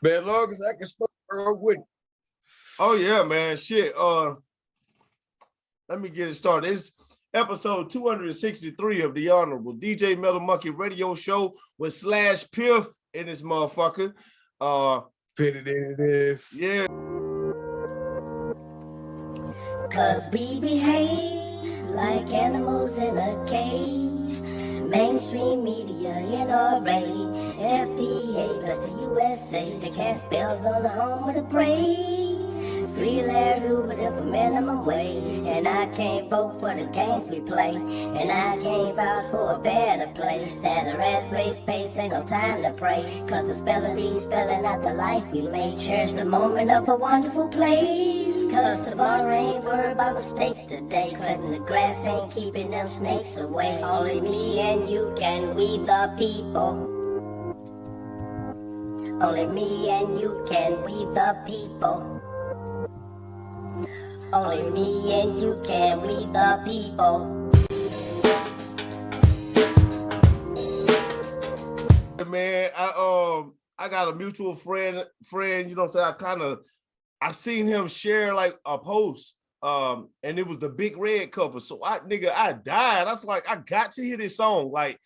Man, as long as I can smoke, bro, with it. Oh yeah, man. Shit. Let me get it started. It's episode 263 of the Honorable DJ Metal Monkey Radio Show with Slash Piff in this motherfucker. Yeah. Cause we behave like animals in a cage. Mainstream media, NRA, FDA, plus the USA. They cast spells on the home of the brave. Free Larry Hoover for minimum wage. And I can't vote for the games we play. And I can't vouch for a better place. And a rat race pace ain't no time to pray. Cause the spelling bee spelling out the life we made. Cherish the moment of a wonderful place. Cause the bar ain't worried about mistakes today. Cutting the grass ain't keeping them snakes away. Only me and you can, we the people. Only me and you can, we the people. Only me and you can, we the people. Man, I got a mutual friend, you know what I'm saying? I seen him share like a post, and it was the Big Red cover. So I died. I was like, I got to hear this song. Like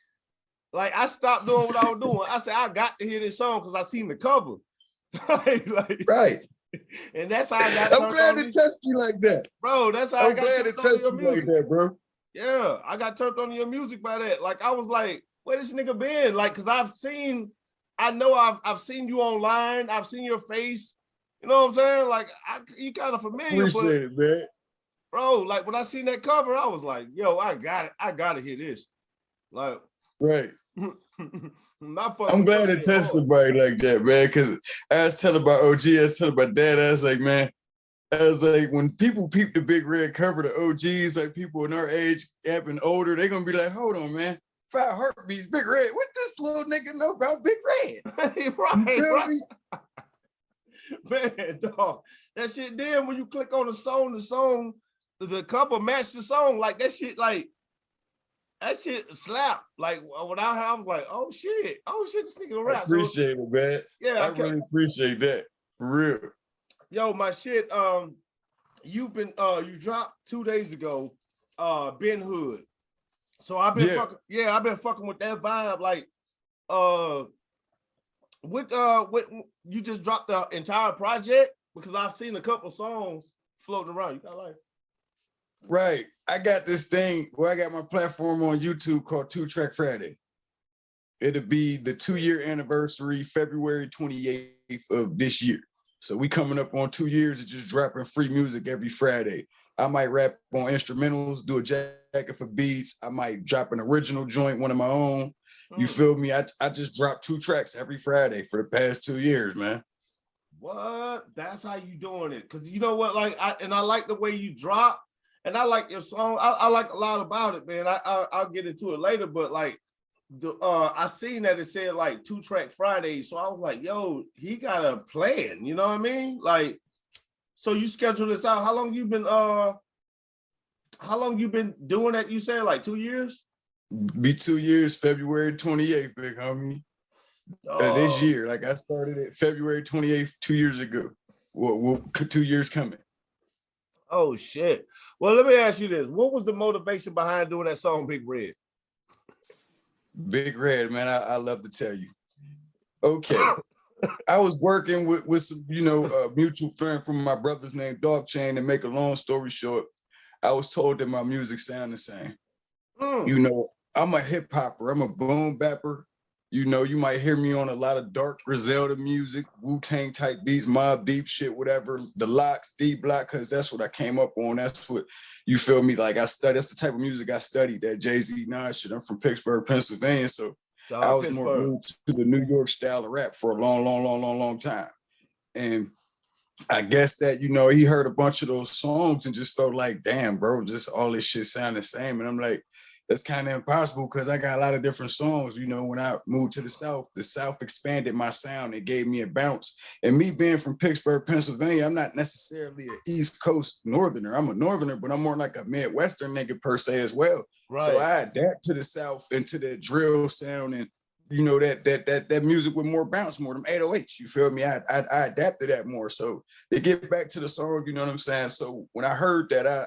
I stopped doing what I was doing. I said, I got to hear this song because I seen the cover. Right. And that's how I got. I'm glad it touched you like that, bro. That's how I'm glad it touched you like that, bro. Yeah, I got turned on to your music by that. Like I was like, where this nigga been? Like, cause I've seen you online. I've seen your face. You know what I'm saying? Like you kind of familiar. Appreciate it, man. Bro, like when I seen that cover, I was like, yo, I got it. I gotta hear this. Like, right. I'm glad it touched somebody like that, man. Cause I was telling my OG, I was telling my dad, I was like, man, when people peep the Big Red cover, the OGs, like people in our age, having older, they're gonna be like, hold on, man. 5 heartbeats, Big Red. What this little nigga know about Big Red? Right. Man, dog. That shit then when you click on the song, the cover matched the song. Like that shit slap. Like when I was like, oh shit, this nigga rap. I appreciate it, man. Yeah, I really appreciate that. For real. Yo, my shit, you dropped 2 days ago, Ben Hood. So I've been fucking with that vibe. Like what you just dropped the entire project? Because I've seen a couple songs floating around. You got like right. I got this thing where I got my platform on YouTube called 2-Track Friday. It'll be the 2-year anniversary, February 28th of this year. So we coming up on 2 years of just dropping free music every Friday. I might rap on instrumentals, do a jacket for beats. I might drop an original joint, one of my own. You feel me? I just dropped 2 tracks every Friday for the past 2 years, man. What? That's how you doing it? Because you know what? Like, I like the way you drop, and I like your song. I like a lot about it, man. I'll get into it later, but like, I seen that it said like 2-Track Friday, so I was like, yo, he got a plan. You know what I mean? Like, so you schedule this out. How long you been doing that? You said like 2 years? Be 2 years, February 28th, big homie. This year, like I started it February 28th, 2 years ago. Well, 2 years coming. Oh shit. Well, let me ask you this. What was the motivation behind doing that song, Big Red? Big Red, man, I love to tell you. Okay. I was working with some, a mutual friend from my brother's named Dog Chain, and make a long story short, I was told that my music sound the same. I'm a hip hopper. I'm a boom bapper. You might hear me on a lot of dark Griselda music, Wu-Tang type beats, Mobb Deep shit, whatever, the Locks, D-Block, because that's what I came up on. That's what, you feel me? Like that's the type of music I studied, that Jay-Z, Nas shit. I'm from Pittsburgh, Pennsylvania, so I was more moved to the New York style of rap for a long time. And I guess that, he heard a bunch of those songs and just felt like, damn, bro, just all this shit sound the same. And I'm like, that's kind of impossible because I got a lot of different songs. When I moved to the South expanded my sound. It gave me a bounce. And me being from Pittsburgh, Pennsylvania, I'm not necessarily an East Coast Northerner. I'm a Northerner, but I'm more like a Midwestern nigga per se as well. Right. So I adapt to the South and to the drill sound and you know, that music with more bounce, more them 808s. You feel me? I adapted that more. So to get back to the song, you know what I'm saying? So when I heard that,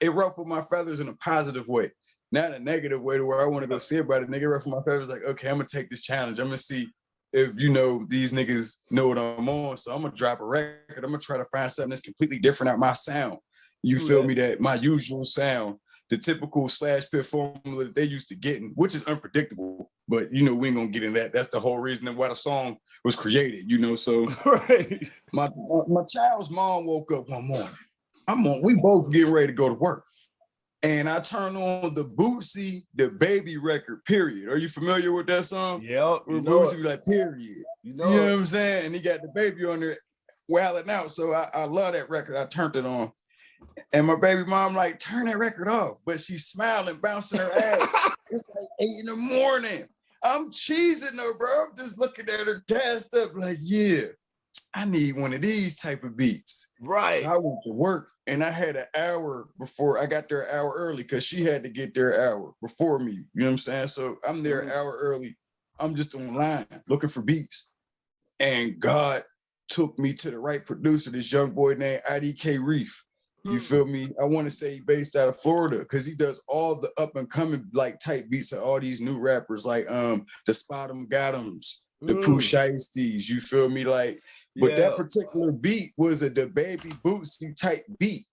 it ruffled my feathers in a positive way, not in a negative way to where I want to go see about it. Nigga ruffled my feathers like, okay, I'm gonna take this challenge. I'm gonna see if, you know, these niggas know what I'm on. So I'm gonna drop a record. I'm gonna try to find something that's completely different out my sound. You feel me? That my usual sound, the typical Slash Piff formula that they used to getting, which is unpredictable. But, you know, we ain't gonna get in that. That's the whole reason why the song was created, you know. So right. my child's mom woke up one morning. We both getting ready to go to work. And I turned on the Bootsy, the Baby record, period. Are you familiar with that song? Yep. Where Bootsy be like, period. You know what I'm saying? And he got the baby on there wailing out. So I love that record. I turned it on. And my baby mom like, turn that record off. But she's smiling, bouncing her ass. It's like 8 a.m. I'm cheesing her, bro. I'm just looking at her gassed up like, yeah, I need one of these type of beats. Right. So I went to work and I had an hour before. I got there an hour early because she had to get there an hour before me. You know what I'm saying? So I'm there an hour early. I'm just online looking for beats. And God took me to the right producer, this young boy named IDK Reef. You feel me? I want to say he based out of Florida because he does all the up and coming like type beats of all these new rappers like the Spot'em Got'ems, the Pooh Shiesties. You feel me? Like, but that particular beat was the Baby Bootsy type beat.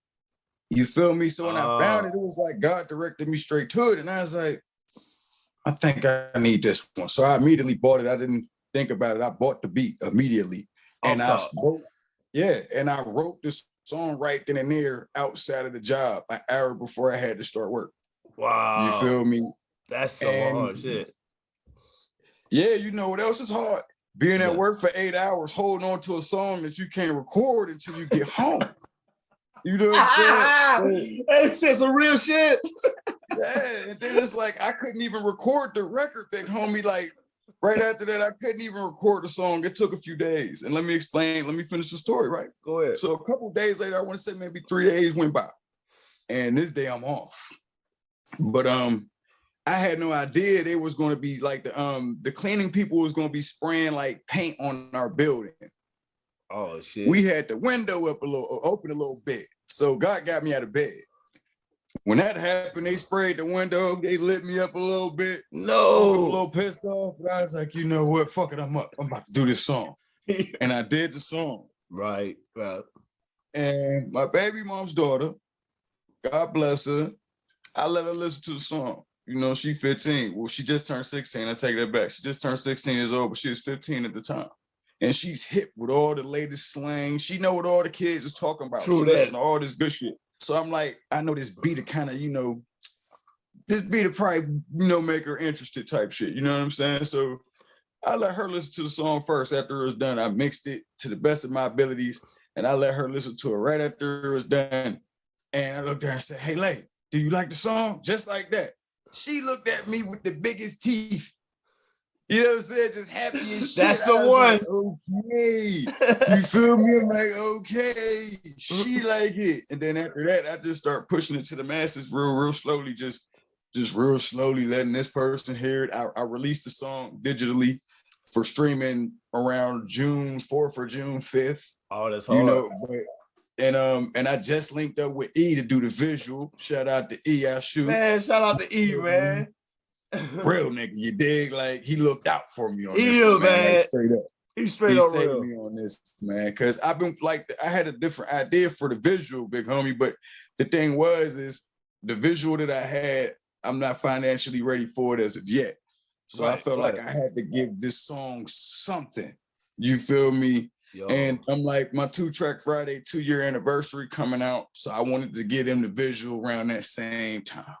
You feel me? So when I found it, it was like God directed me straight to it, and I was like, I think I need this one. So I immediately bought it. I didn't think about it. I bought the beat immediately, and I wrote this song right then and there outside of the job an hour before I had to start work. Wow. You feel me? That's some hard shit. Yeah, you know what else is hard? Being at work for 8 hours, holding on to a song that you can't record until you get home. You know what I'm saying? That's just some real shit. Yeah, and then it's like I couldn't even record the record, big homie. Like right after that, I couldn't even record the song. It took a few days. And let me finish the story, right? Go ahead. So a couple of days later, I want to say maybe 3 days went by. And this day I'm off. But I had no idea they was going to be like the cleaning people was going to be spraying like paint on our building. Oh shit. We had the window open a little bit. So God got me out of bed. When that happened, they sprayed the window. They lit me up a little bit. No. I was a little pissed off, but I was like, you know what? Fuck it, I'm up. I'm about to do this song. And I did the song. Right. And my baby mom's daughter, God bless her, I let her listen to the song. You know, she 15. Well, she just turned 16. I take that back. She just turned 16 years old, but she was 15 at the time. And she's hip with all the latest slang. She know what all the kids is talking about. She listen to all this good shit. So I'm like, I know this beat kind of, you know, this beat probably, you know, make her interested type shit. You know what I'm saying? So I let her listen to the song first. After it was done, I mixed it to the best of my abilities, and I let her listen to it right after it was done. And I looked at her and said, hey, Lay, do you like the song? Just like that. She looked at me with the biggest teeth. You know what I'm saying? Just happy as shit. That's the one. Like, okay. You feel me? I'm like, okay. She like it. And then after that, I just start pushing it to the masses real slowly, just real slowly letting this person hear it. I released the song digitally for streaming around June 4th or June 5th. Oh, that's hard. You know, and I just linked up with E to do the visual. Shout out to E, I shoot. Man, shout out to E, man. Real nigga, you dig? Like he looked out for me on this one, man. Like, straight up. He's straight up saved real. me on this, man. Cause I've been like, I had a different idea for the visual, big homie. But the thing is the visual that I had, I'm not financially ready for it as of yet. So I felt like I had to give this song something. You feel me? Yo. And I'm like, my 2-track Friday 2-year anniversary coming out. So I wanted to get him the visual around that same time.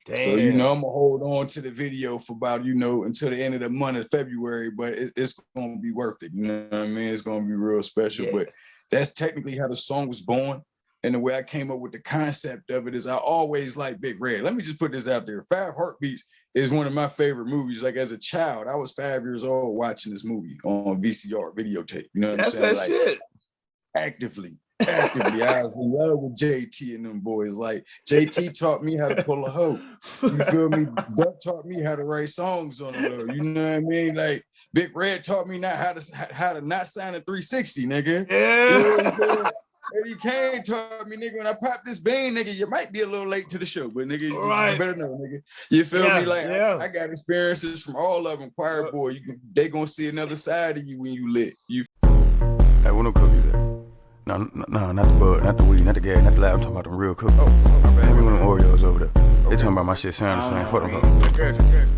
Damn. So, you know, I'm going to hold on to the video for about, you know, until the end of the month of February, but it's going to be worth it. You know what I mean? It's going to be real special. Yeah. But that's technically how the song was born. And the way I came up with the concept of it is I always like Big Red. Let me just put this out there. 5 Heartbeats is one of my favorite movies. Like as a child, I was 5 years old watching this movie on VCR, videotape. You know what I'm saying? That's that shit. Actively. actively. I was in love with JT and them boys. Like JT taught me how to pull a hoe. You feel me? Duck taught me how to write songs on the low. You know what I mean? Like Big Red taught me not how to not sign a 360, nigga. Yeah. You know what I'm saying? Eddie Kane taught me, nigga, when I pop this bean, nigga, you might be a little late to the show, but nigga, you better know, nigga. You feel me? Like I got experiences from all of them. Choir boy, they gonna see another side of you when you lit. You. Hey, what no cookies at? No, not the bud, not the weed, not the gas, not the loud. I'm talking about them real cookies. Hand me one of them Oreos over there. They talking about my shit sound the same. Fuck them.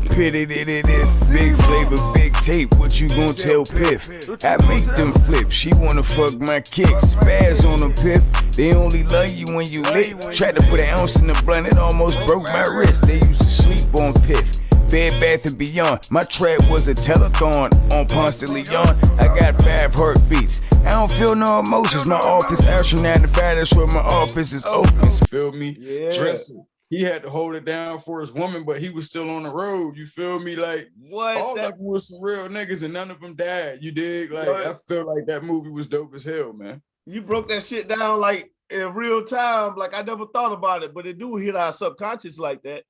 Pity this, big flavor, big tape. What you gon' tell Piff? I make them flip. She wanna fuck my kicks. Spaz on them, Piff. They only love you when you lit. Tried to put an ounce in the blunt, it almost broke my wrist. They used to sleep on Piff. Bed Bath & Beyond. My track was a telethon on Ponce de Leon. I got 5 heartbeats. I don't feel no emotions. My office Astro 9 to 5. That's where my office is open. Feel me? Yeah. Dressing. He had to hold it down for his woman, but he was still on the road. You feel me? Like all of them was some real niggas, and none of them died. You dig? Like I feel like that movie was dope as hell, man. You broke that shit down like in real time. Like I never thought about it, but it do hit our subconscious like that.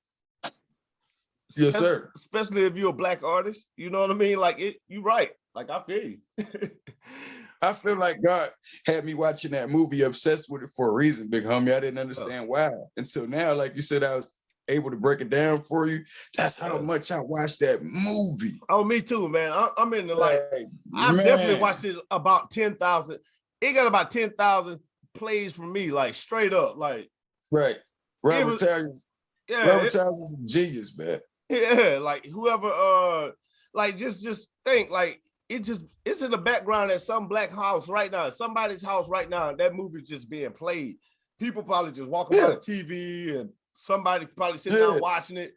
Yes, sir. Especially if you're a black artist, you know what I mean? Like you right. Like I feel you. I feel like God had me watching that movie, obsessed with it for a reason, big homie. I didn't understand why until now. Like you said, I was able to break it down for you. That's how much I watched that movie. Oh, me too, man. I'm in the I definitely watched it about 10,000. It got about 10,000 plays from me, like straight up, like right. Robert Towers is a genius, man. Yeah, like whoever like just think like it's in the background at some black house right now, somebody's house right now, that movie's just being played. People probably just walking by the TV and somebody probably sitting down watching it.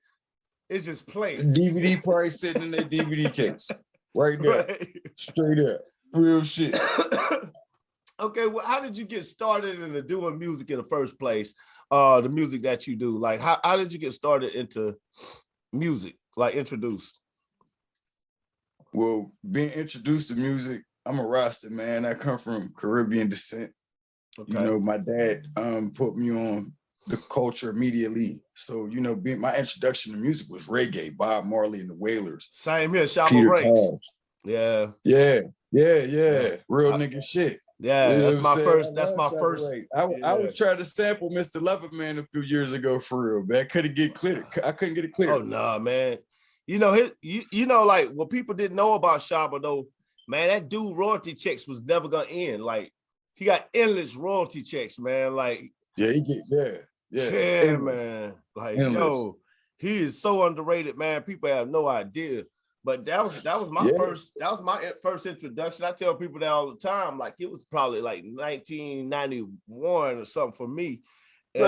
It's just playing. DVD probably sitting in their DVD case. Right there. Right. Straight up. Real shit. Okay, well, how did you get started into doing music in the first place? The music that you do. Like how did you get started into music? Like introduced? Well, being introduced to music, I'm a Rasta, man. I come from Caribbean descent. Okay. You know, my dad put me on the culture immediately. So, you know, my introduction to music was reggae, Bob Marley and the Wailers. Same here, Shabba Ranks. Yeah. Real nigga shit. Yeah, you know that's my first. I was trying to sample Mr. Loverman a few years ago for real, man. I couldn't get it clear. Oh no, man. You know, you know, like what people didn't know about Shabba though, man, that dude royalty checks was never gonna end. Like he got endless royalty checks, man. Like endless. Man. Like endless. He is so underrated, man. People have no idea. But that was my first introduction. I tell people that all the time. Like it was probably like 1991 or something for me. And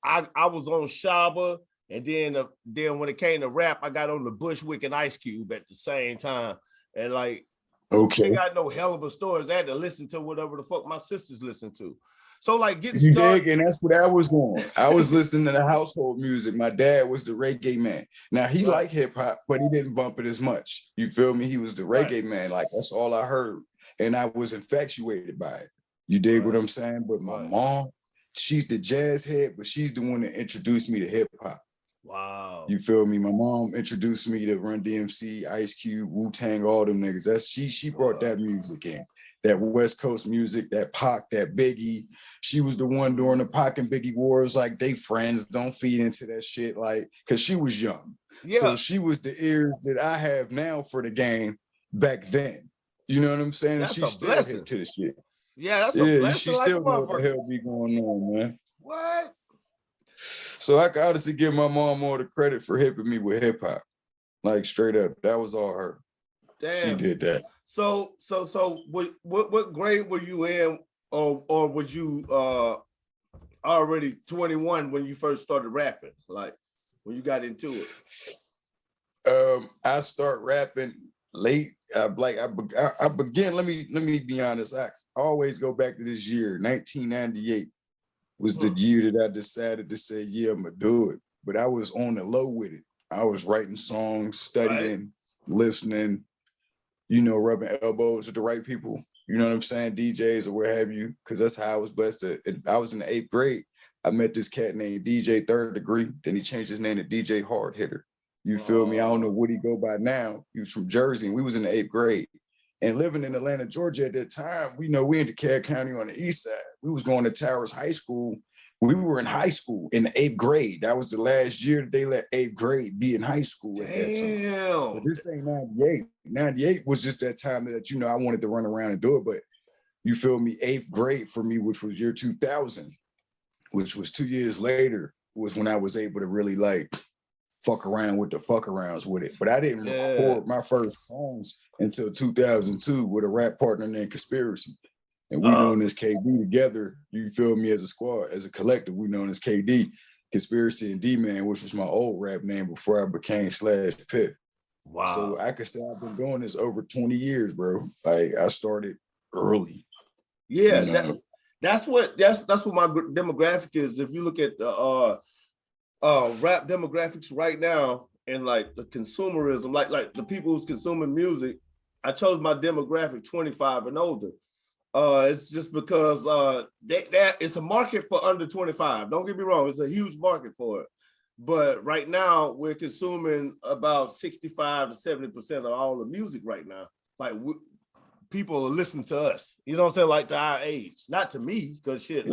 I was on Shabba. And then when it came to rap, I got on the Bushwick and Ice Cube at the same time. And like, I got no hell of a stories. I had to listen to whatever the fuck my sisters listened to. So like getting started. And that's what I was on. I was listening to the household music. My dad was the reggae man. Now he liked hip hop, but he didn't bump it as much. You feel me? He was the reggae man. Like that's all I heard. And I was infatuated by it. You dig what I'm saying? But my mom, she's the jazz head, but she's the one that introduced me to hip hop. Wow. You feel me? My mom introduced me to Run DMC, Ice Cube, Wu-Tang, all them niggas. That's she brought that music in. That West Coast music, that Pac, that Biggie. She was the one during the Pac and Biggie wars. Like they friends, don't feed into that shit. Like, cause she was young. Yeah. So she was the ears that I have now for the game back then. You know what I'm saying? That's and she still hit to the shit. Yeah, that's a blessing. She still knows what the hell be going on, man. What? So I can honestly give my mom more the credit for hipping me with hip hop. Like straight up. That was all her. Damn. She did that. So what grade were you in, or was you already 21 when you first started rapping? Like when you got into it? I start rapping late. I began. Let me be honest. I always go back to this year, 1998. Was the year that I decided to say, yeah, I'm gonna do it. But I was on the low with it. I was writing songs, studying, listening, rubbing elbows with the right people. You know what I'm saying? DJs or what have you, because that's how I was blessed. I was in the 8th grade. I met this cat named DJ Third Degree. Then he changed his name to DJ Hard Hitter. You feel me? I don't know what he go by now. He was from Jersey, and we was in the 8th grade. And living in Atlanta, Georgia at that time, we in DeKalb County on the east side. We was going to Towers High School. We were in high school in the 8th grade. That was the last year that they let 8th grade be in high school at that time. But this ain't 98. 98 was just that time that, I wanted to run around and do it. But you feel me? 8th grade for me, which was year 2000, which was 2 years later, was when I was able to really fuck around with the fuck arounds with it. But I didn't record my first songs until 2002 with a rap partner named Conspiracy. And we known as KD together, you feel me, as a squad, as a collective, we known as KD, Conspiracy and D-Man, which was my old rap name before I became Slash Piff. Wow. So I could say I've been doing this over 20 years, bro. I started early. Yeah, that's what my demographic is. If you look at the rap demographics right now and the consumerism, like the people who's consuming music, I chose my demographic 25 and older. It's just because it's a market for under 25. Don't get me wrong, it's a huge market for it. But right now we're consuming about 65 to 70% of all the music right now. People are listening to us, you know what I'm saying? To our age, not to me, because shit,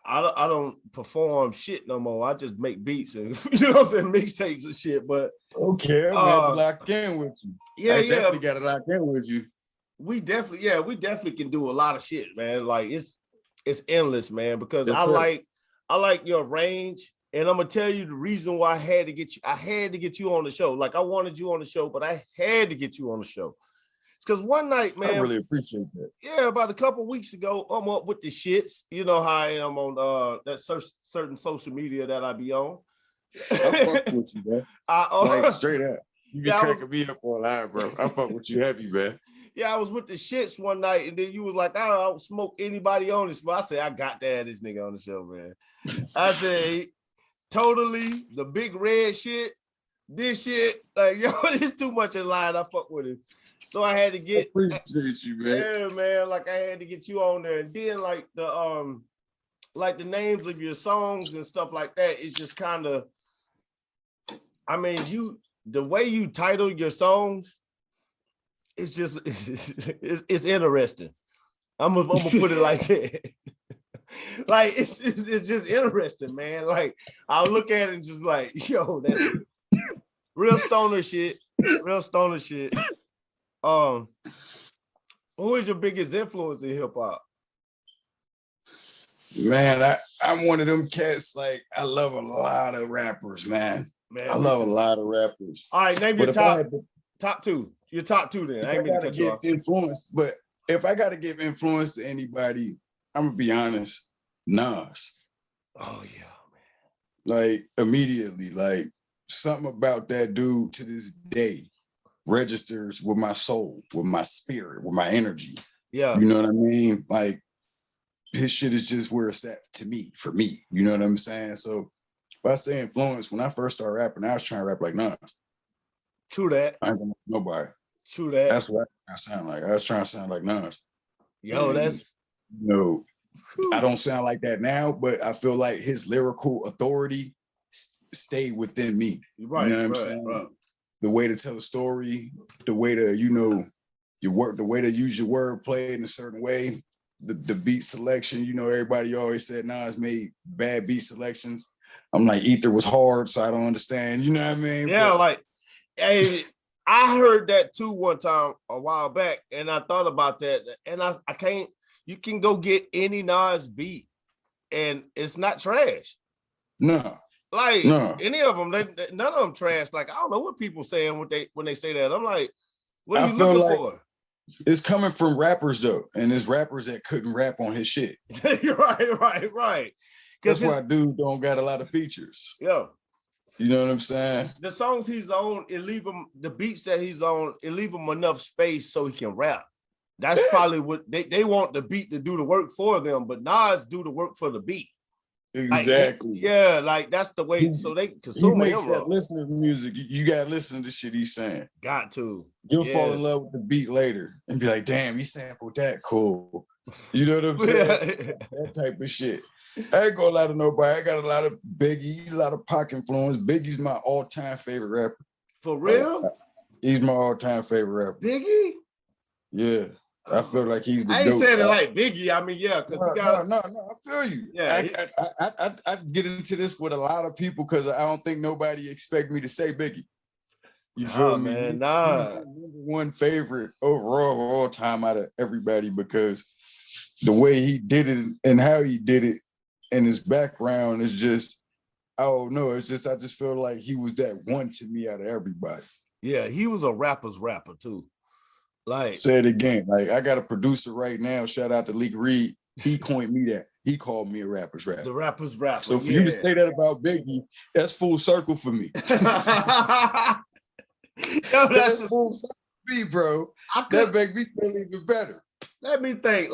I don't perform shit no more. I just make beats and you know what I'm saying, mixtapes and shit. But okay, I'm gonna have to lock in with you. Yeah, definitely gotta lock in with you. We definitely can do a lot of shit, man. It's endless, man, because yes, I like your range. And I'm gonna tell you the reason why I had to get you on the show. I wanted you on the show, but I had to get you on the show. It's because one night, man, I really appreciate that. Yeah, about a couple weeks ago, I'm up with the shits. You know how I am on that certain social media that I be on. I fuck with you, man. Straight up. You be cracking me up all live, bro. I fuck with you heavy, man. Yeah, I was with the shits one night, and then you was like, I don't smoke anybody on this. But I said, I got to have this nigga on the show, man. I said, totally, the big red shit, this shit, it's too much in line. I fuck with him. So I had to get. I appreciate you, man. Yeah, man. I had to get you on there, and then the names of your songs and stuff like that. It's just kind of, the way you title your songs, it's just it's interesting. I'm gonna put it like that. It's just interesting, man. I'll look at it and just yo, that's real stoner shit. Real stoner shit. Who is your biggest influence in hip hop? Man, I'm one of them cats. I love a lot of rappers, man. I love a lot of rappers. All right, name your top two. Your top two, then. I ain't mean to cut you off. Influence, but if I gotta give influence to anybody, I'm gonna be honest. Nas. Oh yeah, man. Immediately, something about that dude to this day registers with my soul, with my spirit, with my energy. Yeah. You know what I mean? His shit is just where it's at for me. You know what I'm saying? So if I say influence, when I first started rapping, I was trying to rap like Nas. True that. I ain't gonna nobody. True that. That's what I sound like. I was trying to sound like Nas. Yo, that's I don't sound like that now, but I feel like his lyrical authority stayed within me. Right, you know what I'm saying? Right. The way to tell a story, the way to, your work, the way to use your word play in a certain way, the beat selection, everybody always said Nas made bad beat selections. I'm like, Ether was hard, so I don't understand. You know what I mean? Yeah, hey, I heard that too one time a while back, and I thought about that, and I can't. You can go get any Nas beat, and it's not trash. No. Any of them, none of them trash. I don't know what people saying when they say that. I'm like, what are you looking for? It's coming from rappers though, and it's rappers that couldn't rap on his shit. right. That's why dude don't got a lot of features. Yeah. You know what I'm saying? The songs he's on, the beats that he's on, it leave him enough space so he can rap. That's probably what they want the beat to do the work for them, but Nas do the work for the beat. Exactly. Like that's the way. So they He consume makes him that raw. listening to music. You gotta listen to shit he's saying. Got to. You'll fall in love with the beat later and be like, damn, he sampled that cool. You know what I'm saying? That type of shit. I ain't gonna lie to nobody. I got a lot of Biggie, a lot of Pac influence. Biggie's my all-time favorite rapper. For real? He's my all-time favorite rapper. Biggie? Yeah. I feel like he's the I ain't dope saying it rapper. like Biggie. I mean, yeah, because he got no, I feel you. Yeah, I get into this with a lot of people because I don't think nobody expect me to say Biggie. You feel me? Man, He's the #1 favorite overall of all time out of everybody because the way he did it and how he did it and his background is just, I don't know. It's just, I just feel like he was that one to me out of everybody. Yeah, he was a rapper's rapper too. Like, say it again. Like, I got a producer right now. Shout out to Leak Reed. He coined me that. He called me a rapper's rapper. The rapper's rapper. So for you to say that about Biggie, that's full circle for me. Yo, that's full circle for me, bro. That make me feel even better. Let me think.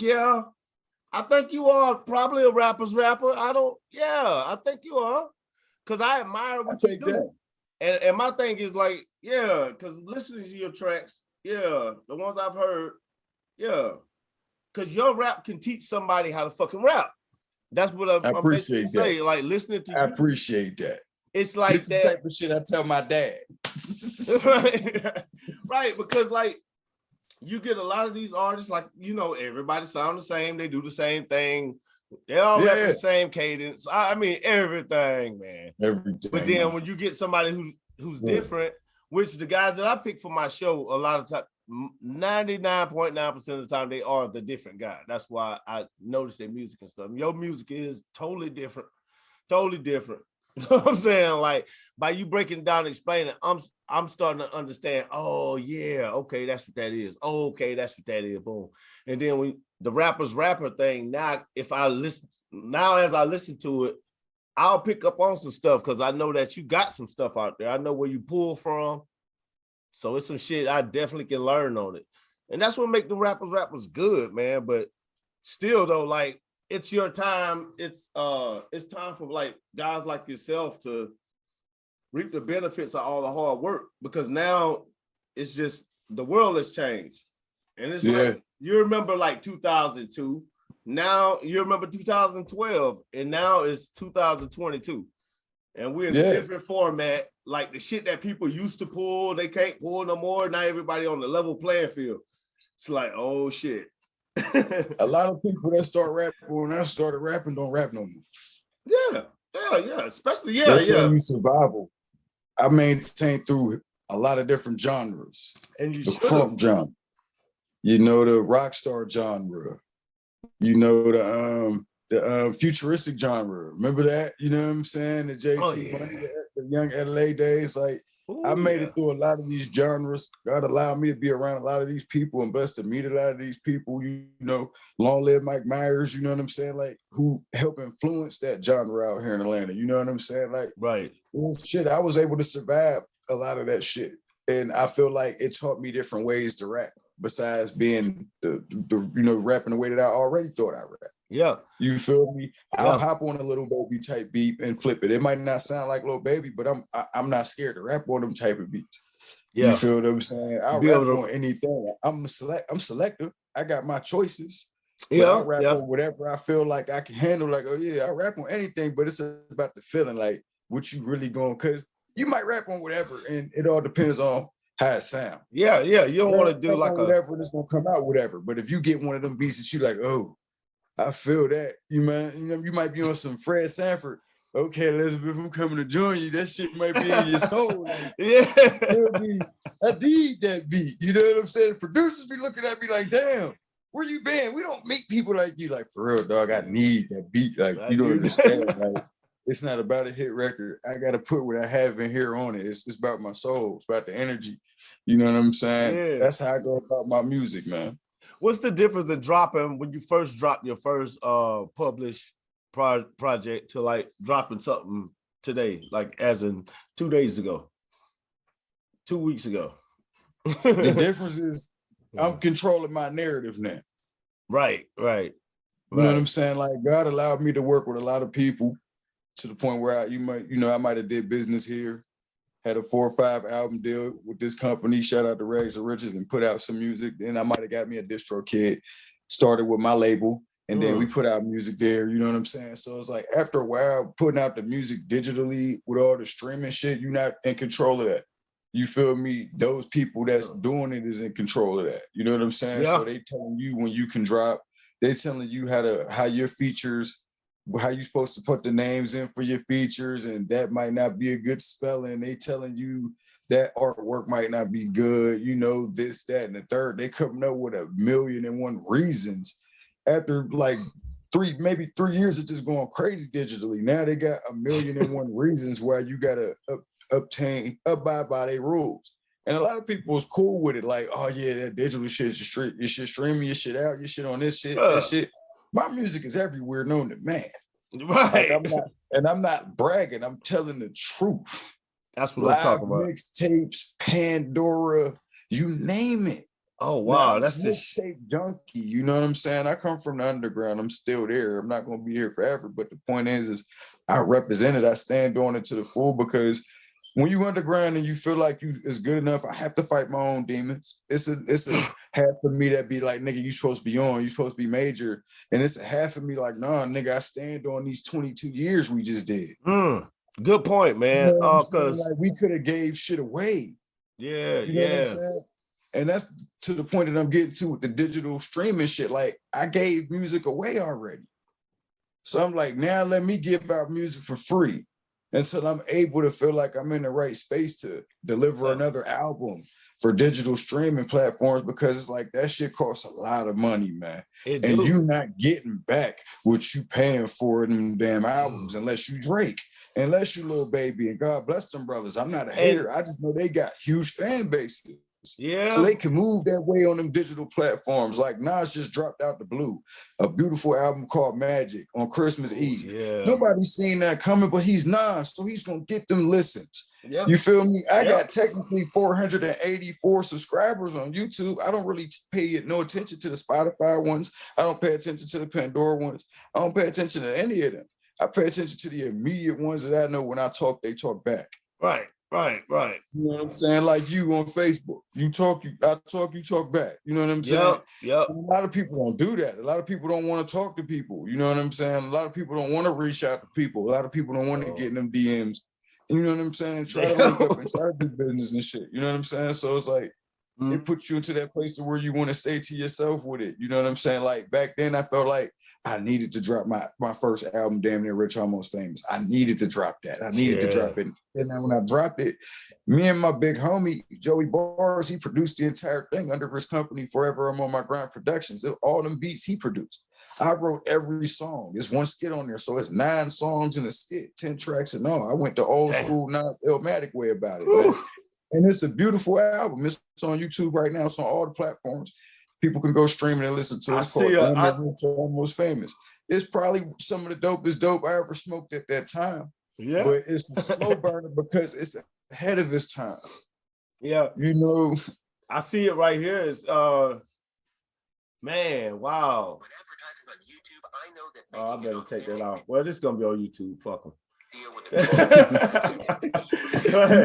Yeah, I think you are probably a rapper's rapper. I think you are. Because I admire what you do. And my thing is like, yeah, because listening to your tracks, yeah, the ones I've heard, yeah, because your rap can teach somebody how to fucking rap. That's what I'm basically saying. Like listening to I appreciate that. It's like it's that the type of shit I tell my dad. Right, because like you get a lot of these artists, like, you know, everybody sound the same, they do the same thing, they all rap the same cadence. I mean, everything, man. Everything. But then when you get somebody who's different, which the guys that I pick for my show, a lot of time, 99.9% of the time, they are the different guy. That's why I notice their music and stuff. Your music is totally different. Totally different. You know what I'm saying? Like, by you breaking down and explaining, I'm starting to understand, oh yeah, okay, that's what that is. Oh, okay, that's what that is. Boom. And then when the rapper's rapper thing, now as I listen to it, I'll pick up on some stuff because I know that you got some stuff out there. I know where you pull from. So it's some shit I definitely can learn on it. And that's what make the rappers good, man. But still though, like, it's your time. It's time for like guys like yourself to reap the benefits of all the hard work, because now it's just the world has changed. And it's like, you remember like 2002, now you remember 2012, and now it's 2022. And we're in a different format. Like the shit that people used to pull, they can't pull no more. Now everybody on the level playing field. It's like, oh shit. A lot of people that start rapping when I started rapping don't rap no more. Yeah. Especially, That's survival. I maintained through a lot of different genres. And you the funk genre, you know, the rock star genre, you know, the futuristic genre. Remember that? You know what I'm saying? The JT Money, the young LA days. Like, I made it through a lot of these genres. God allowed me to be around a lot of these people and blessed to meet a lot of these people, you know, long live Mike Myers, you know what I'm saying? Like, who helped influence that genre out here in Atlanta, you know what I'm saying? Like, shit, I was able to survive a lot of that shit. And I feel like it taught me different ways to rap besides being the you know, rapping the way that I already thought I rap. Yeah. You feel me? I'll hop on a Little Baby type beat and flip it. It might not sound like Little Baby, but I'm not scared to rap on them type of beats. Yeah. You feel what I'm saying? I'll rap on anything. I'm selective. I got my choices. Yeah. I'll rap on whatever I feel like I can handle. Like, oh yeah, I rap on anything, but it's about the feeling, like what you really going, because you might rap on whatever, and it all depends on how it sounds. Yeah. You don't want to do like whatever, it's gonna come out whatever. But if you get one of them beats that you like, oh, I feel that, you might be on some Fred Sanford. Okay, Elizabeth, I'm coming to join you. That shit might be in your soul. Like, I need that beat. You know what I'm saying? Producers be looking at me like, damn, where you been? We don't meet people like you. Like, for real, dog, I need that beat. Like, you don't understand. Like, it's not about a hit record. I got to put what I have in here on it. It's about my soul. It's about the energy. You know what I'm saying? Yeah. That's how I go about my music, man. What's the difference in dropping when you first dropped your first published project to like dropping something today, like as in 2 days ago, 2 weeks ago? The difference is I'm controlling my narrative now. Right. You know what I'm saying? Like God allowed me to work with a lot of people to the point where I might have did business here, had a 4 or 5 album deal with this company, shout out to Rags and Riches, and put out some music. Then I might have got me a distro kid, started with my label, and then we put out music there, you know what I'm saying? So it's like after a while, putting out the music digitally with all the streaming shit, you're not in control of that. You feel me? Those people that's doing it is in control of that. You know what I'm saying? Yeah. So they telling you when you can drop, they telling you how your features, how you supposed to put the names in for your features, and that might not be a good spelling. They telling you that artwork might not be good, you know, this, that, and the third. They come up with 1,000,001 reasons. After like maybe 3 years of just going crazy digitally, now they got 1,000,001 reasons why you gotta abide by their rules. And a lot of people was cool with it, like, oh yeah, that digital shit, you should stream your shit out, your shit on this shit, that shit. My music is everywhere known to man. Right. Like I'm not bragging, I'm telling the truth. That's what I'm talking about. Mixtapes, Pandora, you name it. Oh wow, that's mixtape junkie. You know what I'm saying? I come from the underground. I'm still there. I'm not gonna be here forever. But the point is I represent it. I stand on it to the full, because when you underground and you feel like you is good enough, I have to fight my own demons. It's a half of me that be like, nigga, you supposed to be on, you supposed to be major. And it's a half of me like, nah, nigga, I stand on these 22 years we just did. Good point, man. You know like we could have gave shit away. Yeah, you know what I'm saying? And that's to the point that I'm getting to with the digital streaming shit. Like I gave music away already. So I'm like, now let me give out music for free until I'm able to feel like I'm in the right space to deliver another album for digital streaming platforms, because it's like that shit costs a lot of money, man. And you not getting back what you paying for them damn albums unless you Drake, unless you Lil Baby, and God bless them brothers. I'm not a hater. I just know they got huge fan bases. Yeah. So they can move that way on them digital platforms. Like Nas just dropped out the blue a beautiful album called Magic on Christmas Eve. Yeah. Nobody's seen that coming, but he's Nas, so he's gonna get them listens. Yep. You feel me? I got technically 484 subscribers on YouTube. I don't really pay no attention to the Spotify ones. I don't pay attention to the Pandora ones. I don't pay attention to any of them. I pay attention to the immediate ones that I know when I talk, they talk back. Right. You know what I'm saying? Like you on Facebook, I talk, you talk back. You know what I'm saying? Yep. A lot of people don't do that. A lot of people don't want to talk to people. You know what I'm saying? A lot of people don't want to reach out to people. A lot of people don't want to get in them DMs. You know what I'm saying? Try to link up and try to do business and shit. You know what I'm saying? So it's like, it puts you into that place to where you want to stay to yourself with it. You know what I'm saying? Like back then I felt like I needed to drop my first album, Damn Near Rich, Almost Famous. I needed to drop that. I needed to drop it. And then when I dropped it, me and my big homie, Joey Bars, he produced the entire thing under his company, Forever I'm On My Grind Productions. All them beats he produced. I wrote every song. There's one skit on there. So it's 9 songs in a skit, 10 tracks and all. I went the old school Nas Illmatic way about it, man. And it's a beautiful album. It's on YouTube right now. It's on all the platforms. People can go stream it and listen to it. It's called Damn Near Rich, Almost Famous. It's probably some of the dopest dope I ever smoked at that time. Yeah. But it's the slow burner because it's ahead of its time. Yeah. You know. I see it right here. It's man, wow. When advertising on YouTube, I know that I better take that off. Well, this is gonna be on YouTube. Fuck them. You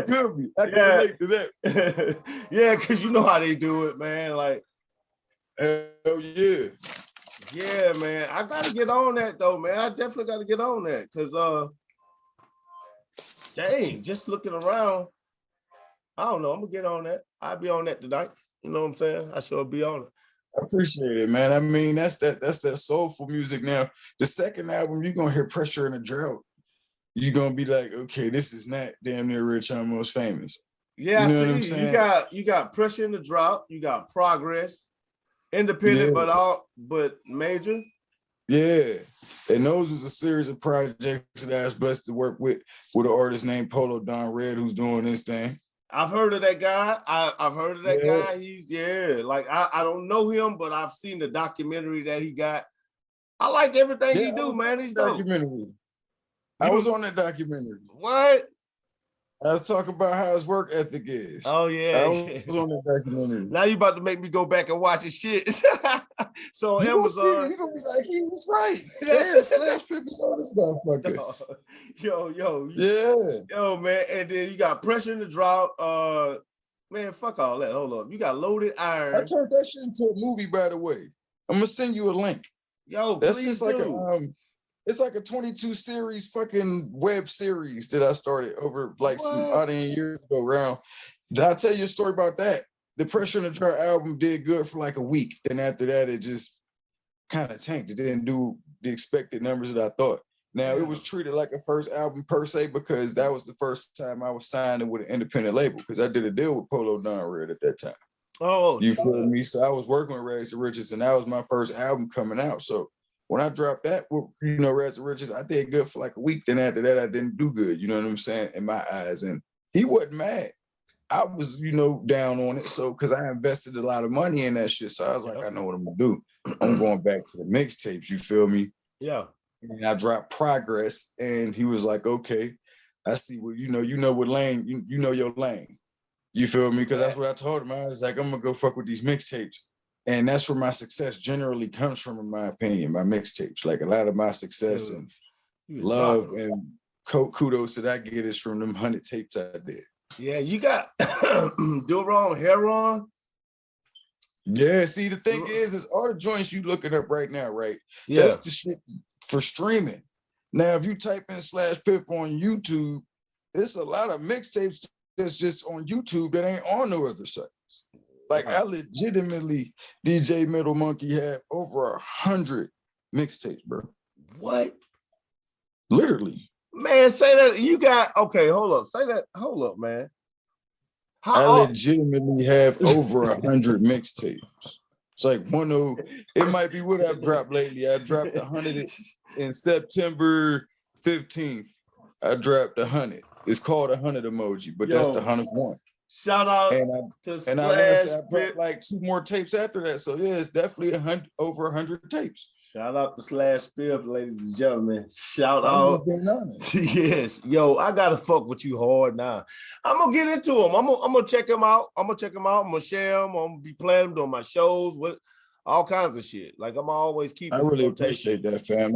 feel me? I can relate to that. Yeah, because you know how they do it, man. Like, hell yeah. Yeah, man. I gotta get on that though, man. I definitely gotta get on that. Cause dang, just looking around. I don't know. I'm gonna get on that. I'll be on that tonight. You know what I'm saying? I sure be on it. I appreciate it, man. I mean, that's that soulful music. Now, the second album, you're gonna hear Pressure in a Drought. You're gonna be like, okay, this is not Damn Near Rich, Almost Famous. Yeah, you know what I'm saying? You got Pressure in the Drought, you got Progress, independent, but major. Yeah, and those was a series of projects that I was blessed to work with an artist named Polo Don Red, who's doing this thing. I've heard of that guy. I've heard of that guy. He's like I don't know him, but I've seen the documentary that he got. I like everything he do, man. He's dope. Documentary. I was on that documentary. What? I was talking about how his work ethic is. Oh I yeah. was on that documentary. Now you about to make me go back and watch his shit. So You gonna see it, Amazon. he gonna be like, he was right. Damn, Slash Piff is on this motherfucker. Yo, Yeah. man. And then you got Pressure in the Drought. Man, fuck all that. Hold up. You got Loaded I Iron. turned that shit into a movie, by the way. I'm gonna send you a link. Yo, That's please just like do. it's like a 22 series fucking web series that I started over like some odd years ago around. Did I tell you a story about that? The Pressure in the Drought album did good for like a week. Then after that, it just kind of tanked. It didn't do the expected numbers that I thought. Now it was treated like a first album per se because that was the first time I was signing with an independent label because I did a deal with Polo Don Red at that time. Oh, You feel me? So I was working with Rags to Riches, and that was my first album coming out. So when I dropped that, Rags to Riches, I did good for like a week. Then after that, I didn't do good. You know what I'm saying? In my eyes, and he wasn't mad. I was, down on it. So because I invested a lot of money in that shit, so I was like, I know what I'm gonna do. I'm going back to the mixtapes. You feel me? Yeah. And I dropped Progress, and he was like, okay, I see what you know what lane, you know your lane. You feel me? Because that's what I told him. I was like, I'm gonna go fuck with these mixtapes. And that's where my success generally comes from, in my opinion, my mixtapes. Like a lot of my success and love and kudos that I get is from them 100 tapes I did. Yeah, you got Do Wrong, Heron. Yeah, see, the thing is all the joints you looking up right now, right? Yeah. That's the shit for streaming. Now, if you type in Slash Piff on YouTube, it's a lot of mixtapes that's just on YouTube that ain't on no other sites. Like I legitimately, DJ Middle Monkey had over 100 mixtapes, bro. What? Literally. Man, say that you got okay. Hold up, say that. Hold up, man. I legitimately have over 100 mixtapes. It's like it might be what I've dropped lately. I dropped 100 in September 15th. I dropped 100. It's called 100 emoji, but that's the 100th one. Shout out to Slash. And I want to say I brought like 2 more tapes after that. So yeah, it's definitely over 100 tapes. Shout out to Slash Piff, ladies and gentlemen. Shout out. Yes. Yo, I gotta fuck with you hard now. I'm gonna get into him. I'm gonna check him out. I'm gonna share him. I'm gonna be playing them on my shows with all kinds of shit. Like I'm always keeping. I really appreciate that, fam.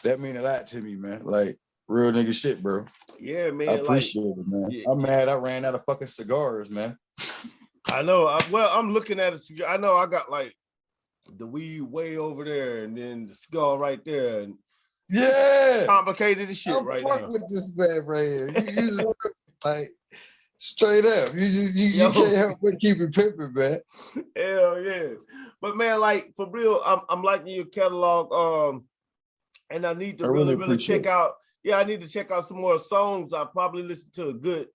That mean a lot to me, man. Like real nigga shit, bro. Yeah, man. I appreciate it, man. Yeah. I'm mad I ran out of fucking cigars, man. I know. I'm looking at a cigar. I know I got like the weed way over there, and then the cigar right there, and complicated as shit right now. With this man right here. You like straight up. You can't help but keep it pimping, man. Hell yeah. But man, like for real, I'm liking your catalog. And I need to really check out. Yeah, I need to check out some more songs. I probably listen to a good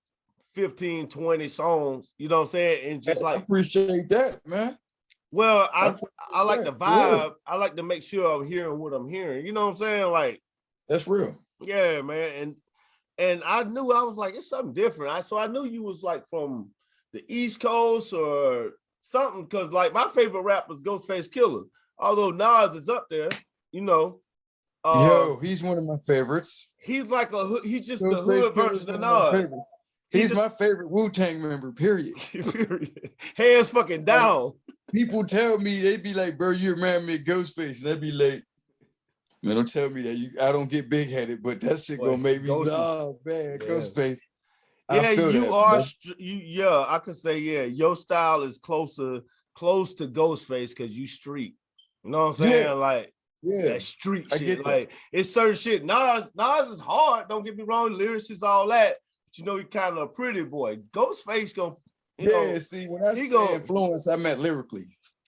15, 20 songs. You know what I'm saying? And just like I appreciate that, man. Well, I like the vibe. Yeah. I like to make sure I'm hearing what I'm hearing. You know what I'm saying? Like that's real. Yeah, man. And I knew I was like, it's something different. So I knew you was like from the East Coast or something, because like my favorite rapper is Ghostface Killer. Although Nas is up there, you know. Yo, he's one of my favorites. He's like he's just the hood version of Nas. He's my favorite Wu-Tang member, period. Period. Hands fucking down. People tell me, they be like, bro, you remind me of Ghostface. And they be like, man, don't tell me that. I don't get big-headed, but that shit gonna make me say, oh, man, yeah. Ghostface. Yeah, you are, I could say, yeah, your style is close to Ghostface because you street. You know what I'm saying? Yeah. Like, that street shit. Like, it's certain shit. Nas is hard, don't get me wrong, lyrics is all that. But you know, he kind of a pretty boy. Ghostface gonna, you know, see, when I say influence, I meant lyrically.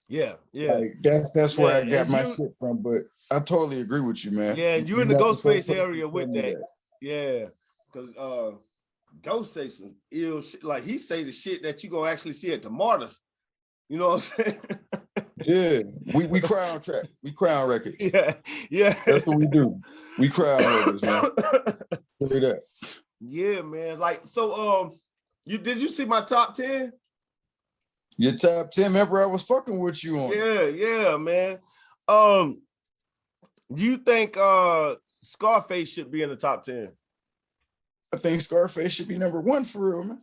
Yeah. Like, that's where I got my shit from, but I totally agree with you, man. Yeah, and you in the Ghostface area with that. Yeah, because Ghostface some ill shit. Like, he say the shit that you gonna actually see at the Martyrs. You know what I'm saying? Yeah, we cry on track. We cry on records. Yeah. That's what we do. We cry on records, man. Straight up. Yeah, man. Like, so did you see my top 10? Your top 10, remember I was fucking with you on. Yeah, man. Do you think Scarface should be in the top 10? I think Scarface should be #1 for real, man.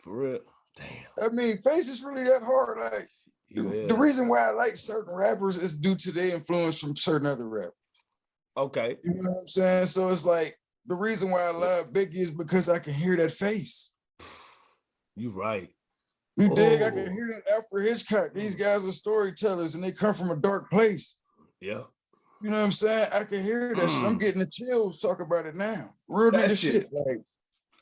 For real. Damn. I mean, Face is really that hard. Like the reason why I like certain rappers is due to their influence from certain other rappers. Okay. You know what I'm saying? So it's like the reason why I love Biggie is because I can hear that face. You right. You dig? I can hear that Alfred Hitchcock. These guys are storytellers and they come from a dark place. Yeah. You know what I'm saying? I can hear that shit. I'm getting the chills talk about it now. Real nigga shit. Like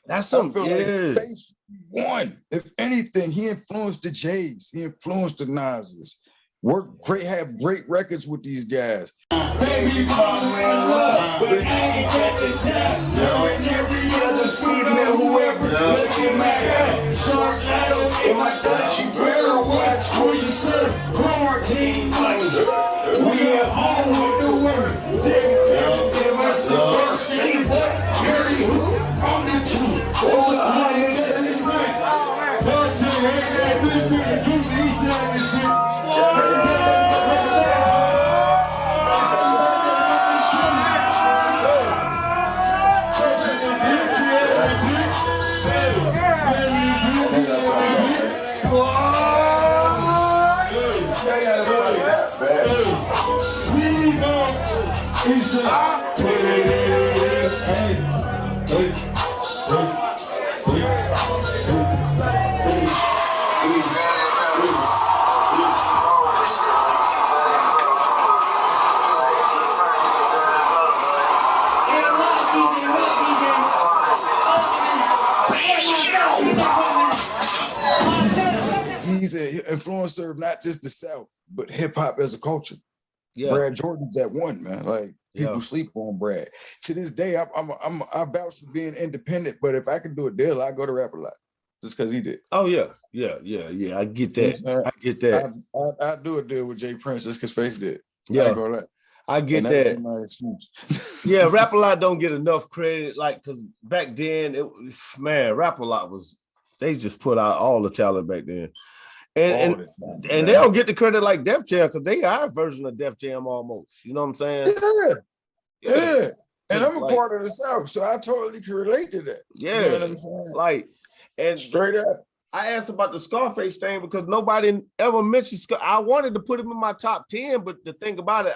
that's something. I feel like Face won. If anything, he influenced the Jays. He influenced the Nas's. Have great records with these guys. Baby, fall in love, but I ain't got the time. Knowing every other female, whoever looking my ass. Short idol in my touch, you better watch where you serve. Quarantine money, we at home with the word. Give us a birth, say what? Carry who? On the two. Over 100, that is right. Put your hand at me, keep these things. He's an influencer of not just the South, but hip hop as a culture. Yeah. Brad Jordan's that one, man. Like people sleep on Brad. To this day, I vouch for being independent, but if I could do a deal, I go to Rap a Lot just because he did. Oh yeah. I get that. I get that. I do a deal with Jay Prince just because Face did. Yeah, I get that. Yeah, Rap a Lot don't get enough credit, like because back then, Rap a Lot they just put out all the talent back then. And they don't get the credit like Def Jam because they are a version of Def Jam almost. You know what I'm saying? Yeah. And I'm a part of the South, so I totally can relate to that. Yeah. You know what I'm saying? Like, and straight up. I asked about the Scarface thing because nobody ever mentioned I wanted to put him in my top 10, but the thing about it,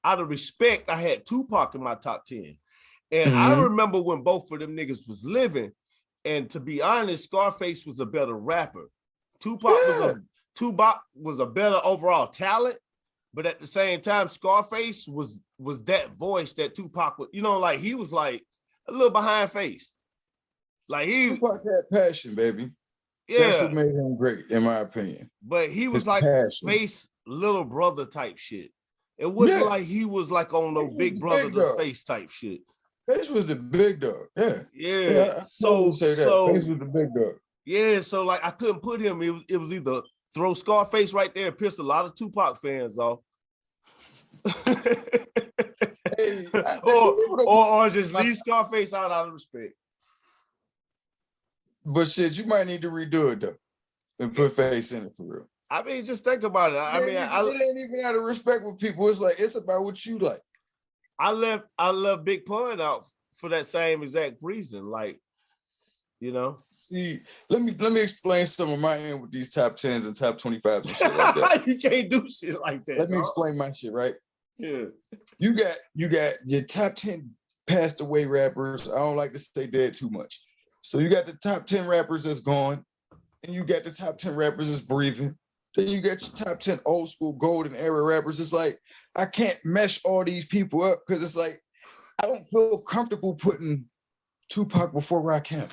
out of respect, I had Tupac in my top 10. And I remember when both of them niggas was living, and to be honest, Scarface was a better rapper. Tupac was a better overall talent, but at the same time, Scarface was that voice that Tupac was, like he was like a little behind Face. Like Tupac had passion, baby. Yeah. That's what made him great, in my opinion. But he was like passion. Face little brother type shit. It wasn't like he was like on no big brother to Face type shit. Face was the big dog. Yeah. So Face was the big dog. Yeah, so like I couldn't put him. It was either throw Scarface right there and piss a lot of Tupac fans off, or just leave Scarface out of respect. But shit, you might need to redo it though, and put Face in it for real. I mean, just think about it. I mean, it ain't even out of respect with people. It's like it's about what you like. I left Big Pun out for that same exact reason, like. See, let me explain some of my end with these top 10s and top 25s and shit like that. You can't do shit like that. Let me explain my shit, right? Yeah. You got your top 10 passed away rappers. I don't like to say dead too much. So you got the top 10 rappers that's gone, and you got the top 10 rappers that's breathing. Then you got your top 10 old school golden era rappers. It's like I can't mesh all these people up because it's like I don't feel comfortable putting Tupac before Rakim.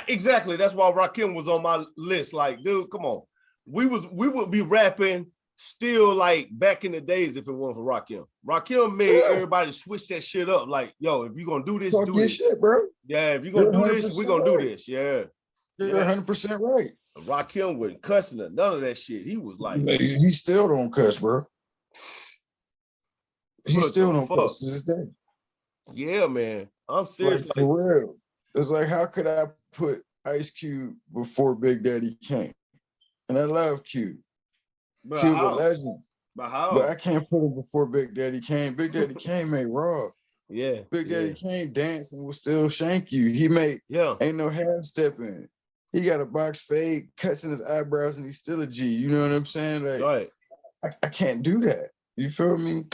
Exactly. That's why Rakim was on my list. Like, dude, come on. We would be rapping still like back in the days if it wasn't for Rakim. Rakim made everybody switch that shit up. Like, yo, if you're gonna do this, do this shit, bro. Yeah, if you're gonna do this, we're gonna do this. Yeah. You're 100% right. Rakim wasn't cussing or none of that shit. He was like, he still don't cuss, bro. He still don't cuss to this day. Yeah, man. I'm serious. Like, for real. It's like, how could I put Ice Cube before Big Daddy Kane? And I love Cube. But Cube a legend. But how? But I can't put him before Big Daddy Kane. Big Daddy Kane made Raw. Yeah. Big Daddy Kane dancing will still shank you. He make ain't no half stepping. He got a box fade, cuts in his eyebrows, and he's still a G. You know what I'm saying? Like, right. I can't do that. You feel me?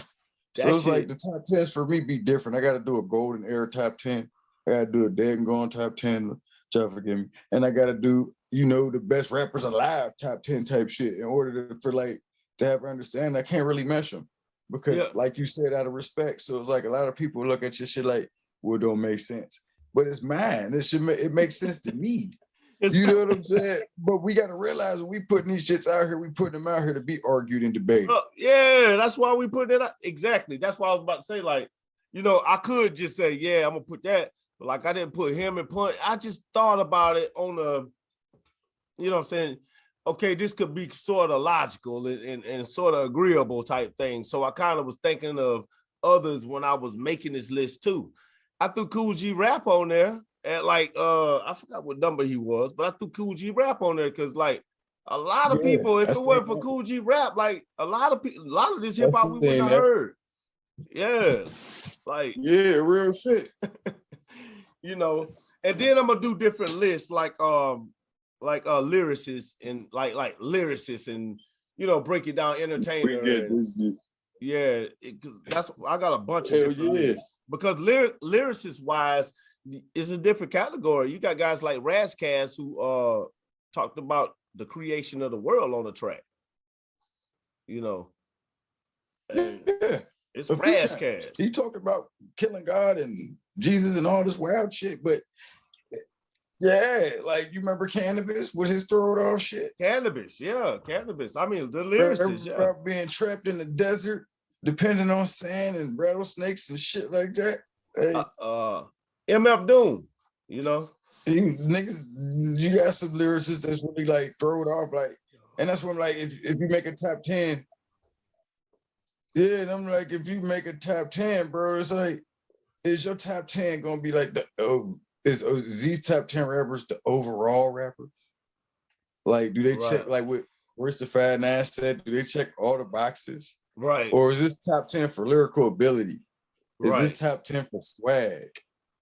So it's like the top 10s for me be different. I got to do a golden era top 10. I got to do a dead and gone top 10. Y'all forgive me. And I got to do, you know, the best rappers alive top 10 type shit in order to have understanding. I can't really mesh them because, like you said, out of respect. So it's like a lot of people look at your shit like, well, it don't make sense. But it's mine. It makes sense to me. You know what I'm saying? But we got to realize when we putting these shits out here, we putting them out here to be argued and debated. Yeah, that's why we put it out. Exactly. That's why I was about to say, like, you know, I could just say, yeah, I'm going to put that. But like, I didn't put him in point. I just thought about it on a, you know what I'm saying? Okay, this could be sort of logical and sort of agreeable type thing. So I kind of was thinking of others when I was making this list too. I threw Cool G Rap on there. At like I forgot what number he was, but I threw Cool G Rap on there because like a lot of people, if it weren't for Cool G Rap, like a lot of this hip hop we wouldn't have heard. Yeah, like real shit. You know, and then I'm gonna do different lists like lyricists and like lyricists and you know break it down entertainer. That's I got a bunch of different lists because lyricist wise. It's a different category. You got guys like Razkaz who talked about the creation of the world on the track. You know, it's Razkaz. He talked about killing God and Jesus and all this wild shit, but like you remember Cannabis was his throwed off shit. Cannabis. I mean the lyricist. About being trapped in the desert, depending on sand and rattlesnakes and shit like that. Hey. MF Doom, you know. Niggas, you got some lyricists that's really like throw it off, like, and that's when I'm like, if you make a top 10, and I'm like, if you make a top 10, bro, it's like, is your top 10 gonna be like is these top 10 rappers the overall rappers? Like, do they check like what Where's the Fat Nine said? Do they check all the boxes? Right. Or is this top 10 for lyrical ability? Is this top 10 for swag?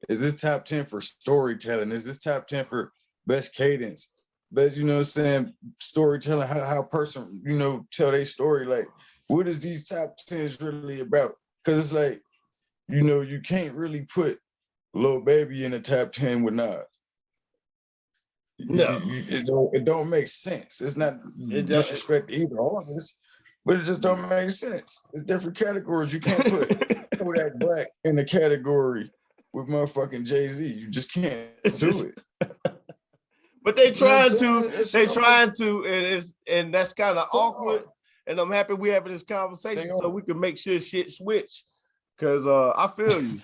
Is this top 10 for storytelling? Is this top 10 for best cadence? Best, you know what I'm saying, storytelling, how a person, you know, tell their story. Like, what is these top 10s really about? Because it's like, you know, you can't really put Lil Baby in the top 10 with Nas. No. It don't make sense. It's not disrespect to either artist, but it just don't make sense. It's different categories. You can't put Kodak Black in the category with motherfucking Jay-Z. You just can't do it. But they trying to, and that's kind of awkward. And I'm happy we're having this conversation so we can make sure shit switch. Cause I feel you.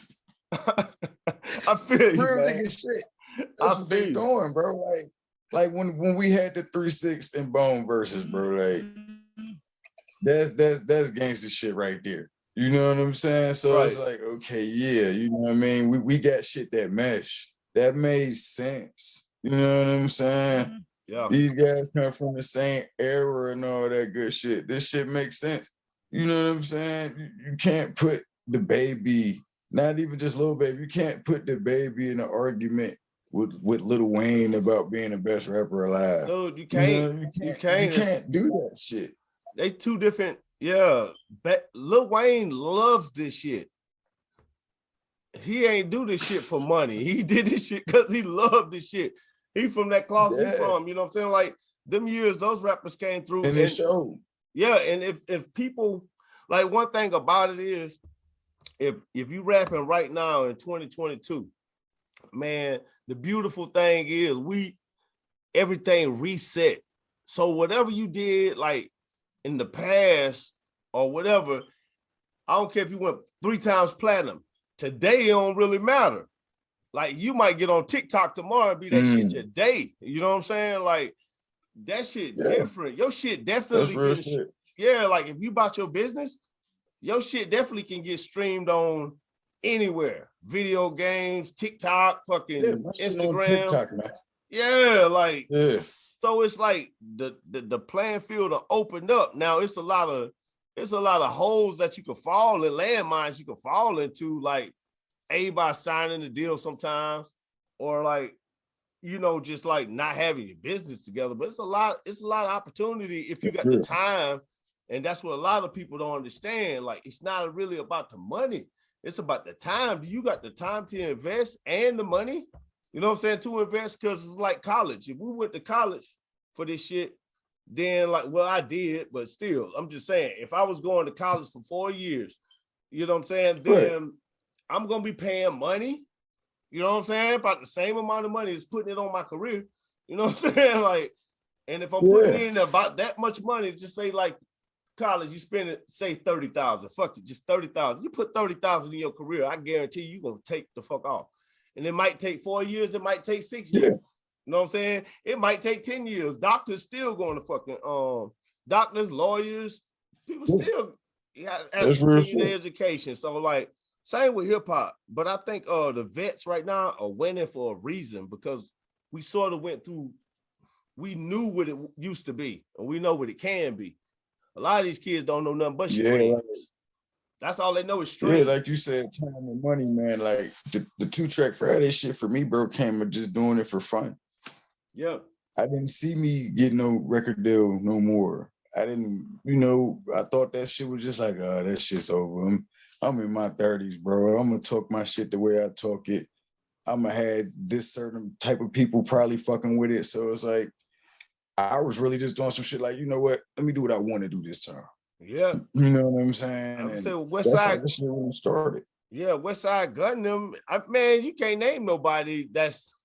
I feel you. Real nigga shit. That's what they doing, bro. Like when we had the 3-6 and Bone verses, bro. Like that's gangster shit right there. You know what I'm saying? So it's like, okay, yeah, you know what I mean? We got shit that mesh. That made sense. You know what I'm saying? Yeah. These guys come from the same era and all that good shit. This shit makes sense. You know what I'm saying? You can't put the Baby, not even just Lil Baby, you can't put the Baby in an argument with Lil Wayne about being the best rapper alive. Dude, you can't. You can't do that shit. They two different, Lil Wayne loves this shit. He ain't do this shit for money. He did this shit because he loved this shit. He from that cloth he from, you know what I'm saying? Like them years, those rappers came through. And it showed. Yeah, and if people, like one thing about it is, if you rapping right now in 2022, man, the beautiful thing is everything reset. So whatever you did like in the past or whatever, I don't care if you went 3 times platinum. Today it don't really matter. Like you might get on TikTok tomorrow and be that shit today. You know what I'm saying? Like that shit different. Your shit definitely real shit. Yeah, like if you bought your business, your shit definitely can get streamed on anywhere. Video games, TikTok, fucking Instagram. TikTok, man. Yeah, like so it's like the playing field are opened up. Now it's a lot of holes that you can fall in, landmines you can fall into. Like everybody signing the deal sometimes, or like, you know, just like not having your business together. But it's a lot of opportunity if you got the time. And that's what a lot of people don't understand. Like, it's not really about the money. It's about the time. Do you got the time to invest and the money? You know what I'm saying? To invest, because it's like college. If we went to college for this shit, then like, well, I did, but still, I'm just saying, if I was going to college for 4 years, you know what I'm saying? Then I'm going to be paying money. You know what I'm saying? About the same amount of money as putting it on my career. You know what I'm saying? Like, and if I'm putting in about that much money, just say like college, you spend it, say 30,000. Fuck it, just 30,000. You put 30,000 in your career, I guarantee you're gonna take the fuck off. And it might take 4 years, it might take 6 years. You know what I'm saying? It might take 10 years. Doctors still going to fucking doctors, lawyers, people still have to continue their education. So like, same with hip hop. But I think the vets right now are winning for a reason, because we sort of went through, we knew what it used to be, and we know what it can be. A lot of these kids don't know nothing but streams. That's all they know is streams. Yeah, like you said, time and money, man. Like the 2-Track Friday shit for me, bro, came of just doing it for fun. Yeah. I didn't see me get no record deal no more. I didn't, you know, I thought that shit was just like, oh, that shit's over. I'm in my 30s, bro. I'm gonna talk my shit the way I talk it. I'm gonna have this certain type of people probably fucking with it. So it's like, I was really just doing some shit like, you know what? Let me do what I want to do this time. Yeah. You know what I'm saying? I'm And saying that's how this shit really started. Yeah, Westside Gunn them. Man, you can't name nobody that's,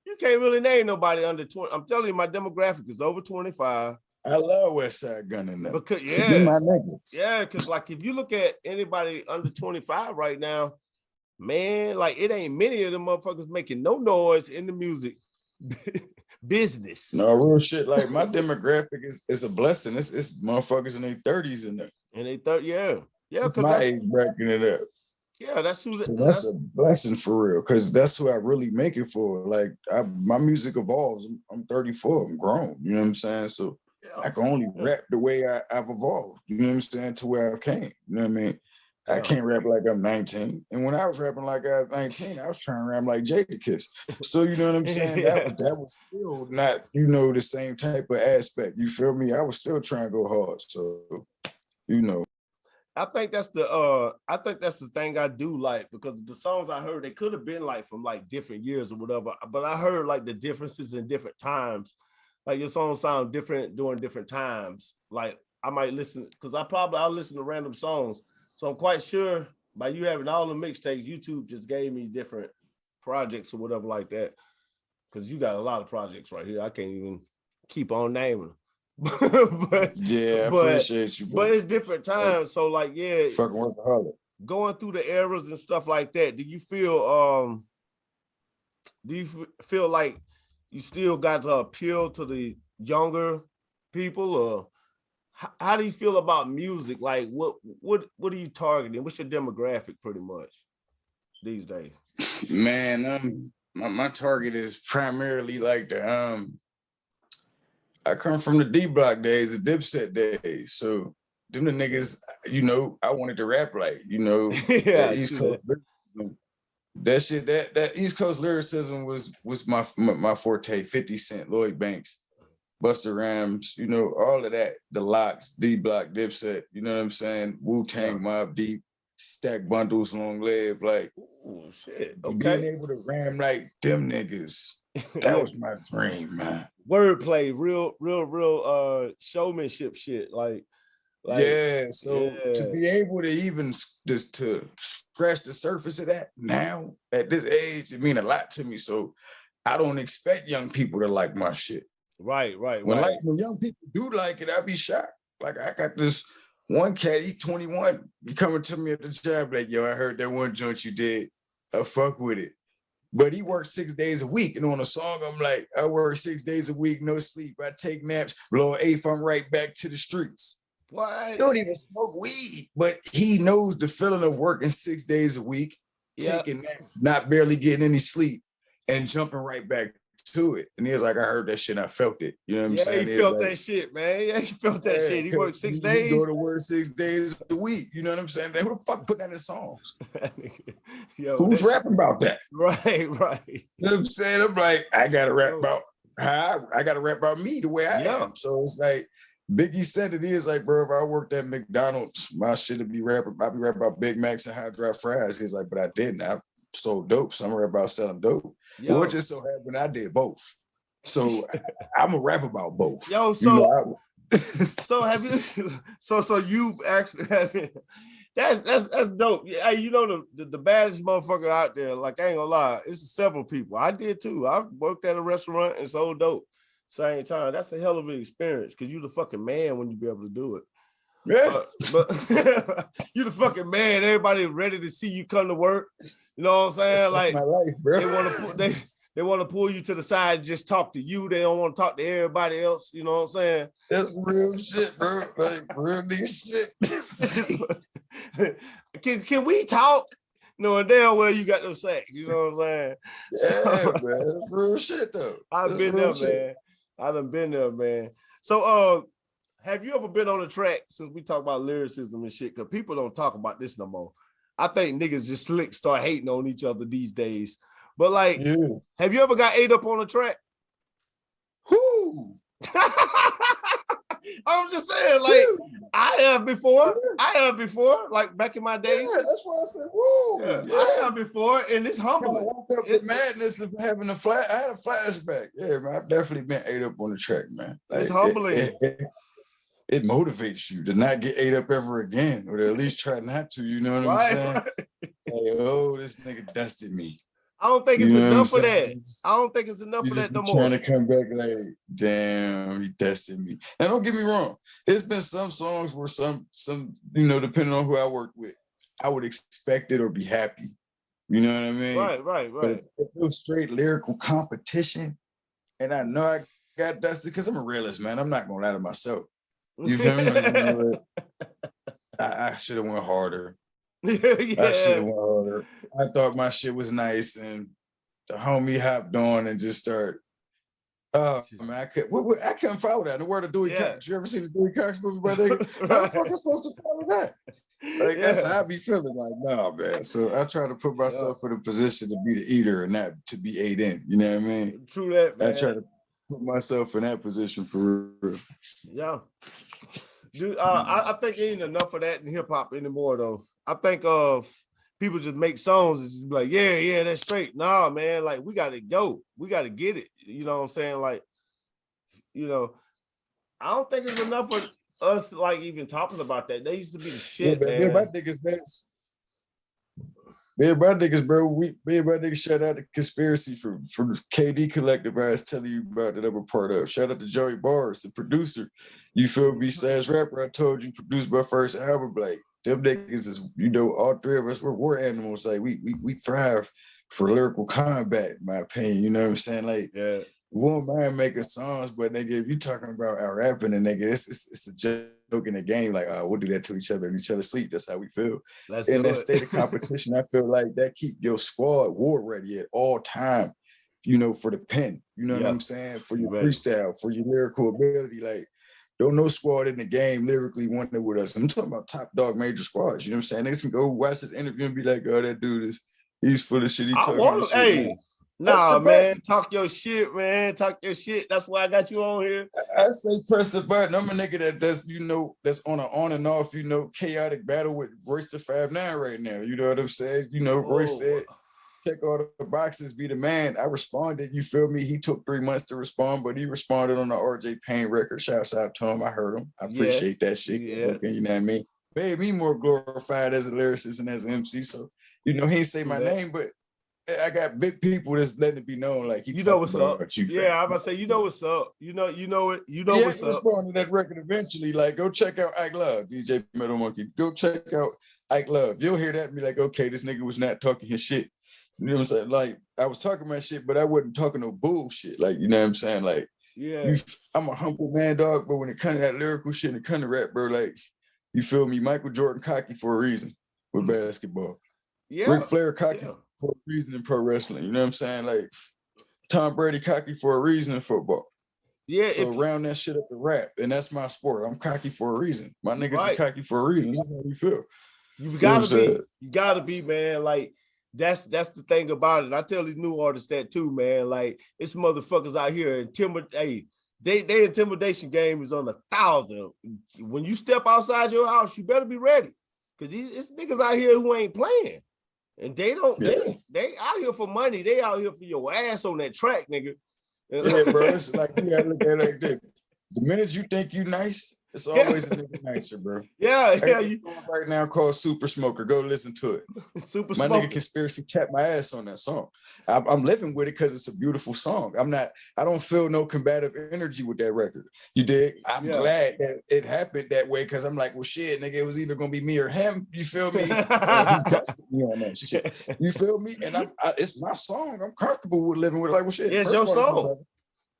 you can't really name nobody under 20. I'm telling you, my demographic is over 25. I love Westside Gunn in that. Because my niggas. Yeah, because like if you look at anybody under 25 right now, man, like it ain't many of them motherfuckers making no noise in the music business. No, real shit. Like my demographic is a blessing. It's motherfuckers in their 30s in there. And they thought, yeah, it's my age bracket it up. Yeah, that's who. So that's a blessing for real, because that's who I really make it for. Like my music evolves. I'm 34. I'm grown. You know what I'm saying? So I can only rap the way I've evolved. You know what I'm saying? To where I've came. You know what I mean? I can't rap like I'm 19. And when I was rapping like I was 19, I was trying to rap like Jadakiss. So you know what I'm saying? That was still not, you know, the same type of aspect. You feel me? I was still trying to go hard. So, you know. I think that's the thing I do like, because the songs I heard, they could have been like from like different years or whatever, but I heard like the differences in different times. Like your songs sound different during different times. Like I might listen, because I'll listen to random songs. So I'm quite sure by you having all the mixtapes, YouTube just gave me different projects or whatever like that. Because you got a lot of projects right here. I can't even keep on naming them. But yeah, I appreciate you. But it's different times. So like, yeah, fucking workaholic. Going through the eras and stuff like that, do you feel like you still got to appeal to the younger people, or how do you feel about music? Like what are you targeting? What's your demographic pretty much these days? Man, my target is primarily like the I come from the D Block days, the Dipset days. So them the niggas, you know, I wanted to rap like, you know, East Coast lyricism. That shit, that East Coast lyricism was my forte. 50 Cent, Lloyd Banks, Busta Rhymes, you know, all of that. The Locks, D Block, Dipset, you know what I'm saying? Wu-Tang, Mobb Deep, Stack Bundles, Long Live, like, oh shit. Okay. Being able to ram like them niggas. That was my dream, man. Wordplay, real showmanship shit. Like yeah. So to be able to even to scratch the surface of that now at this age, it mean a lot to me. So I don't expect young people to like my shit. Right. When young people do like it, I be shocked. Like I got this one cat, he 21, he coming to me at the job like, yo, I heard that one joint you did. I fuck with it. But he works 6 days a week. And on a song, I'm like, I work 6 days a week, no sleep. I take naps. Lord eighth, I'm right back to the streets. What? He don't even smoke weed. But he knows the feeling of working 6 days a week, taking naps, not barely getting any sleep, and jumping right back to it. And he was like, I heard that shit, I felt it. You know what I'm Yeah, saying? he He was felt like, that shit, man. Yeah, he felt that shit. He worked 6 days. He go to work 6 days a week. You know what I'm saying? Who the fuck put that in songs? Yo, Who's rapping about that? Right. You know what I'm saying? I'm like, I gotta rap about I gotta rap about me the way I am. So it's like Biggie said it is like, bro, if I worked at McDonald's, my shit would be rapping. I'd be rapping about Big Macs and hot dry fries. He's like, but I didn't. I sold dope. So I'm gonna rap about selling dope. Well, it just so happened I did both. So I'm a rap about both. Yo, so so have you so you've actually that's dope. Yeah, you know the baddest motherfucker out there, like I ain't gonna lie, it's several people. I did too. I worked at a restaurant and sold dope same time. That's a hell of an experience because you the fucking man when you be able to do it. Yeah. But you the fucking man. Everybody ready to see you come to work. You know what I'm saying? That's like my life, bro. They want to pull you to the side and just talk to you. They don't want to talk to everybody else. You know what I'm saying? That's real shit, bro. Like real nigga shit. Can we talk? Knowing damn well you got no sex. You know what I'm saying? Yeah, man. That's real shit though. I've been there, man. I done been there, man. So have you ever been on a track since we talk about lyricism and shit? Because people don't talk about this no more. I think niggas just slick start hating on each other these days. But like, have you ever got ate up on a track? Who? I'm just saying, like, I have before. Like back in my day. Yeah, that's why I said, whoa. Yeah. I have before, and it's humbling. I woke up with madness of having I had a flashback. Yeah, man. I've definitely been ate up on the track, man. Like, it's humbling. It motivates you to not get ate up ever again, or to at least try not to. You know what I'm saying? Like, oh, this nigga dusted me. I don't think it's enough for that. I don't think it's enough for that no more. Trying to come back like, damn, he dusted me. Now, don't get me wrong. There's been some songs where some, depending on who I worked with, I would expect it or be happy. You know what I mean? Right. But if it was straight lyrical competition, and I know I got dusted because I'm a realist, man. I'm not gonna lie to myself. You feel me? Like, you know what? I should have went harder. I should have went harder. I thought my shit was nice, and the homie hopped on and just started. Oh man, I couldn't follow that. The word of Dewey Cox. You ever seen the Dewey Cox movie by nigga? How the fuck am I supposed to follow that? Like that's how I be feeling. Like, nah, man. So I try to put myself in a position to be the eater and not to be ate in. You know what I mean? True that, man. I try to put myself in that position for real. Yeah. Dude, I think there ain't enough of that in hip hop anymore, though. I think people just make songs and just be like, yeah, that's straight. Nah, man, like we gotta go. We gotta get it. You know what I'm saying? Like, I don't think it's enough for us like even talking about that. They used to be the shit, man. Me and my niggas, bro. Me and my niggas shout out to Conspiracy for KD Collective. I was telling you about that I'm a part of. Shout out to Joey Bars, the producer. You feel me? Slash rapper. I told you produced my first album. Like them niggas is, all three of us, we're war animals. Like we thrive for lyrical combat, in my opinion. You know what I'm saying? Like, we won't mind making songs, but nigga, if you talking about our rapping and nigga, it's a joke in the game. Like, we'll do that to each other in each other's sleep. That's how we feel. In that state of competition, I feel like that keep your squad war ready at all time, for the pen. You know what I'm saying? For your freestyle, for your lyrical ability. Like, don't no squad in the game lyrically want it with us. I'm talking about top dog major squads. You know what I'm saying? Niggas can go watch this interview and be like, oh, that dude he's full of shit. He talking shit. Hey. Nah, man, talk your shit, man. Talk your shit. That's why I got you on here. I say press the button. I'm a nigga that's on an on and off, chaotic battle with Royce the 5'9" right now. You know what I'm saying? Royce said, check all the boxes, be the man. I responded, you feel me? He took 3 months to respond, but he responded on the RJ Payne record. Shouts out to him. I heard him. I appreciate that shit. Yeah. You know what I mean? Made me more glorified as a lyricist and as an MC. So, he ain't say my name, but I got big people that's letting it be known, like he what's up. I'm about to say, what's up. You know it. What's up. Respond to that record eventually. Like, go check out Ike Love, DJ Metal Monkey. Go check out Ike Love. You'll hear that and be like, okay, this nigga was not talking his shit. You know what I'm saying? Like, I was talking my shit, but I wasn't talking no bullshit. Like, you know what I'm saying? Like, I'm a humble man, dog, but when it comes to that lyrical shit and it comes to rap, bro, like, you feel me? Michael Jordan cocky for a reason with basketball. Ric Flair cocky for a reason in pro wrestling. You know what I'm saying? Like, Tom Brady cocky for a reason in football. Yeah. So round that shit up to rap, and that's my sport. I'm cocky for a reason. My niggas Right. is cocky for a reason. That's how we feel. You know gotta what I'm be. saying? You gotta be, man. Like that's the thing about it. I tell these new artists that too, man. Like it's motherfuckers out here Hey, they intimidation game is on 1,000. When you step outside your house, you better be ready, because it's niggas out here who ain't playing, and they don't. Yeah. They out here for money. They out here for your ass on that track, nigga. Yeah, bro. It's like you gotta look at it like this. The minute you think you nice, it's always a nigga nicer, bro. Yeah. Hey, right now called Super Smoker. Go listen to it. Super My Smoker. nigga Conspiracy tapped my ass on that song. I'm living with it because it's a beautiful song. I don't feel no combative energy with that record. You dig? I'm glad that it happened that way, because I'm like, well, shit, nigga, it was either gonna be me or him. You feel me? And he dusted me on that shit. You feel me? And it's my song. I'm comfortable with living with it. Like, well, shit. Yeah, it's your song.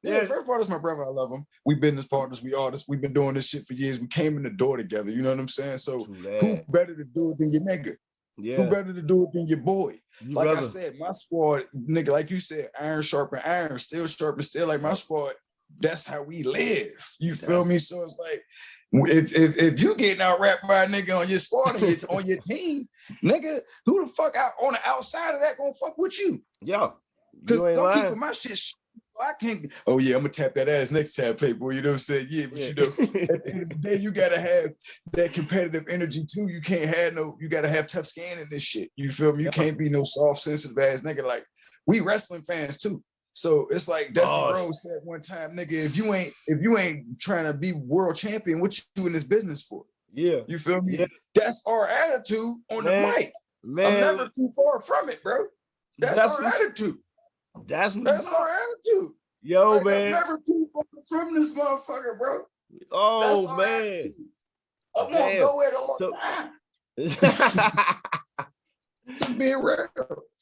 Yeah, first of all, that's my brother. I love him. We business partners. We artists. We've been doing this shit for years. We came in the door together. You know what I'm saying? So who better to do it than your nigga? Yeah. Who better to do it than your boy? Like brother. I said, my squad, nigga, like you said, iron sharpen iron, still sharpen still. Like my squad, that's how we live. You feel me? So it's like, if you getting out rapped by a nigga on your squad and on your team, nigga, who the fuck out on the outside of that gonna fuck with you? Yeah. Because some people, my shit, I can't. Oh yeah, I'm gonna tap that ass next time, Playboy. You know what I'm saying? Yeah, but you know, at the end of the day, you gotta have that competitive energy too. You can't have you gotta have tough skin in this shit. You feel me? You can't be no soft, sensitive ass nigga. Like, we wrestling fans too. So it's like Dusty Rhodes said one time, nigga, if you ain't trying to be world champion, what you in this business for? Yeah. You feel me? Yeah. That's our attitude on the mic. Man, I'm never too far from it, bro. That's our attitude. That's our attitude. Yo, like, man. I'm never too far from this motherfucker, bro. Oh, man. Attitude. I won't go at all time. Just being real.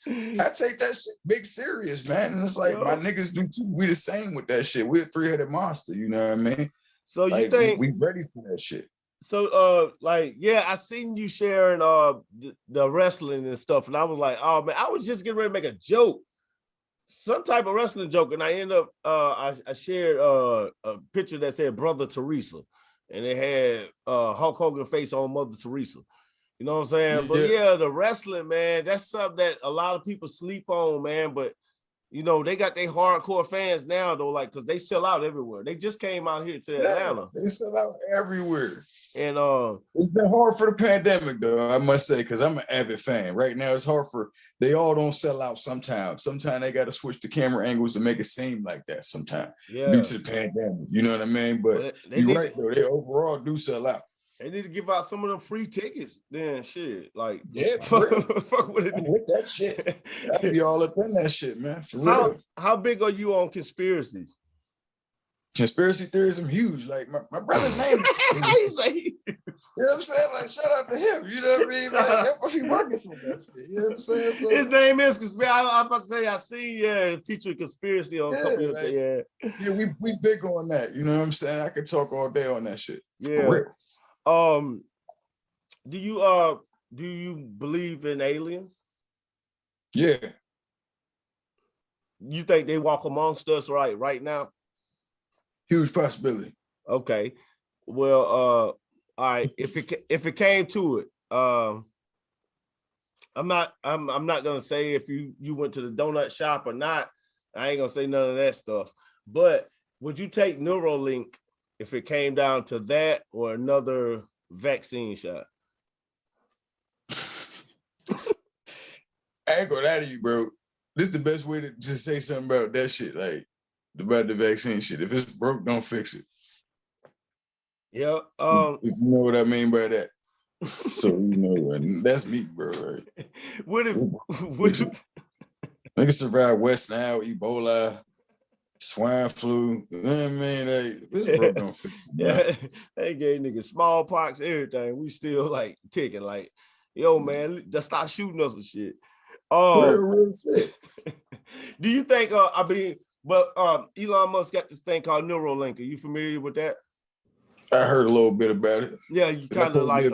I take that shit big serious, man. And it's like my niggas do too. We the same with that shit. We're a three-headed monster, you know what I mean? So like, you think we ready for that shit. So like, yeah, I seen you sharing the wrestling and stuff, and I was like, oh man, I was just getting ready to make a joke, some type of wrestling joke, and I end up I shared a picture that said Brother Teresa, and it had Hulk Hogan face on Mother Teresa. You know what I'm saying? But yeah, the wrestling, man, that's something that a lot of people sleep on, man. But you know, they got their hardcore fans now, though, like, because they sell out everywhere. They just came out here to Atlanta. They sell out everywhere. And it's been hard for the pandemic, though, I must say, because I'm an avid fan. Right now, it's hard they all don't sell out sometimes. Sometimes they got to switch the camera angles to make it seem like that sometimes due to the pandemic. You know what I mean? But you're right, though. They overall do sell out. They need to give out some of them free tickets. Then shit, like fuck with it. With that shit, I'd be all up in that shit, man. For real. How big are you on conspiracies? Conspiracy theories, I'm huge. Like my brother's name. You know what I'm saying? Like, shout out to him. You know what I mean? Like, he working some of that shit. You know what I'm saying? So, his name is Conspiracy. I'm about to say I see featuring conspiracy on a couple of yeah, we big on that. You know what I'm saying? I could talk all day on that shit. Yeah. For real. Do you believe in aliens? Yeah. You think they walk amongst us right now? Huge possibility. Okay. Well, all right. If it came to it, I'm not gonna say if you went to the donut shop or not. I ain't gonna say none of that stuff. But would you take Neuralink if it came down to that or another vaccine shot? I ain't gonna lie to you, bro. This is the best way to just say something about that shit, like about the vaccine shit. If it's broke, don't fix it. Yeah. If you know what I mean by that. So you know, and that's me, bro. Right? What if niggas survive West Nile, Ebola, swine flu? You know what I mean? Like, this broke, don't fix it. Yeah, they gave niggas smallpox, everything. We still like ticking, like, yo, man, just stop shooting us with shit. Real shit. Do you think Elon Musk got this thing called Neuralink? Are you familiar with that? I heard a little bit about it. Yeah, you kind of like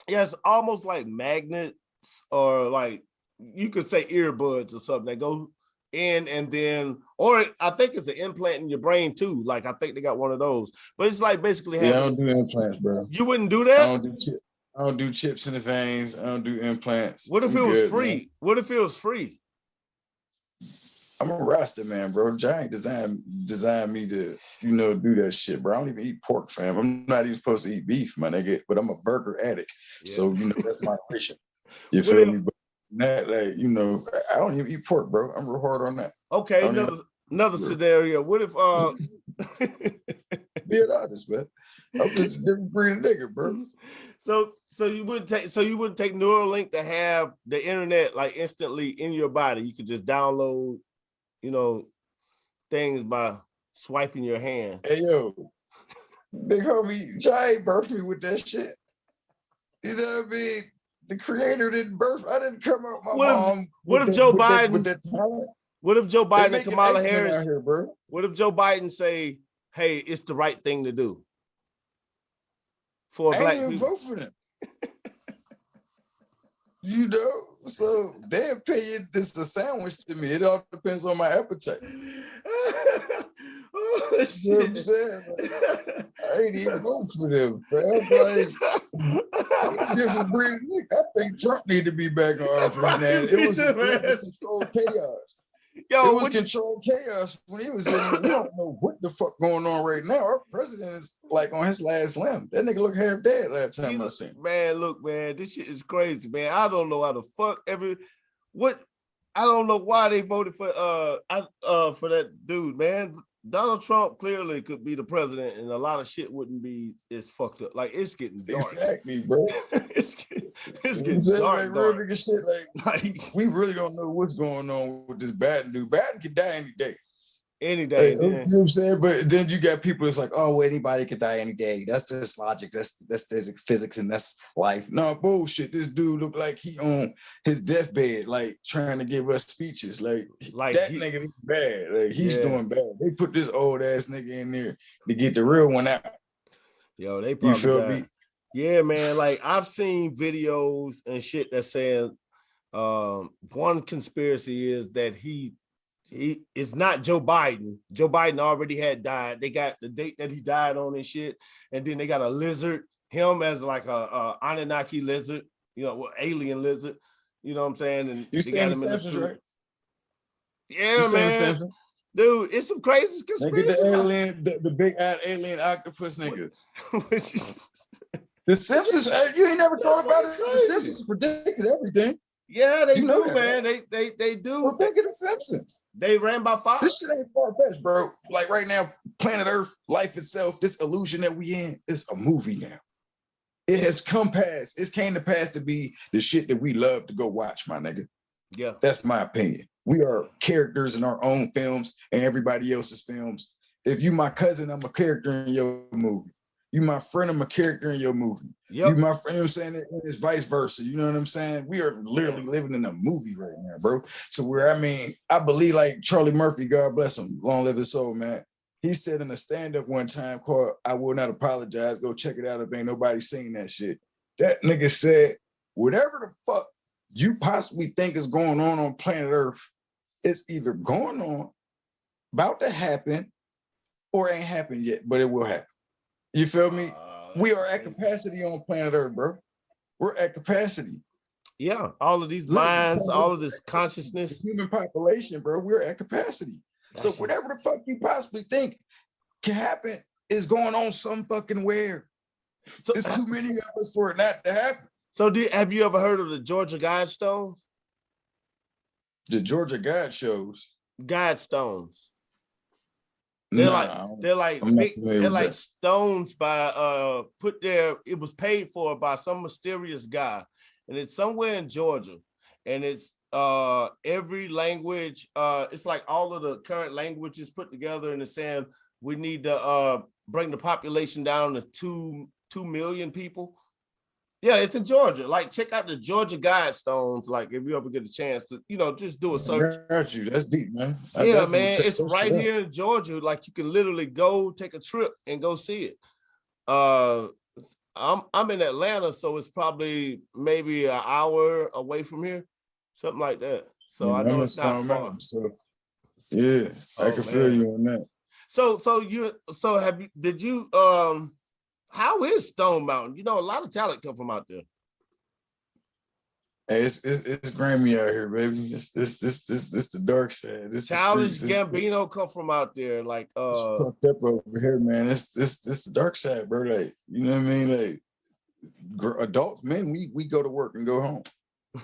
it's almost like magnets, or like you could say earbuds or something that go in, and then, or I think it's an implant in your brain too. Like I think they got one of those, but it's like basically Yeah, I don't do implants, bro. You wouldn't do I that? don't do chips in the veins. I don't do implants. What if it was free? Man. What if it was free? I'm a Rasta man, bro. Giant designed me to, do that shit, bro. I don't even eat pork, fam. I'm not even supposed to eat beef, my nigga, but I'm a burger addict. Yeah. So, that's my ration. You feel me? But that, I don't even eat pork, bro. I'm real hard on that. Okay, another scenario. What if being honest, man. I'm just a different breed of nigga, bro. So you wouldn't take Neuralink to have the internet like instantly in your body. You could just download, things by swiping your hand. Hey yo, big homie, Jay birthed me with that shit. You know what I mean? The creator didn't birth. I didn't come out my mom. What if Joe Biden? With that talent? What if Joe Biden and Kamala Harris? Out here, bro. What if Joe Biden say, "Hey, it's the right thing to do"? For black people. Vote for them. So their opinion is a sandwich to me. It all depends on my appetite. Oh, you know what I'm saying? Like, I ain't even vote for them, man. Like, different breed of nigga. I think Trump need to be back in office now. It was controlled chaos. Yo, it was controlled chaos when he was in there. We don't know what the fuck going on right now. Our president is like on his last limb. That nigga look half dead last time I seen him. Man, look, man, this shit is crazy, man. I don't know how the fuck I don't know why they voted for that dude, man. Donald Trump clearly could be the president, and a lot of shit wouldn't be as fucked up. Like it's getting dark. Exactly, bro. it's getting dark. Like real nigga shit. Like we really don't know what's going on with this Biden dude. Biden could die any day. Any day. You know what I'm saying? But then you got people that's like, oh, well, anybody could die any day. That's just logic. That's physics, and that's life. No, bullshit. This dude looked like he on his deathbed, like trying to give us speeches. Like that nigga bad. Like he's doing bad. They put this old ass nigga in there to get the real one out. Yo, they probably you feel me? Yeah, man. Like I've seen videos and shit that saying one conspiracy is that it's not Joe Biden. Joe Biden already had died. They got the date that he died on and shit. And then they got a lizard, him as like a Anunnaki lizard, alien lizard. You know what I'm saying? And you seen the Simpsons, right? Yeah, man. Dude, it's some crazy conspiracy. Look at the alien, the big alien octopus niggas. The Simpsons, you ain't never thought about it. The Simpsons predicted everything. Yeah, they do, man. Right? They do. Well, think of the Simpsons. They ran by fire. This shit ain't far-fetched, bro. Like right now, planet Earth, life itself, this illusion that we in is a movie now. It has come past. It came to pass to be the shit that we love to go watch, my nigga. Yeah. That's my opinion. We are characters in our own films and everybody else's films. If you my cousin, I'm a character in your movie. You my friend, I'm a character in your movie. Yep. You my friend, you know what I'm saying? It's vice versa. You know what I'm saying? We are literally living in a movie right now, bro. So where, I believe like Charlie Murphy, God bless him, long live his soul, man. He said in a stand-up one time called I Will Not Apologize. Go check it out if ain't nobody seen that shit. That nigga said, whatever the fuck you possibly think is going on planet Earth, it's either going on, about to happen, or ain't happened yet, but it will happen. You feel me? We are at capacity on planet Earth, bro. We're at capacity. Yeah, all of these minds, all of this consciousness. The human population, bro, we're at capacity. So whatever the fuck you possibly think can happen is going on some fucking where. So it's too many of us for it not to happen. So have you ever heard of the Georgia Guidestones? The Georgia Guidestones. Guidestones. They're like stones by it was paid for by some mysterious guy, and it's somewhere in Georgia, and it's every language, it's like all of the current languages put together, and it's saying we need to bring the population down to 2 million people. Yeah, it's in Georgia. Like, check out the Georgia Guidestones. Like, if you ever get a chance to, just do a search. I got you. That's deep, man. Yeah, man. It's right here in Georgia. Like, you can literally go take a trip and go see it. I'm in Atlanta, so it's probably maybe an hour away from here, something like that. So I know it's not far. So Yeah, I can feel man. you on that. How is Stone Mountain? You know, a lot of talent come from out there. Hey, it's Grammy out here, baby. This the dark side. This the Childish streets. Gambino come from out there. Like it's fucked up over here, man. This the dark side, bro. Like, you know what I mean? Like adults, men, we go to work and go home.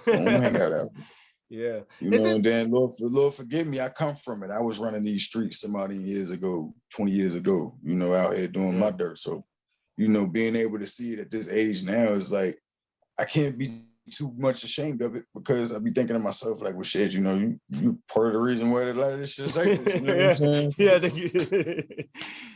Don't hang out. Yeah. You know, and then Lord forgive me, I come from it. I was running these streets so many years ago, 20 years ago, you know, out here doing my dirt. So, you know, being able to see it at this age now is like, I can't be too much ashamed of it because I be thinking to myself, like, well, shit, you know, you part of the reason why a lot of this shit is like this. You know what I'm saying?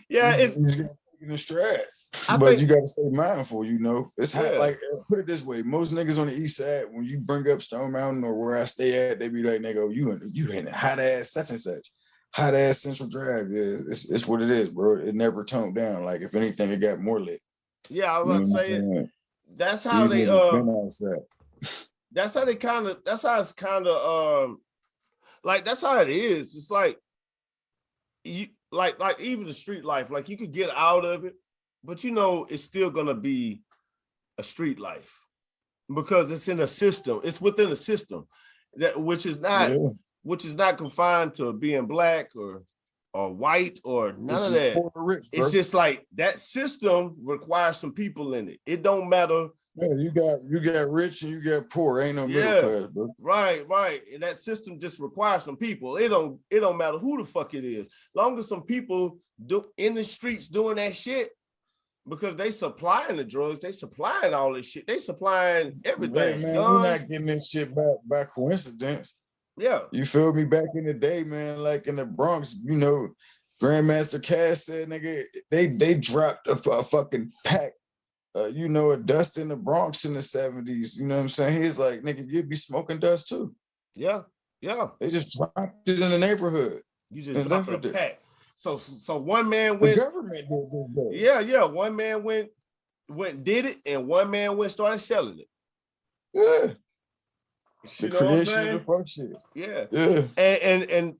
Yeah, it's taking a stride. I But think, you gotta stay mindful, you know. It's hot, Yeah. like put it this way: most niggas on the east side, when you bring up Stone Mountain or where I stay at, they be like, "Nigga, you in hot ass such and such, hot ass Central Drive." Yeah, it's what it is, bro. It never toned down. Like if anything, it got more lit. yeah, I You was know about to what I'm say saying? that's how These they niggas been outside. that's how it's kind of like that's how it is. It's like you like even the street life, like you could get out of it, but you know it's still gonna be a street life because it's in a system. It's within a system that which is not confined to being black or white or none It's of just that. poor or rich, bro. It's just like that system requires some people in it. It don't matter. Yeah, you got rich and you got poor. Ain't no middle class, bro. Right. And that system just requires some people. It don't matter who the fuck it is. Long as some people do in the streets doing that shit, because they supplying the drugs, they supplying all this shit, they supplying everything. Hey, man, we're not getting this shit by coincidence. Yeah. You feel me? Back in the day, man, like in the Bronx, you know, Grandmaster Cass said, nigga, they dropped a fucking pack, you know, of dust in the Bronx in the 70s. You know what I'm saying? He's like, nigga, you'd be smoking dust too. Yeah. They just dropped it in the neighborhood. You just dropped a pack. So one man The went. government did this though. Yeah. One man went did it, and one man went started selling it. Yeah. You The know what I'm creation saying? of the fuck shit. Yeah. And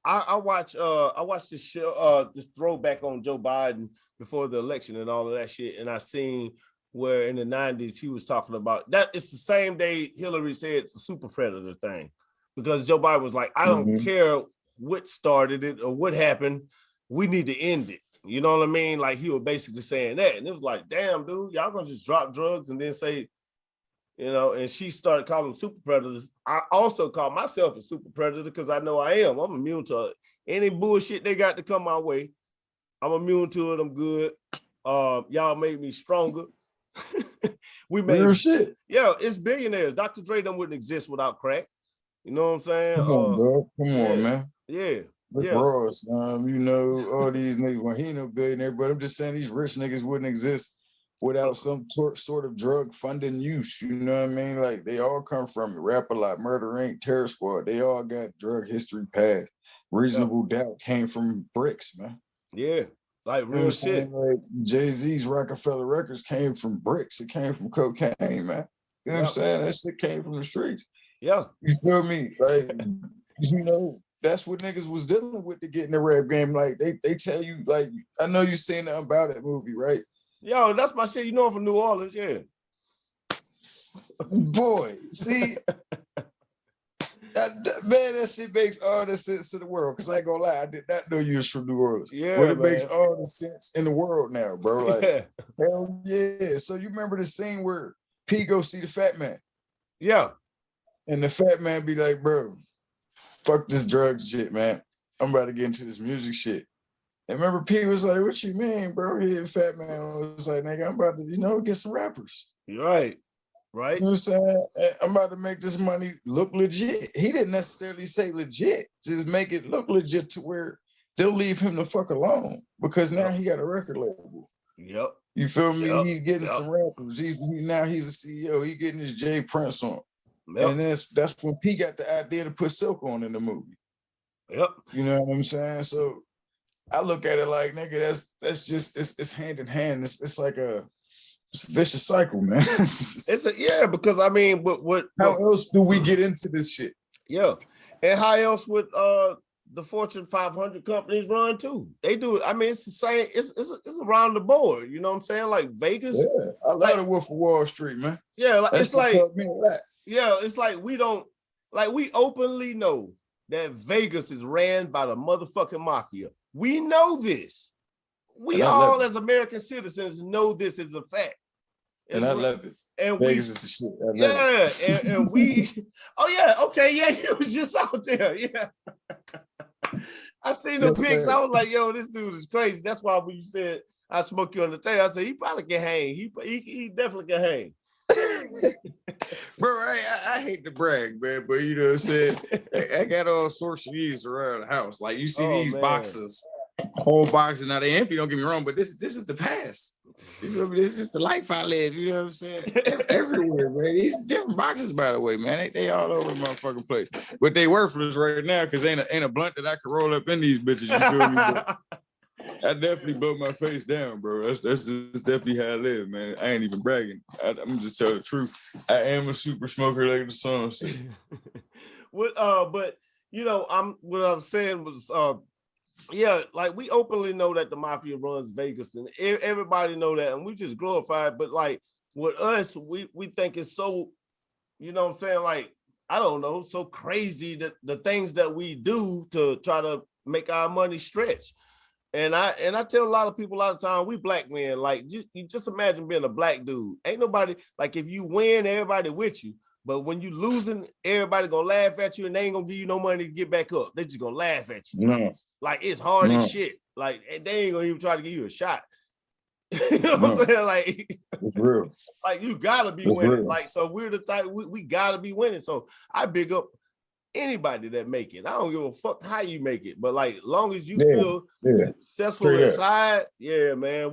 I watched this show, this throwback on Joe Biden before the election and all of that shit. And I seen where in the 90s he was talking about that. It's the same day Hillary said the super predator thing, because Joe Biden was like, I don't care what started it or what happened. We need to end it. You know what I mean? Like he was basically saying that. And it was like, damn, dude, y'all gonna just drop drugs and then say, you know, and she started calling them super predators. I also call myself a super predator because I know I am. I'm immune to any bullshit they got to come my way. I'm immune to it. I'm good. Y'all made me stronger. We made real shit. Yeah, it's billionaires. Dr. Dre them wouldn't exist without crack. You know what I'm saying? Come on, bro. Come on, man. Yeah. Rick Ross, you know, all these niggas, well, he ain't no billionaire, but I'm just saying these rich niggas wouldn't exist without some sort of drug funding use. You know what I mean? Like they all come from it. Rap-A-Lot, Murder Inc., Terror Squad. They all got drug history past. Reasonable Doubt came from bricks, man. Yeah, like real shit. Like Jay-Z's Rockefeller Records came from bricks. It came from cocaine, man. You know what I'm saying? That shit came from the streets. Yeah. You feel me? Like, you know, that's what niggas was dealing with to get in the rap game. Like they tell you, like, I know you seen the About It movie, right? Yo, that's my shit. You know I'm from New Orleans, yeah. Boy, see, that shit makes all the sense in the world. Cause I ain't gonna lie, I did not know you was from New Orleans. Yeah, but it man. makes all the sense in the world now, bro. Like, hell yeah. So you remember the scene where P go see the fat man? Yeah. And the fat man be like, bro, fuck this drug shit, man. I'm about to get into this music shit. And remember, P was like, what you mean, bro? He fat man was like, nigga, I'm about to, you know, get some rappers. You're right. Right. You know what I'm saying? I'm about to make this money look legit. He didn't necessarily say legit, just make it look legit to where they'll leave him the fuck alone because now he got a record label. Yep. You feel me? He's getting some rappers. Now he's a CEO. He getting his J Prince on. And that's when P got the idea to put Silk on in the movie. Yep. You know what I'm saying? So I look at it like, nigga, that's just it's hand in hand. It's like a vicious cycle, man. Because I mean, what how else do we get into this shit? Yeah. And how else would the Fortune 500 companies run too. They do it. I mean, it's the same. It's around the board. You know what I'm saying? Like Vegas. Yeah, I love the Wolf of Wall Street, man. Yeah, like, That's it's like, taught me a lot. yeah, it's like we openly know that Vegas is ran by the motherfucking mafia. We know this. We all as American citizens know this is a fact. And I love it. And Vegas is the shit. I love it. and we, oh yeah, okay, yeah, you was just out there, yeah. I seen the pics. I was like, yo, this dude is crazy. That's why when you said I smoke you on the tail, I said he probably can hang. He definitely can hang. Bro, I hate to brag, man, but you know what I'm saying? I got all sorts of these around the house. Like you see these boxes, whole boxes. Now they empty, don't get me wrong, but this is the past. You feel me? This is the life I live. You know what I'm saying? Everywhere, man. These different boxes, by the way, man. They all over the motherfucking place. But they worthless right now because ain't a blunt that I can roll up in these bitches. You feel me? But I definitely blow my face down, bro. That's just definitely how I live, man. I ain't even bragging. I'm just telling the truth. I am a super smoker, like the song said. But you know, what I'm saying was, yeah, like we openly know that the mafia runs Vegas, and everybody know that, and we just glorify it. But like with us, we think it's so, you know what I'm saying? Like, I don't know, so crazy that the things that we do to try to make our money stretch. And I tell a lot of people a lot of time, we black men, like you just imagine being a black dude. Ain't nobody, like if you win, everybody with you. But when you losing, everybody gonna laugh at you and they ain't gonna give you no money to get back up. They just gonna laugh at you. No. Like it's hard as shit. Like they ain't gonna even try to give you a shot. You know what I'm saying? Like it's real. Like you gotta be winning. Real. Like so we're the type we gotta be winning. So I big up anybody that make it. I don't give a fuck how you make it, but like long as you feel successful inside, yeah, man,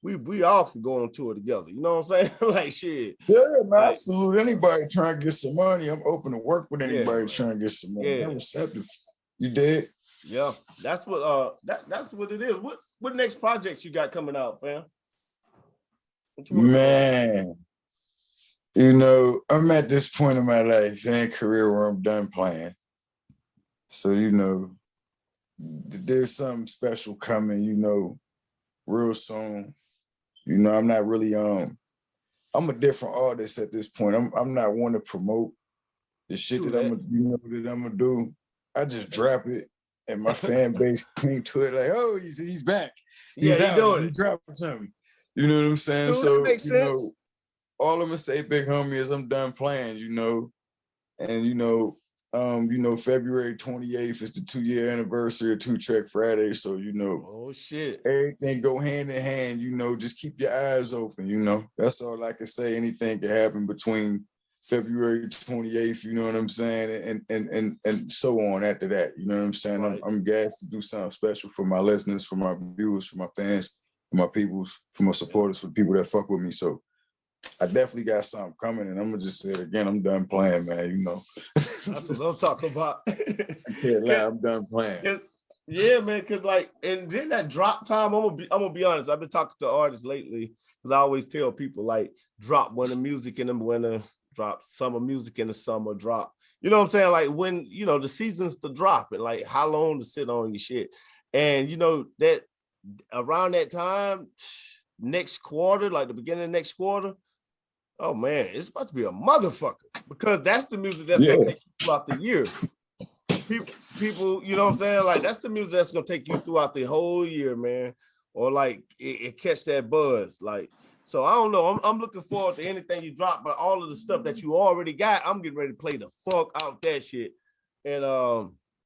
we all can go on tour together. You know what I'm saying? Like shit. Yeah, man. I salute anybody trying to get some money. I'm open to work with anybody trying to get some money. I'm receptive. You did? Yeah, that's what that's what it is. What next projects you got coming out, fam? Man. You know, I'm at this point in my life and career where I'm done playing. So, you know, there's something special coming, you know, real soon. You know, I'm not really, I'm a different artist at this point. I'm not one to promote the shit that I'm gonna do. I just drop it and my fan base cling to it like, oh, he's back. He's out. He's dropping something. You know what I'm saying? Dude, so, that makes sense. Know, all I'm gonna say, big homie, is I'm done playing, you know. And you know, February 28th is the 2-year anniversary of 2 Track Friday. So, you know, oh shit, everything go hand in hand, you know, just keep your eyes open, you know. That's all I can say. Anything can happen between February 28th, you know what I'm saying, and so on after that. You know what I'm saying? Right. I'm gassed to do something special for my listeners, for my viewers, for my fans, for my peoples, for my supporters, for the people that fuck with me. So I definitely got something coming, and I'm gonna just say it again. I'm done playing, man. You know, that's what I'm talking about. I can't lie. I'm done playing. Yeah, man. Cause like, and then that drop time. I'm gonna be honest. I've been talking to artists lately because I always tell people like, drop winter music in the winter, drop summer music in the summer, drop. You know what I'm saying? Like when you know the seasons to drop it, like how long to sit on your shit, and you know that around that time, next quarter, like the beginning of next quarter. Oh man, it's about to be a motherfucker because that's the music that's gonna take you throughout the year. People, you know what I'm saying? Like that's the music that's gonna take you throughout the whole year, man. Or like it catch that buzz. Like, so I don't know. I'm looking forward to anything you drop, but all of the stuff that you already got, I'm getting ready to play the fuck out that shit. And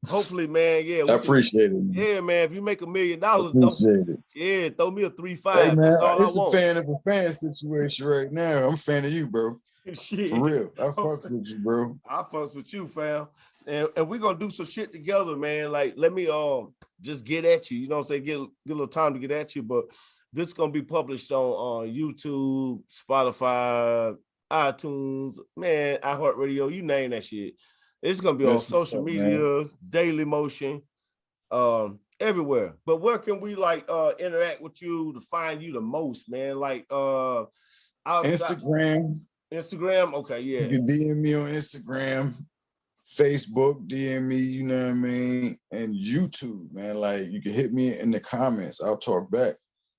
hopefully, man, I appreciate it. Man. Yeah, man. If you make $1 million, throw me a 3-5. Hey, man, that's all it's I want. A fan of a fan situation right now. I'm a fan of you, bro. Shit. For real. I fucks with you, bro. I fucks with you, fam. And we're gonna do some shit together, man. Like, let me just get at you. You know what I'm saying? Get a little time to get at you, but this is gonna be published on YouTube, Spotify, iTunes, man, iHeartRadio, you name that shit. It's gonna be on social media, Daily Motion, everywhere. But where can we like interact with you to find you the most, man? Like Instagram. Instagram, okay, yeah. You can DM me on Instagram, Facebook, DM me, you know what I mean? And YouTube, man. Like, you can hit me in the comments. I'll talk back.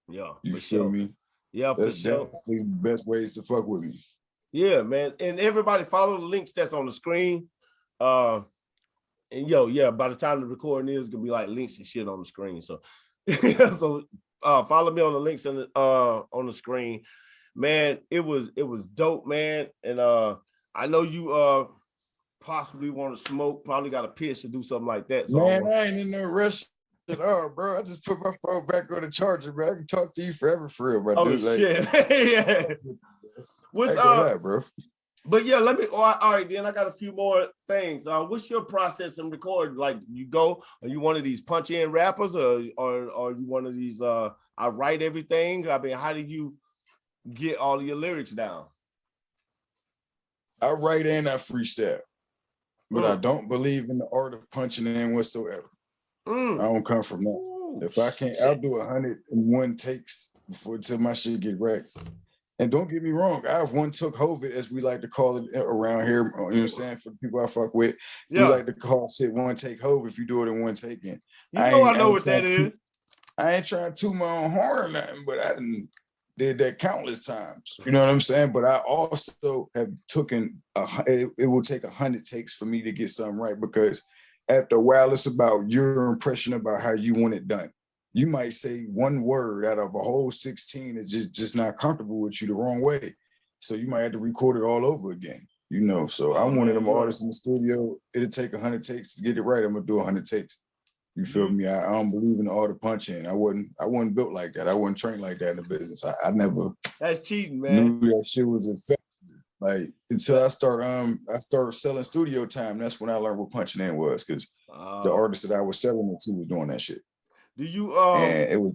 Yeah, You for feel sure. me? Yeah, That's for sure. definitely the best ways to fuck with me. Yeah, man. And everybody follow the links that's on the screen. And yeah, by the time the recording is gonna be like links and shit on the screen. So so follow me on the links on the screen. Man, it was dope, man. And I know you possibly want to smoke, probably got a piss to do something like that. So man, I ain't in no rush at all, bro. I just put my phone back on the charger, bro. I can talk to you forever for real, bro. Oh, dude. shit. Like, yeah. What's bro? But yeah, all right, then I got a few more things. What's your process in recording? Like, you go, are you one of these punch in rappers, or are you one of these I write everything? I mean, how do you get all of your lyrics down? I write and I freestyle, but I don't believe in the art of punching in whatsoever. I don't come from that. Ooh, if I can't, I'll do 101 takes till my shit get right. And don't get me wrong, I've one took COVID, as we like to call it around here. You know what I'm saying? For the people I fuck with, we like to call shit one take hove if you do it in one take in. I know what that is. I ain't trying to toot my own horn or nothing, but I did that countless times. You know what I'm saying? But I also have taken, it will take 100 takes for me to get something right, because after a while, it's about your impression about how you want it done. You might say one word out of a whole 16 that's just not comfortable with you the wrong way. So you might have to record it all over again, you know? So I'm one of them artists in the studio. It'll take 100 takes to get it right. I'm gonna do 100 takes. You feel me? I don't believe in the art of punching. I wasn't built like that. I wasn't trained like that in the business. I never That's cheating, man. knew that shit was effective. Like, until I started selling studio time, that's when I learned what punching in was, because the artist that I was selling it to was doing that shit. Do you and it was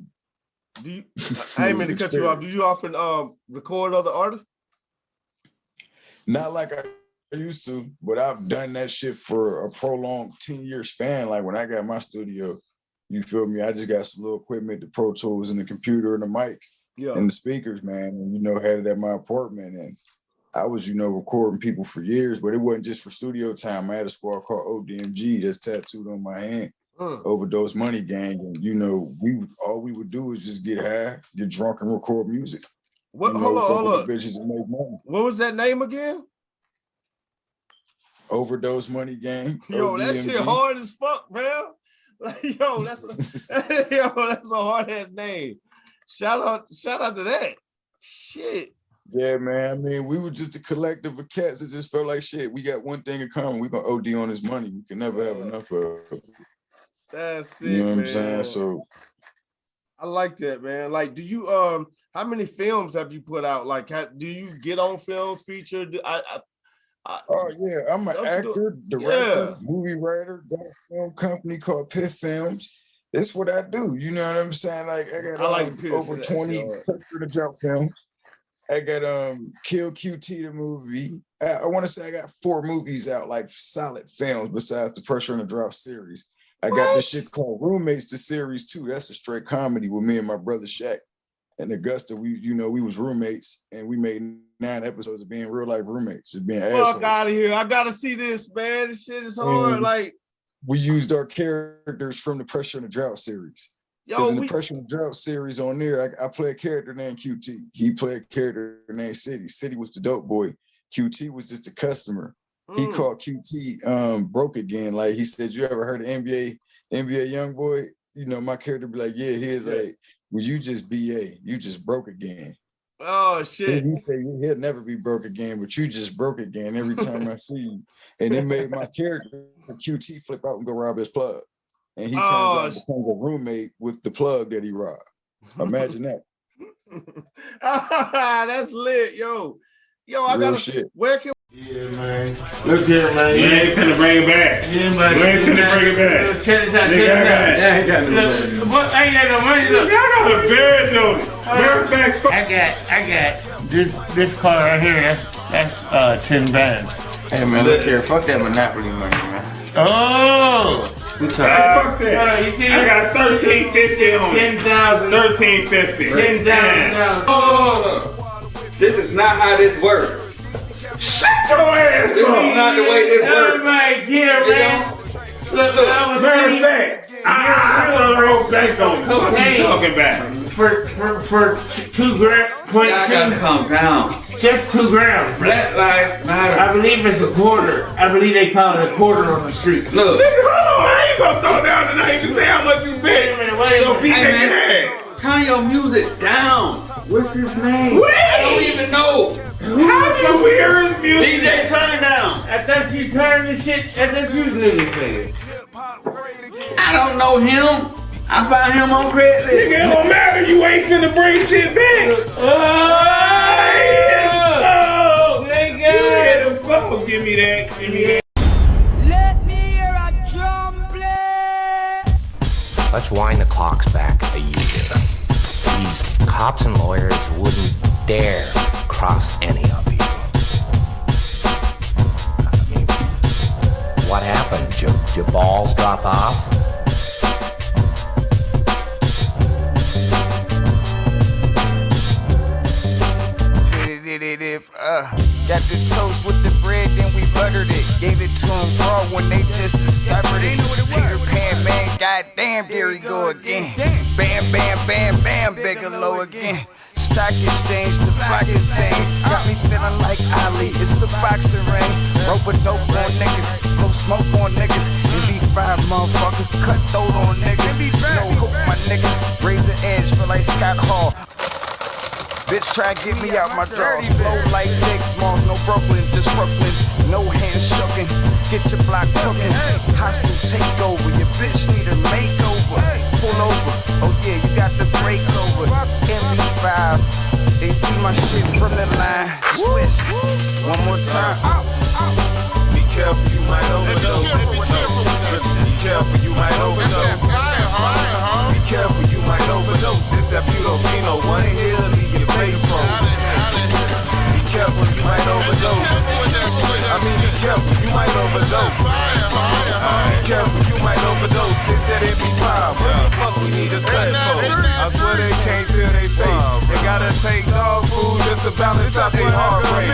I ain't mean to cut you off. Do you often record other artists? Not like I used to, but I've done that shit for a prolonged 10-year span. Like, when I got my studio, you feel me? I just got some little equipment, the Pro Tools and the computer and the mic and the speakers, man. And, had it at my apartment. And I was, recording people for years, but it wasn't just for studio time. I had a squad called ODMG that's tattooed on my hand. Overdose Money Gang, and all we would do was just get high, get drunk, and record music. What? Hold on. Bitches and make money. What was that name again? Overdose Money Gang. Yo, ODMG. that shit hard as fuck, man. Like, yo, that's a hard ass name. Shout out to that. Shit. Yeah, man. I mean, we were just a collective of cats that just felt like shit. We got one thing in common. We gonna OD on this money. We can never have enough of it. That's it, you know what man. I'm saying? So I like that, man. Like, do you how many films have you put out? Like, do you get on film featured? Oh yeah, I'm an actor, director, movie writer, got a film company called Piff Films. It's what I do. You know what I'm saying? Like, I got over 20 Pressure to Drop films. I got Kill QT the movie. I want to say I got 4 movies out, like solid films besides the Pressure and the Drop series. I got this shit called Roommates, the series 2. That's a straight comedy with me and my brother Shaq and Augusta. We was roommates, and we made 9 episodes of being real life roommates, just being assholes. Fuck out of here! I gotta see this, man. This shit is hard. And like, we used our characters from the Pressure and the Drought series. Because in the Pressure and the Drought series on there, I play a character named QT. He played a character named City. City was the dope boy. QT was just a customer. He called QT broke again. Like, he said, you ever heard of NBA Youngboy? My character be like, yeah, he is like, well, you just BA. You just broke again. Oh, shit. He said, he'll never be broke again, but you just broke again every time I see you. And it made my character, QT, flip out and go rob his plug. And he turns out and becomes a roommate with the plug that he robbed. Imagine that. That's lit, yo. I got shit. Where can Yeah, man. Look here, man. You ain't finna bring it back. Yeah, man. You ain't finna bring it back. Check this out. I ain't got no money. What? I ain't got no money. Look, I got a bed though. I got this car right here. That's 10 bands. Hey man, look here. Fuck that Monopoly money, man. Oh. We talking. Fuck that. You see, I got 1350 on 10,000. 1350. 10,000. Oh, this is not how this works. This is not the way this works. Everybody get it, man. Look, I was Matter of fact, I roll back on you. What are you talking about? for 2 grams, Y'all gotta calm down. just 2 grams. Black lives matter. I believe it's a quarter. I believe they call it a quarter on the street. Look. Nigga, hold on, I ain't gonna throw down tonight and say how much you bet. Wait a minute, Don't beat Hey, that man. ass. Turn your music down. What's his name? Wait. I don't even know. How do we hear his music? DJ, turn it down. I thought you turned the shit. I thought you knew this nigga. I don't know him. I found him on Craigslist. Nigga, it don't matter. You ain't finna bring shit back. Oh, nigga. Oh, give me that. Give me that. Let me hear a drum play. Let's wind the clocks back a year. These cops and lawyers wouldn't dare cross any of you. I mean, what happened? Your balls drop off? Got the toast with the bread, then we buttered it. Gave it to him raw when they just discovered it. Peter Pan, man, goddamn, there he go again. Bam, bam, bam, bam, Bigelow again. Stock exchange, the blocking things. Got me feeling like Ali, it's the boxing ring. Rope a dope on niggas, blow smoke on niggas. MB5 motherfucker, cut throat on niggas. No hope, my nigga, razor edge, feel like Scott Hall. Bitch try to get me out my drawers. Flow like Big Smalls, no Brooklyn, just Brooklyn. No hands shookin', get your block tookin'. Hostile takeover, your bitch need a makeover. Pull over, oh yeah, you got the breakover. MB5, they see my shit from the line. Swish, one more time. Be careful, you might overdose. Be careful, you might overdose. Be careful, you might overdose. This that Putofino, one hit will leave your face froze. Be careful, you might overdose. I mean, be careful, you might overdose. Be careful, you might overdose. This that MP5, what the fuck we need a cut for? I swear they can't feel their face. They gotta take dog food just to balance out their heart rate.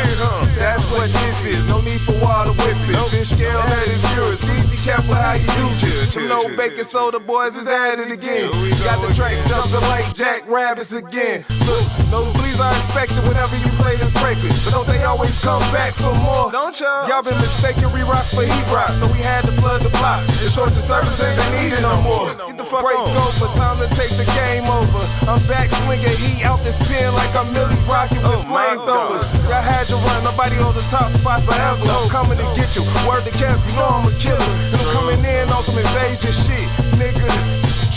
That's what this is. No need for water whipping. Fish scale at its purest. Please be careful how you use it. No baking soda boys is at it again. Got the track jumping like Jack Rabbits again. Look, nosebleeds are expected whenever you play this record. But don't they always come back for more? Don't y'all been mistaken re-rock for heat rock, so we had to flood the block. The short services ain't needed no more. Get the fuck on. Over, time to take the game over. I'm back slinging heat out this pen like I'm Millie rocking with flamethrowers. Y'all had your run, nobody on the top spot forever. I'm coming to get you. Word to Kev, you know I'm a killer. And I'm coming in on some invasion shit, nigga.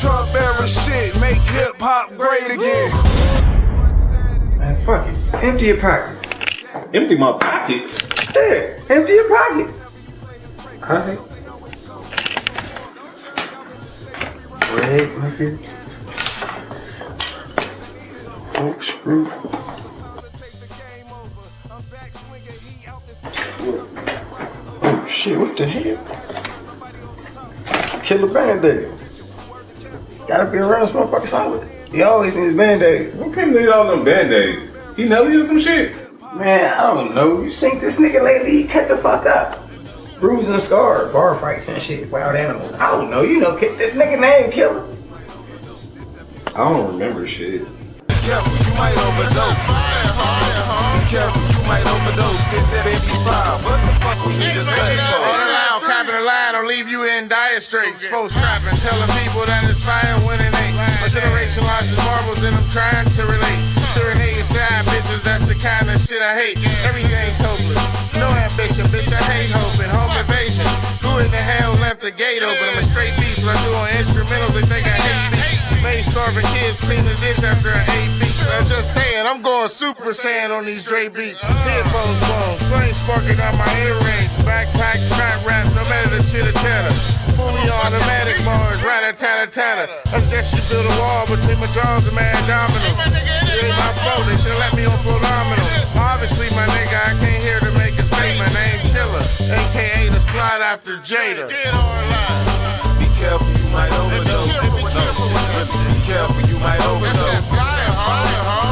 Trump era shit, make hip hop great again. Man, fuck it. Empty your pockets. Empty my pockets. Yeah, empty your pockets. Alright. Bread, nigga. Corkscrew. Oh shit, what the hell? Killer Band-Aid. Gotta be around this motherfucker solid. He always needs Band-Aid. Who can't need all them Band-Aids? He Nelly or some shit? Man, I don't know. You seen this nigga lately? He cut the fuck up. Bruised and scarred, bar fights and shit, wild animals. I don't know. You know, this nigga name Killer. I don't remember shit. Be careful, you might overdose. Be careful, you might overdose. This that MP5, what the fuck we need a cut for? Capping the line will leave you in dire straits. Folks trapping, telling people that it's fire when it ain't. My generation lost its marbles and I'm trying to relate. Serenade side bitches, that's the kind of shit I hate. Everything's hopeless, no ambition, bitch, I hate hoping. Home invasion, who in the hell left the gate open? I'm a straight beast, when I do on instrumentals, they think I hate beats. Made starving kids clean the dish after I ate beats. I'm just saying, I'm going Super Saiyan on these Dre beats. Headphones blown, flames sparking on my earrings. Backpack, trap rap, no matter the chitter chatter. Fully automatic bars, rat-a-tat-a-tatter. I suggest you build a wall between my jaws and my abdominals. It ain't my fault, they should've let me on phenomenal. Obviously, my nigga, I came here to make a statement. Name Killer, aka the slide after Jada. Be careful, you might overdose. Be careful, you might overdose.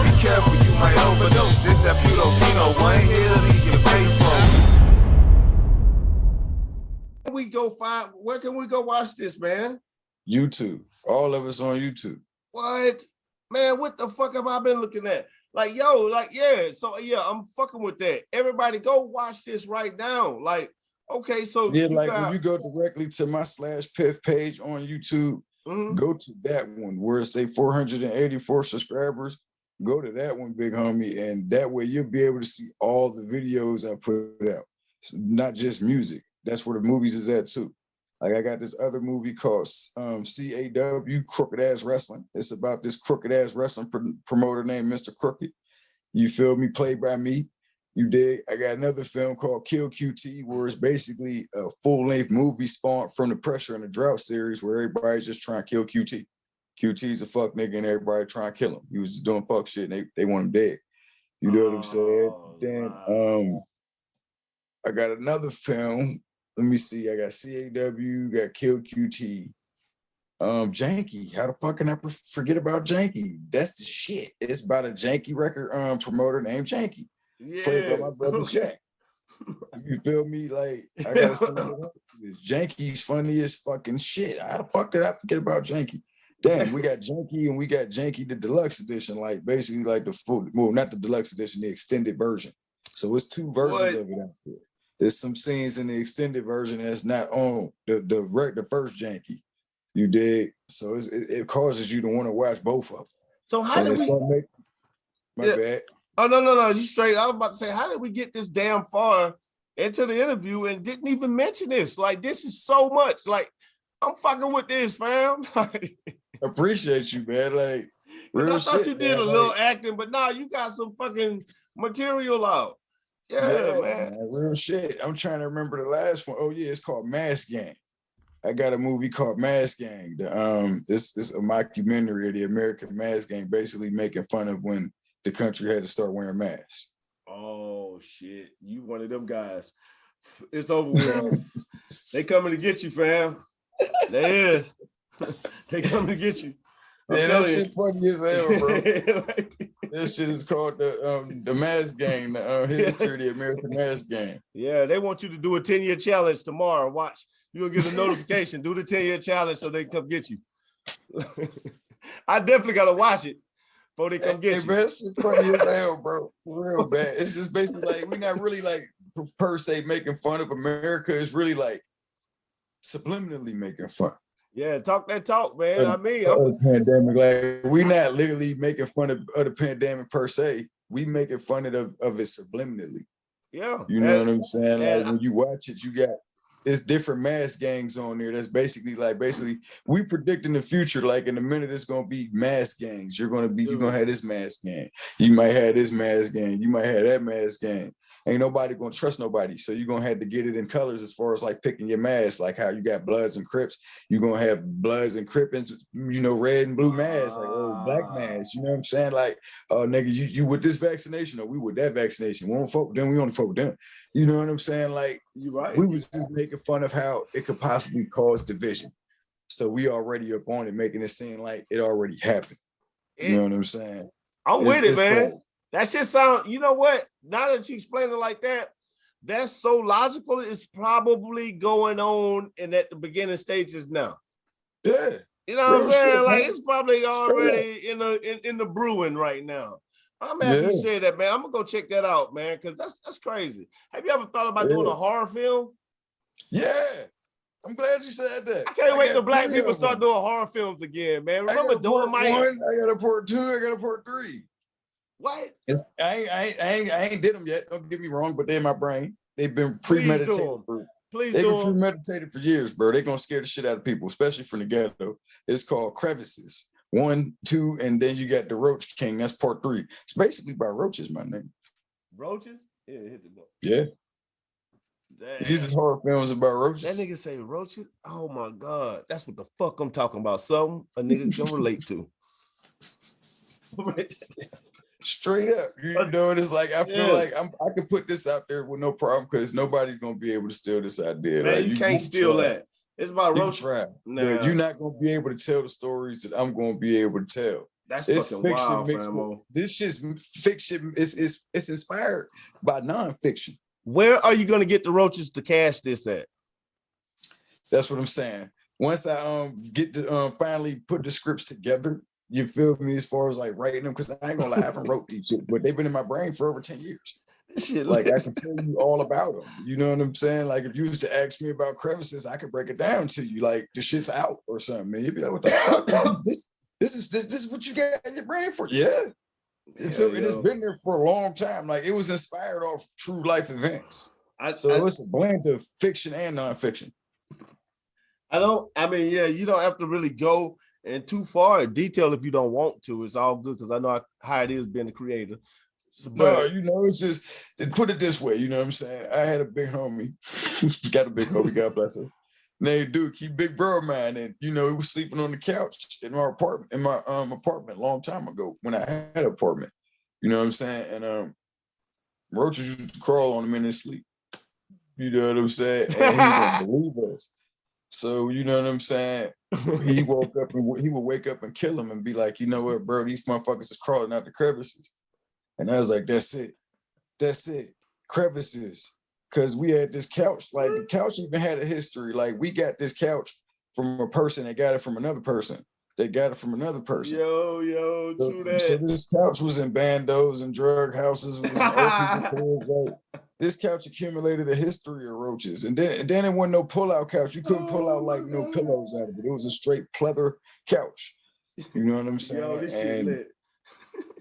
Be careful, you might overdose. This that Putofino, one hit will leave your face froze. go find? Where can we go watch this, man? YouTube. All of us on YouTube. What? Man, what the fuck have I been looking at? Like, yo, like, yeah. So, yeah, I'm fucking with that. Everybody go watch this right now. Like, okay, so yeah, like when you go directly to my Slash Piff page on YouTube, go to that one where it say 484 subscribers. Go to that one, big homie, and that way you'll be able to see all the videos I put out. So not just music. That's where the movies is at too. Like I got this other movie called CAW, Crooked Ass Wrestling. It's about this crooked ass wrestling promoter named Mr. Crooked. You feel me? Played by me. You dig? I got another film called Kill QT, where it's basically a full-length movie spawned from the Pressure and the Drought series, where everybody's just trying to kill QT. QT's a fuck nigga, and everybody trying to kill him. He was just doing fuck shit, and they want him dead. You know what I'm saying? Then I got another film. Let me see. I got CAW, got Kill QT. Janky. How the fuck can I forget about Janky? That's the shit. It's about a Janky record promoter named Janky. Yeah. Played by my brother Shaq. You feel me? Like, I gotta say, Janky's funny as fucking shit. How the fuck did I forget about Janky? Damn, we got Janky and we got Janky the deluxe edition, like basically like the full, well, not the deluxe edition, the extended version. So it's two versions of it out there. There's some scenes in the extended version that's not on the first Janky. You dig? So it causes you to want to watch both of them. So how did we make my bad? Oh no, you straight. I was about to say, how did we get this damn far into the interview and didn't even mention this? Like, this is so much. Like, I'm fucking with this, fam. Appreciate you, man. Like, real I thought shit, you did a little acting, but now you got some fucking material out. Yeah, man. Real shit. I'm trying to remember the last one. Oh yeah, it's called Mask Gang. I got a movie called Mask Gang. This is a mockumentary of the American Mask Gang, basically making fun of when the country had to start wearing masks. Oh shit, you one of them guys. It's over with. They coming to get you, fam. They is. They coming to get you. Yeah, that shit funny as hell, bro. This shit is called the Mask Gang, the history of the American Mask Gang. Yeah, they want you to do a 10-year challenge tomorrow. Watch, you'll get a notification. Do the 10-year challenge so they can come get you. I definitely gotta watch it before they come get you. Man, that shit funny as hell, bro. Real bad. It's just basically like we're not really like per se making fun of America. It's really like subliminally making fun. Yeah, talk that talk, man. I mean, the pandemic, like we not literally making fun of the pandemic per se. We making fun of it subliminally. Yeah, you know what I'm saying. Like when you watch it, you got it's different mass gangs on there. That's basically we predicting the future. Like in a minute, it's gonna be mass gangs. You're gonna have this mass gang. You might have this mass gang. You might have that mass gang. Ain't nobody gonna trust nobody. So you're gonna have to get it in colors as far as like picking your mask, like how you got Bloods and Crips. You're gonna have Bloods and Crippins, red and blue masks, like black masks. You know what I'm saying? Like, nigga, you with this vaccination or we with that vaccination. We don't fuck with them, we only fuck with them. You know what I'm saying? Like, you right. We was just making fun of how it could possibly cause division. So we already up on it, making it seem like it already happened. You know what I'm saying? I'm with it, man. Cool. That shit sound, you know what? Now that you explain it like that, that's so logical. It's probably going on and at the beginning stages now. Yeah. You know what I'm saying? Like it's probably already in the brewing right now. I'm happy you said that, man. I'm gonna go check that out, man, because that's crazy. Have you ever thought about doing a horror film? Yeah. I'm glad you said that. I can't wait till black people start doing horror films again, man. Remember Dolomite? I got a part 2, I got a part 3. What? I ain't did them yet. Don't get me wrong, but they're in my brain. They've been premeditated for years, bro. They're gonna scare the shit out of people, especially from the ghetto. It's called Crevices 1, 2, and then you got the Roach King. That's part 3. It's basically by roaches, my nigga. Roaches? Yeah, hit the button. Yeah. Damn. These is horror films about roaches. That nigga say roaches? Oh my God. That's what the fuck I'm talking about. Something a nigga can relate to. Straight up, you know, it's like I feel like I can put this out there with no problem because nobody's gonna be able to steal this idea. Man, like, you can't steal that. It's about roach. Nah. You're not gonna be able to tell the stories that I'm gonna be able to tell. That's fucking wild, famo. This shit's fiction. It's inspired by nonfiction. Where are you gonna get the roaches to cast this at? That's what I'm saying. Once I get to finally put the scripts together, you feel me, as far as like writing them, because I ain't gonna lie, I haven't wrote these shit, but they've been in my brain for over 10 years. Shit, Like I can tell you all about them. You know what I'm saying? Like if you used to ask me about crevices, I could break it down to you. Like the shit's out or something. Man, you'd be like, "What the fuck? This is what you got in your brain for?" Yeah, it has been there for a long time. Like it was inspired off true life events. So it's a blend of fiction and nonfiction. You don't have to really go in too far in detail if you don't want to. It's all good because I know how it is being a creator. No, it's just, put it this way, you know what I'm saying? I had a big homie, got a big homie, God bless him, named Duke. He big bro of mine, and he was sleeping on the couch in my apartment, a long time ago when I had an apartment. You know what I'm saying? And roaches used to crawl on him in his sleep. You know what I'm saying? And he didn't believe us. So you know what I'm saying? He woke up and he would wake up and kill him and be like, you know what, bro? These motherfuckers is crawling out the crevices. And I was like, that's it. Crevices. Because we had this couch. Like the couch even had a history. Like we got this couch from a person that got it from another person. They got it from another person. True that. So this couch was in bandos and drug houses. It was in old people's cribs. Like this couch accumulated a history of roaches. And then it wasn't no pull-out couch. You couldn't pull out like no pillows out of it. It was a straight pleather couch. You know what I'm saying? This shit lit.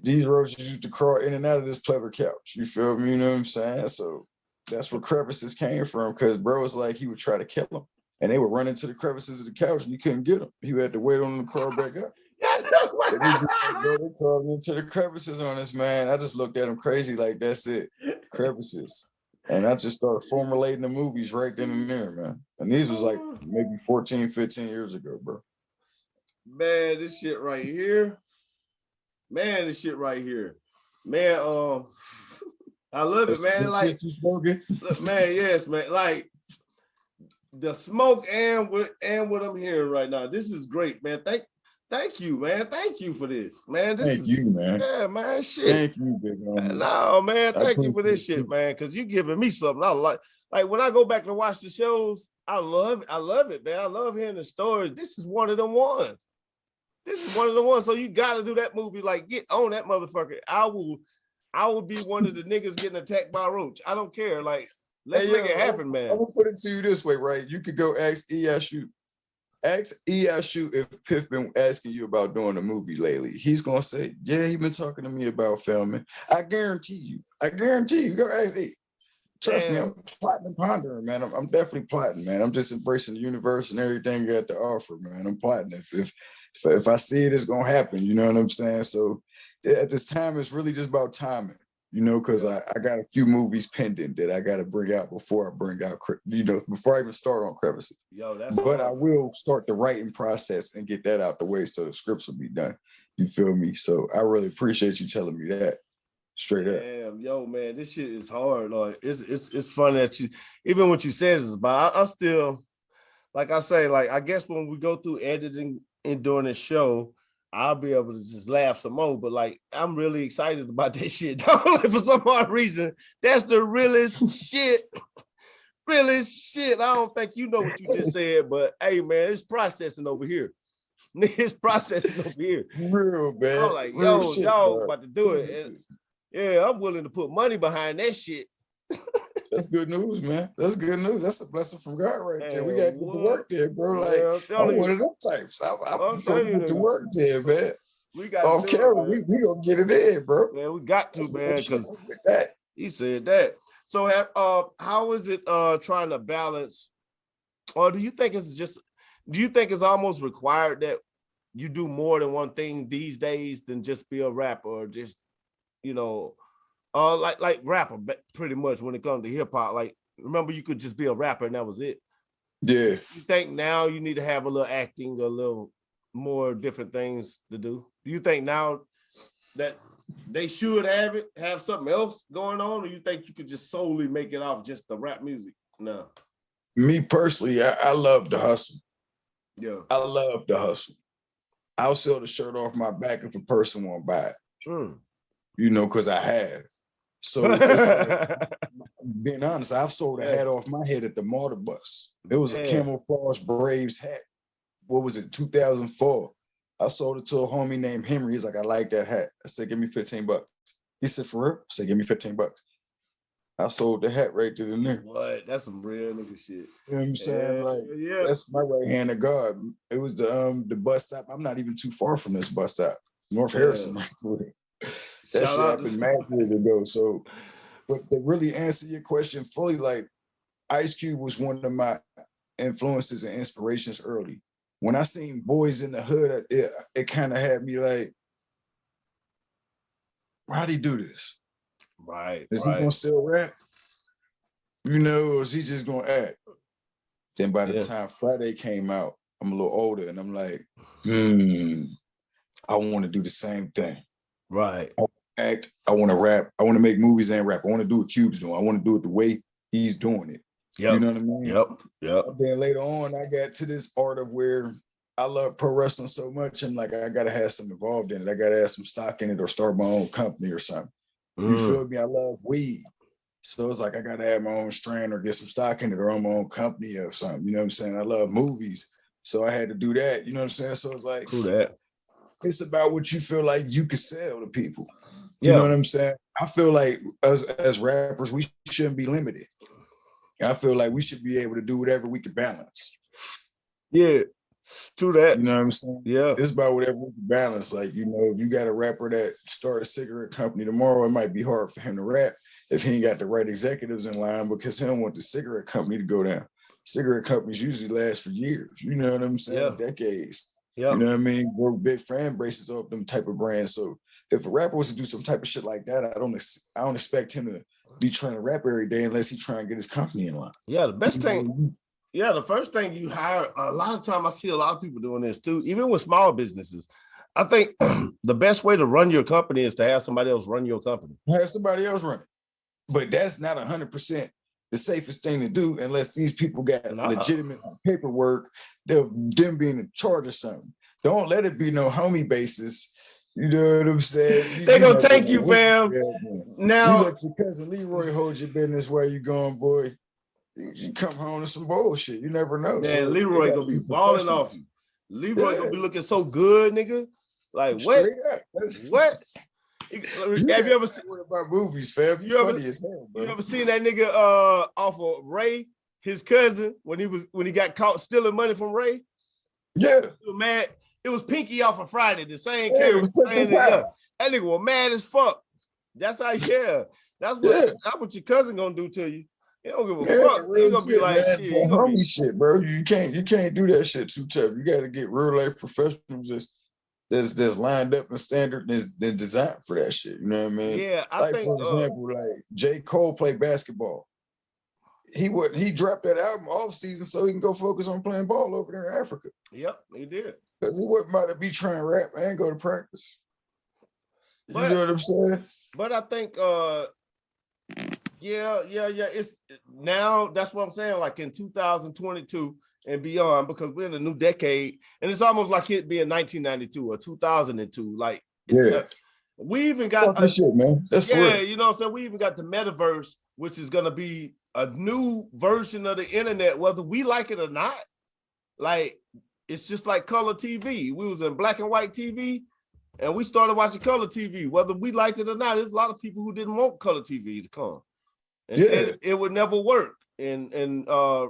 These roaches used to crawl in and out of this pleather couch. You feel me? You know what I'm saying? So that's where crevices came from, because bro was like, he would try to kill them. And they would run into the crevices of the couch and you couldn't get them. He had to wait on them to crawl back up. They crawled into the crevices on us, man. I just looked at him crazy like, that's it, crevices. And I just started formulating the movies right then and there, man. And these was like maybe 14, 15 years ago, bro. Man, this shit right here. Man, I love it, man. Like, you smoking? Man, yes, man. Like the smoke and what I'm hearing right now. This is great, man. Thank you, man. Thank you for this, man. Thank you, man. Yeah, man. Shit. Thank you, big homie. No, man. Thank you for this shit, man. Because you giving me something I like. Like when I go back and watch the shows, I love it, man. I love hearing the stories. This is one of them ones. So you got to do that movie. Like, get on that motherfucker. I will be one of the niggas getting attacked by a roach. I don't care. Like, let's make it happen, man. I'm gonna put it to you this way, right? You could go ask ESU. Ask ESU if Piff been asking you about doing a movie lately. He's gonna say, yeah, he been talking to me about filming. I guarantee you. Go ask E. Trust me, I'm plotting and pondering, man. I'm definitely plotting, man. I'm just embracing the universe and everything got to offer, man. I'm plotting. If I see it, it's gonna happen. You know what I'm saying? So at this time, it's really just about timing, because I got a few movies pending that I got to bring out before I bring out, before I even start on Crevices. But I will start the writing process and get that out the way so the scripts will be done. You feel me? So I really appreciate you telling me that. Straight up. Damn, yo, man, this shit is hard. Like, it's funny that you, even what you said is about. I'm still, like I say, like I guess when we go through editing and doing this show, I'll be able to just laugh some more. But like, I'm really excited about that shit. Like, for some odd reason, that's the realest shit. Realest shit. I don't think you know what you just said, but hey, man, it's processing over here. It's processing over here. Real, man. I'm like, yo, y'all about to do it. Yeah, I'm willing to put money behind that shit. That's good news, man. That's good news. That's a blessing from God right there. We got to get to work there, bro. Like, I'm one of them types. I'm going to get to work there, man. We got off camera. We going to get it in, bro. Yeah, we got to, man, because he said that. So how is it trying to balance, or do you think it's almost required that you do more than one thing these days than just be a rapper, or just, like rapper pretty much when it comes to hip hop? Like, remember, you could just be a rapper and that was it. Yeah. You think now you need to have a little acting, a little more different things to do? Do you think now that they should have something else going on, or you think you could just solely make it off just the rap music? No. Me personally, I love the hustle. Yeah. I love the hustle. I'll sell the shirt off my back if a person won't buy it. Sure. Because I have. So it's like, being honest, I've sold a hat off my head at the Martyr bus. It was a camouflage Braves hat. What was it, 2004? I sold it to a homie named Henry. He's like, I like that hat. I said, give me $15. He said, for real? I said, give me $15. I sold the hat right to the nigga. What? That's some real nigga shit. You know what I'm saying? Like, that's my right hand of God. It was the bus stop. I'm not even too far from this bus stop. North Harrison. That shit happened mad years ago. So, but to really answer your question fully, like, Ice Cube was one of my influences and inspirations early. When I seen Boys in the Hood, it kind of had me like, how'd he do this? Right. Is he gonna still rap? You know, or is he just gonna act? Then by the time Friday came out, I'm a little older and I'm like, I want to do the same thing. Right. I want to act, I want to rap, I want to make movies and rap. I want to do what Cube's doing. I want to do it the way he's doing it. Yep. You know what I mean? Yep. Then later on, I got to this art of where I love pro wrestling so much. I'm like, I gotta have some involved in it. I gotta have some stock in it or start my own company or something. You feel me? I love weed. So it's like I gotta have my own strand or get some stock in it or own my own company or something. You know what I'm saying? I love movies. So I had to do that. You know what I'm saying? So it's like it's about what you feel like you can sell to people. You know what I'm saying? I feel like as rappers, we shouldn't be limited. I feel like we should be able to do whatever we can balance. Yeah, true that. You know what I'm saying? Yeah. It's about whatever we can balance. Like, you know, if you got a rapper that start a cigarette company tomorrow, it might be hard for him to rap if he ain't got the right executives in line because he don't want the cigarette company to go down. Cigarette companies usually last for years. You know what I'm saying? Decades. You know what I mean? Grow big fan bases off them type of brands. So if a rapper was to do some type of shit like that, I don't expect him to be trying to rap every day unless he try and get his company in line. Yeah, the best thing. Yeah, the first thing you hire, a lot of time I see a lot of people doing this too, even with small businesses. I think the best way to run your company is to have somebody else run your company. Have somebody else run it. But that's not 100% the safest thing to do unless these people got legitimate paperwork, them being in charge of something. Don't let it be no homie basis. You know what I'm saying? They gonna take you, fam. Now you let your cousin Leroy hold your business where you going, boy. You come home to some bullshit. You never know. Man, so Leroy gonna be balling off you. Leroy gonna be looking so good, nigga. Like what? What? Have you ever seen about movies, fam? You funny as hell, bro. You ever seen that nigga off of Ray, his cousin, when he got caught stealing money from Ray? Yeah. He was mad. It was Pinky off of Friday, the same character. That nigga was mad as fuck. That's how, that's what your cousin gonna do to you. He don't give a fuck. He gonna be like, man, shit. Homie shit, bro. You can't do that shit too tough. You gotta get real life professionals that's lined up and standard and designed for that shit. You know what I mean? Yeah, I like think for example, like J. Cole played basketball. He dropped that album off season so he can go focus on playing ball over there in Africa. Yep, he did. Because he wasn't about to be trying to rap and go to practice. You know what I'm saying? But I think it's now, that's what I'm saying, like in 2022 and beyond, because we're in a new decade, and it's almost like it being 1992 or 2002. Like, we even got shit, man. That's you know what I'm saying? We even got the metaverse, which is gonna be a new version of the internet, whether we like it or not. Like, it's just like color TV. We was in black and white TV, and we started watching color TV, whether we liked it or not. There's a lot of people who didn't want color TV to come. And said it would never work. And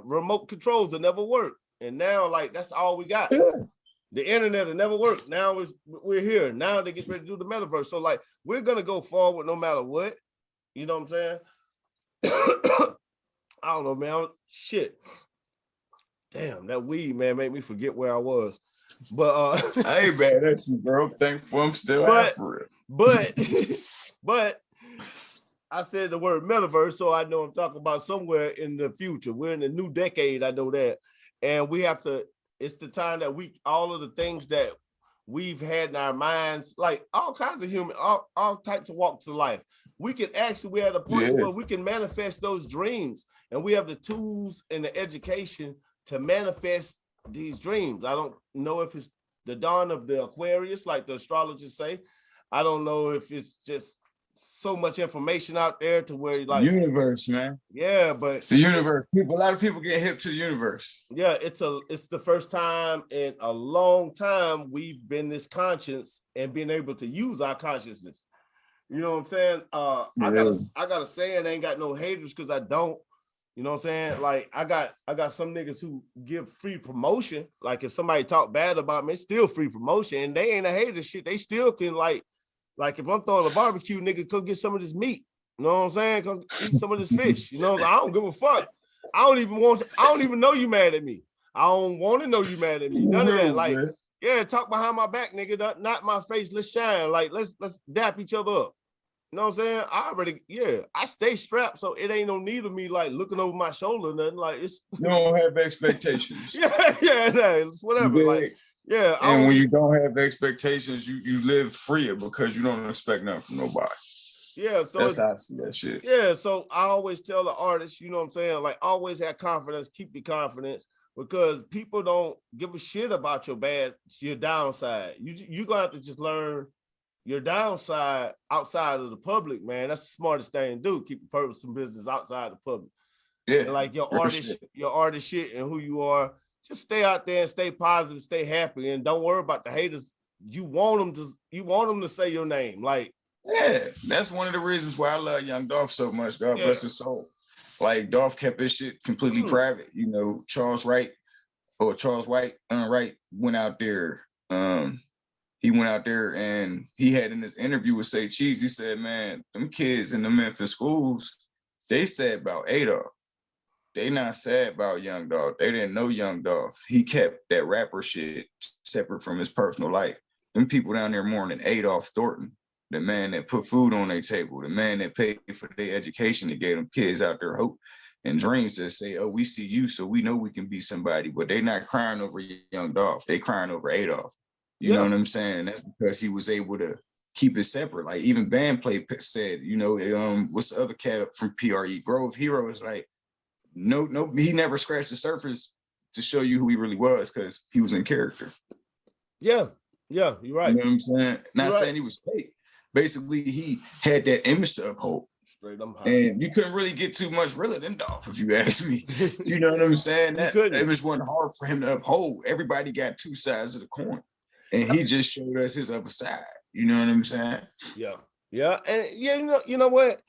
remote controls will never work. And now, like, that's all we got. The internet will never work. Now we're here. Now they get ready to do the metaverse. So, like, we're gonna go forward no matter what. You know what I'm saying? I don't know, man. Shit. Damn, that weed, man, made me forget where I was. But I ain't mad at you, bro. Thankful I'm still after it. But I said the word metaverse, so I know I'm talking about somewhere in the future. We're in the new decade, I know that. And we have to, it's the time that all of the things that we've had in our minds, like all kinds of all types of walks of life. We're at a point where we can manifest those dreams, and we have the tools and the education to manifest these dreams. I don't know if it's the dawn of the Aquarius, like the astrologers say. I don't know if it's just so much information out there to where like universe, man. Yeah, but it's the universe. A lot of people get hip to the universe. Yeah, it's the first time in a long time we've been this conscious and being able to use our consciousness. You know what I'm saying? I gotta say it, ain't got no haters because I don't. You know what I'm saying? Like I got some niggas who give free promotion. Like if somebody talk bad about me, it's still free promotion, and they ain't a hater shit. They still can like if I'm throwing a barbecue, nigga, come get some of this meat. You know what I'm saying? Come eat some of this fish. You know, I don't give a fuck. I don't even know you mad at me. I don't want to know you mad at me. None of that. Like, yeah, talk behind my back, nigga. Not my face. Let's shine. Like, let's dap each other up. You know what I'm saying? I stay strapped, so it ain't no need of me like looking over my shoulder or nothing. Like it's you don't have expectations. yeah, it's whatever. Like, yeah. And when you don't have expectations, you live freer because you don't expect nothing from nobody. Yeah, so that's how I see that shit. Yeah, so I always tell the artists, you know what I'm saying? Like, always have confidence, keep the confidence, because people don't give a shit about your downside. You gonna have to just learn your downside outside of the public, man. That's the smartest thing to do. Keep your personal business outside the public. Yeah, and like your artist shit and who you are. Just stay out there and stay positive, stay happy, and don't worry about the haters. You want them to say your name, like. Yeah, that's one of the reasons why I love Young Dolph so much. God bless his soul. Like Dolph kept his shit completely private. You know, Charles White went out there. He went out there and he had in this interview with Say Cheese, he said, man, them kids in the Memphis schools, they sad about Adolf. They not sad about Young Dolph. They didn't know Young Dolph. He kept that rapper shit separate from his personal life. Them people down there mourning Adolph Thornton, the man that put food on their table, the man that paid for their education, that gave them kids out there hope and dreams that say, oh, we see you, so we know we can be somebody. But they not crying over Young Dolph. They crying over Adolph. You know what I'm saying? And that's because he was able to keep it separate. Like even Bandplay said, you know, what's the other cat from PRE? Grove Hero is like, no, he never scratched the surface to show you who he really was because he was in character. Yeah, you're right. You know what I'm saying? Not saying he was fake. Basically, he had that image to uphold. And you couldn't really get too much realer than Dolph, if you ask me. You know what I'm saying? That image wasn't hard for him to uphold. Everybody got two sides of the coin. And he just showed us his other side. You know what I'm saying? Yeah. And you know what?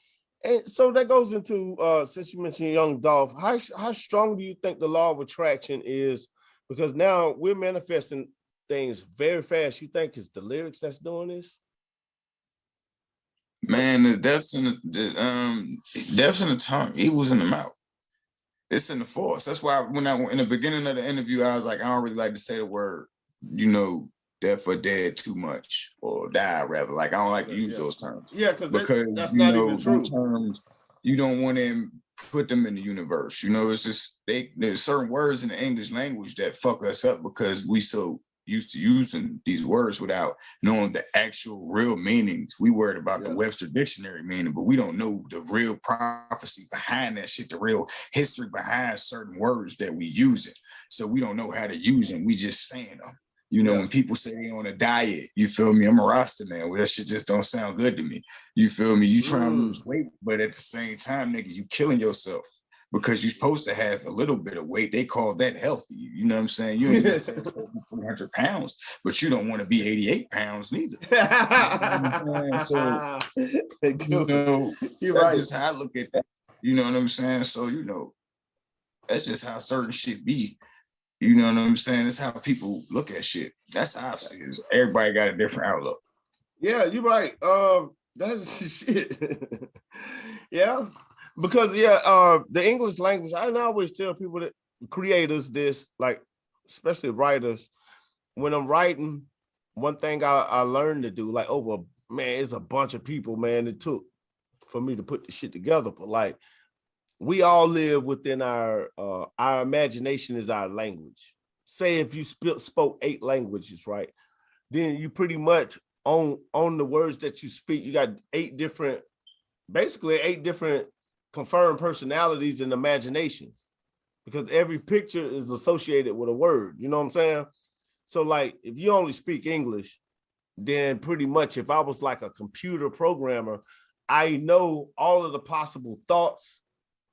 And so that goes into since you mentioned Young Dolph, how strong do you think the law of attraction is? Because now we're manifesting things very fast. You think it's the lyrics that's doing this? Man, the depths in the tongue, evil's in the mouth. It's in the force. That's why when in the beginning of the interview, I was like, I don't really like to say the word, death or dead too much, or die rather. Like I don't like to use those terms. Yeah, because that's you not know even true. Terms you don't want to put them in the universe. You know, it's just there's certain words in the English language that fuck us up because we so used to using these words without knowing the actual real meanings. We worried about the Webster Dictionary meaning, but we don't know the real prophecy behind that shit, the real history behind certain words that we use it. So we don't know how to use them. We just saying them. You know, when people say they on a diet, you feel me? I'm a Rasta man. Well, that shit just don't sound good to me. You feel me? You trying to lose weight, but at the same time, nigga, you killing yourself because you're supposed to have a little bit of weight. They call that healthy. You know what I'm saying? You ain't just 300 pounds, but you don't want to be 88 pounds neither. You know what so, that's just how I look at that. You know what I'm saying? So, that's just how certain shit be. You know what I'm saying? It's how people look at shit. That's how I see it. Everybody got a different outlook. Yeah, you're right. That's shit. Yeah. Because the English language, I always tell people that creators this, like especially writers, when I'm writing, one thing I learned to do, like it's a bunch of people, man, it took for me to put the shit together. But like we all live within our imagination is our language. Say if you spoke 8 languages, right? Then you pretty much on the words that you speak, you got 8 different confirmed personalities and imaginations, because every picture is associated with a word. You know what I'm saying? So like if you only speak English, then pretty much if I was like a computer programmer, I know all of the possible thoughts,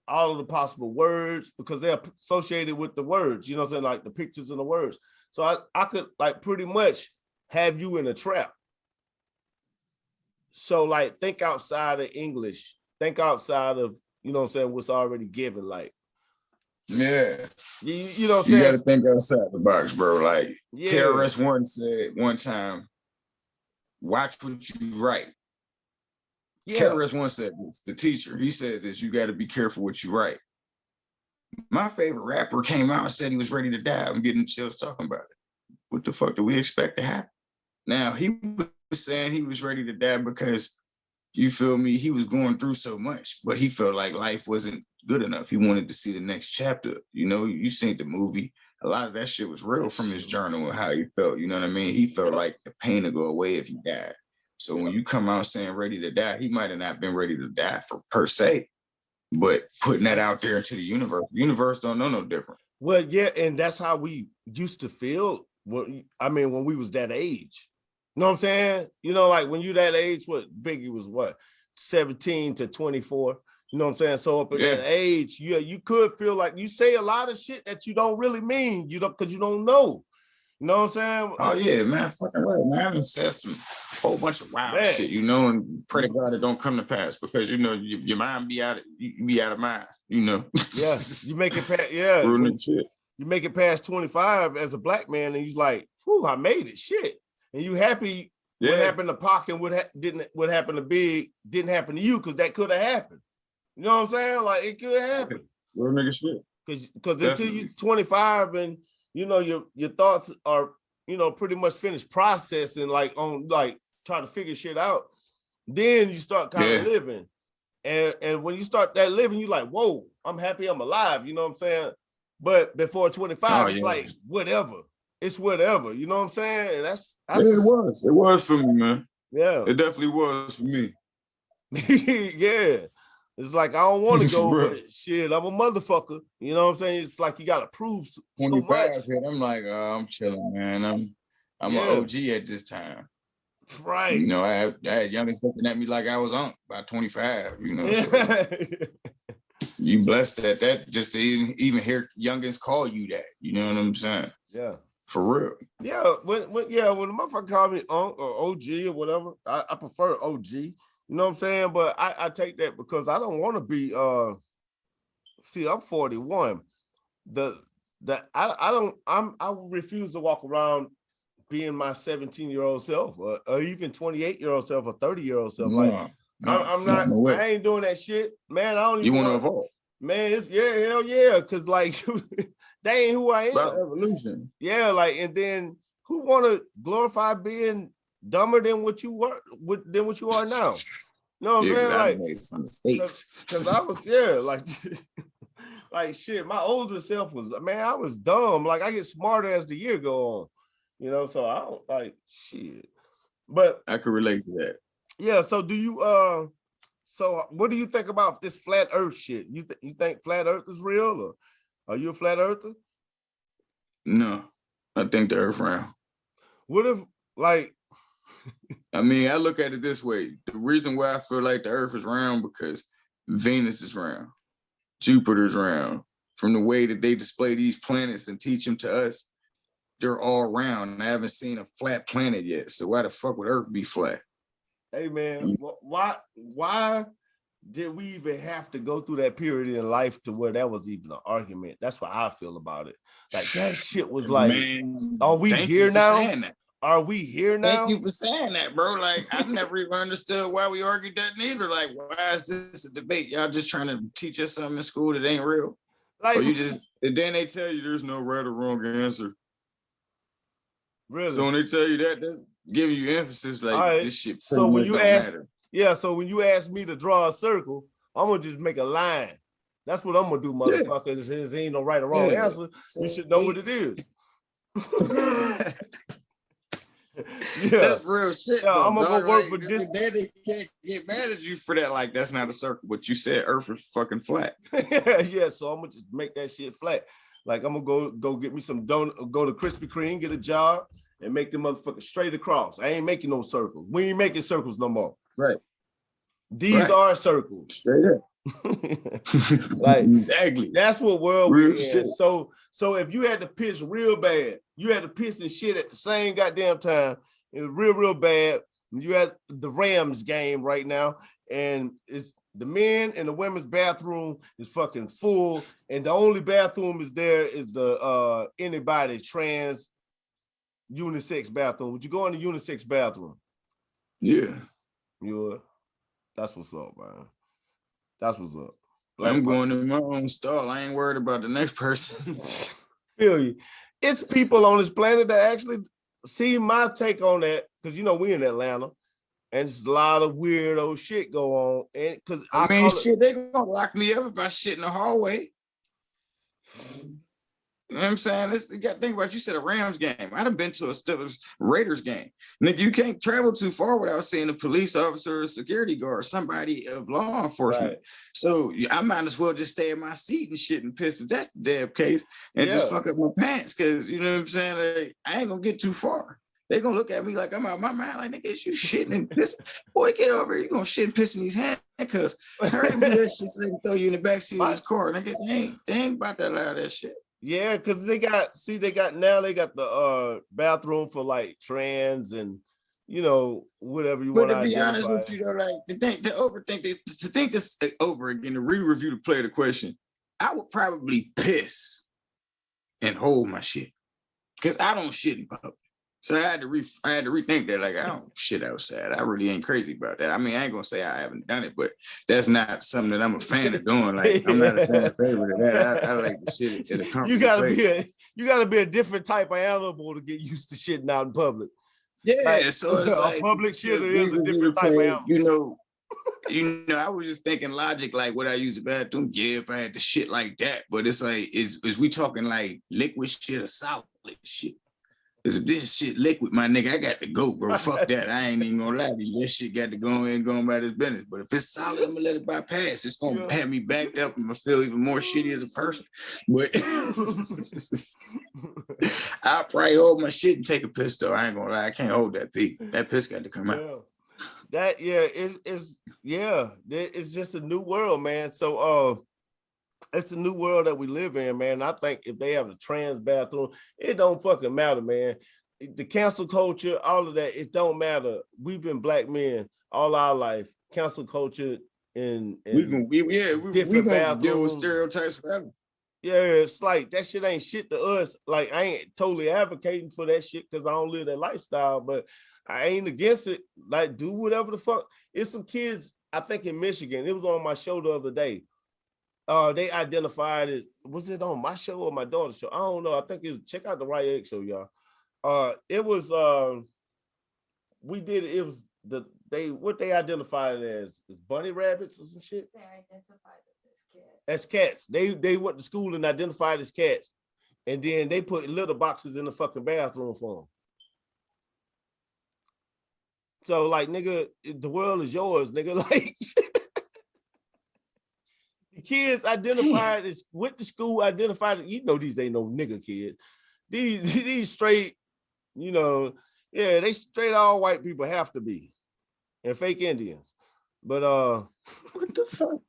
all of the possible words, because they're associated with the words, you know what I'm saying? Like the pictures and the words. So I could like pretty much have you in a trap. So like think outside of English, think outside of, you know what I'm saying, what's already given. Like, yeah, you know what I'm you saying? got to think outside the box, bro. Like Yeah. KRS-One said one time, watch what you write. Yeah. KRS-One said this, the teacher, he said this, you got to be careful what you write. My favorite rapper came out and said he was ready to die. I'm getting chills talking about it. What the fuck do we expect to happen? Now, he was saying he was ready to die because, you feel me, he was going through so much, but he felt like life wasn't good enough. He wanted to see the next chapter. You know, you seen the movie. A lot of that shit was real from his journal and how he felt. You know what I mean? He felt like the pain would go away if he died. So when you come out saying ready to die, he might have not been ready to die for per se, but putting that out there into the universe don't know no different. Well, yeah, and that's how we used to feel. I mean, when we was that age. You know what I'm saying? You know, like when you that age, what Biggie was what, 17 to 24. You know what I'm saying? So up at that age, you could feel like you say a lot of shit that you don't really mean, because you don't know. You know what I'm saying? Oh yeah, man, fucking right, man. It says some whole bunch of wild shit, you know, and pray to God it don't come to pass because you know your mind be out of mind, you know. Yeah, you make it past, shit. You make it past 25 as a black man, and he's like, "Whew, I made it, shit." And you happy what happened to Pac and what happened to Big didn't happen to you because that could have happened. You know what I'm saying? Like it could happen. Real nigga shit. Because until you're 25 and you know your thoughts are, you know, pretty much finished processing, like on like trying to figure shit out, then you start kind of living. And when you start that living, you're like, whoa, I'm happy I'm alive. You know what I'm saying? But before 25, it's like whatever. It's whatever. You know what I'm saying? And that's it was for me, man. Yeah. It definitely was for me. Yeah. It's like I don't want to go, but shit, I'm a motherfucker. You know what I'm saying? It's like you gotta prove so 25 much. I'm like, I'm chilling, man. I'm an OG at this time. Right. You know, I had youngins looking at me like I was on by 25, you know. So you blessed at that just to even hear youngins call you that. You know what I'm saying? Yeah. For real. Yeah, when a motherfucker call me Unc or OG or whatever, I prefer OG. You know what I'm saying? But I take that because I don't want to be see, I'm 41. I refuse to walk around being my 17-year-old self or even 28-year-old self or 30-year-old self. I'm not, I ain't doing that shit. Man, I don't even want to evolve. Man, it's hell yeah, because like they ain't who I am. About evolution. Yeah, like, and then who want to glorify being dumber than what you were, than what you are now? You know what I'm saying? Like, made some mistakes. Because I was, like, like shit. My older self was, man, I was dumb. Like, I get smarter as the year go on. You know, so I don't like shit. But I could relate to that. Yeah. So do you? So what do you think about this flat Earth shit? You think flat Earth is real, or are you a flat earther? No, I think the Earth round. What if, like? I mean, I look at it this way. The reason why I feel like the Earth is round because Venus is round, Jupiter's round. From the way that they display these planets and teach them to us, they're all round. I haven't seen a flat planet yet. So why the fuck would Earth be flat? Hey man, why did we even have to go through that period in life to where that was even an argument? That's what I feel about it. Like that shit was like, man, are we here now? Are we here now? Thank you for saying that, bro. Like, I never even understood why we argued that neither. Like, why is this a debate? Y'all just trying to teach us something in school that ain't real? Like, or you just, and then they tell you there's no right or wrong answer. Really? So when they tell you that, that's giving you emphasis like right. This shit so when you ask, matter. Yeah, so when you ask me to draw a circle, I'm gonna just make a line. That's what I'm gonna do, motherfuckers. Yeah. There ain't no right or wrong answer. You should know what it is. Yeah, that's real shit. Yeah, though, I'm gonna go work for this. Then they can't get mad at you for that. Like, that's not a circle. But you said Earth is fucking flat. Yeah, so I'm gonna just make that shit flat. Like, I'm gonna go get me some donut, go to Krispy Kreme, get a job, and make them motherfuckers straight across. I ain't making no circles. We ain't making circles no more. Right. These are circles. Straight up. Like exactly. That's what world Real we're in. shit. So if you had to piss real bad, you had to piss and shit at the same goddamn time. It was real bad. You had the Rams game right now, and it's the men and the women's bathroom is fucking full, and the only bathroom is there is the anybody trans unisex bathroom. Would you go in the unisex bathroom? Yeah. You would? That's what's up, man. That's what's up. I'm going to my own stall. I ain't worried about the next person. Feel you. It's people on this planet that actually see my take on that, because you know we in Atlanta, and there's a lot of weirdo shit go on. And because I mean, shit, they gonna lock me up if I shit in the hallway. You know what I'm saying? You got to think about, you said a Rams game. I'd have been to a Steelers Raiders game. Nigga, you can't travel too far without seeing a police officer or security guard, somebody of law enforcement. Right. So I might as well just stay in my seat and shit and piss if that's the damn case, and just fuck up my pants, because you know what I'm saying? Like, I ain't gonna get too far. They gonna look at me like I'm out of my mind, like, nigga, is you shitting and pissing? Boy, get over here. You gonna shit and piss in these handcuffs. Hurry up, do that shit so they can throw you in the backseat of this car. Nigga, they ain't about to allow that shit. Yeah, because they got the bathroom for like trans and, you know, whatever you want to be honest with you, though, like to think this over again, to re-review the play of the question, I would probably piss and hold my shit, because I don't shit in public. So I had to rethink that. Like, I don't shit outside. I really ain't crazy about that. I mean, I ain't gonna say I haven't done it, but that's not something that I'm a fan of doing. Like, I'm not a fan of favorite of that. I like the shit at a comfortable you gotta be a different type of animal to get used to shitting out in public. Yeah, like, so it's like public shitter is a different type of animal. You know, I was just thinking logic, like, would I use the bathroom? Yeah, if I had to shit like that. But it's like, is we talking like liquid shit or solid shit? If this shit liquid, my nigga, I got to go, bro. Fuck that. I ain't even gonna lie to you. That shit got to go and go about its business. But if it's solid, I'm gonna let it bypass. It's gonna have me backed up and I feel even more shitty as a person. But I'll probably hold my shit and take a piss, though. I ain't gonna lie. I can't hold that pee. That piss got to come out. It's just a new world, man. So it's a new world that we live in, man. I think if they have a trans bathroom, it don't fucking matter, man. The cancel culture, all of that, it don't matter. We've been black men all our life. Cancel culture and we gonna deal with stereotypes forever. Yeah, it's like that shit ain't shit to us. Like, I ain't totally advocating for that shit because I don't live that lifestyle, but I ain't against it. Like, do whatever the fuck. It's some kids, I think in Michigan, it was on my show the other day. They identified it. Was it on my show or my daughter's show? I don't know. I think it was, check out the Right Egg show, y'all. It was what they identified it as bunny rabbits or some shit. They identified it as cats. They went to school and identified as cats, and then they put litter boxes in the fucking bathroom for them. So, like, nigga, the world is yours, nigga. Like, the kids identified as, went to school, identified, you know, these ain't no nigga kids. These straight, you know, yeah, they straight all white people have to be, and fake Indians. But what the fuck?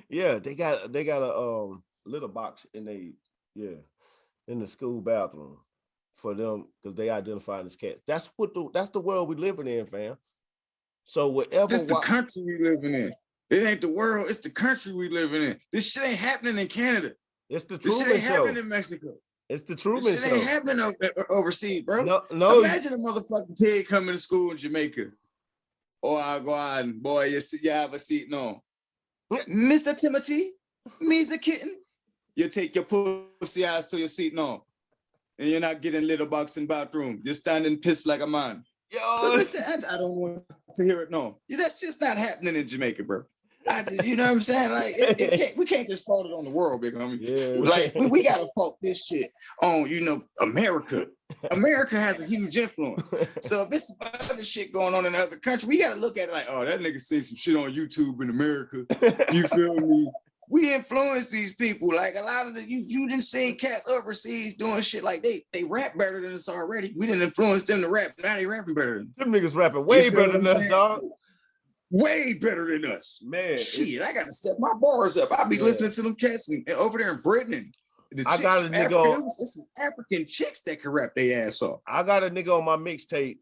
Yeah, they got a litter box in the school bathroom for them because they identified as cats. That's the world we living in, fam. So whatever. This the country we living in. It ain't the world, it's the country we living in. This shit ain't happening in Canada. It's the Truman Truman Show. This shit ain't happening in Mexico. It's the Truman This shit Show. ain't happening overseas, bro. No. Imagine a motherfucking kid coming to school in Jamaica. Or I go out and, boy, you have a seat. No. Mr. Timothy, me's a kitten. You take your pussy ass to your seat now. And you're not getting litter box in bathroom. You're standing pissed like a man. Yo, I don't want to hear it. No, that's just not happening in Jamaica, bro. You know what I'm saying? Like, we can't just fault it on the world, big homie. Yeah. Like, we gotta fault this shit on, you know, America. America has a huge influence. So if it's other shit going on in other countries, we gotta look at it like, oh, that nigga seen some shit on YouTube in America. You feel me? We influence these people. Like, a lot of you didn't see cats overseas doing shit like they rap better than us already. We didn't influence them to rap. Now they rapping better than them niggas rapping way better than us, dog. way better than us. Man, shit, I gotta step my bars up. I'll be listening to them cats and over there in Britain. And the I chicks got a from nigga. Africa, it's some African chicks that can rap their ass off. I got a nigga on my mixtape.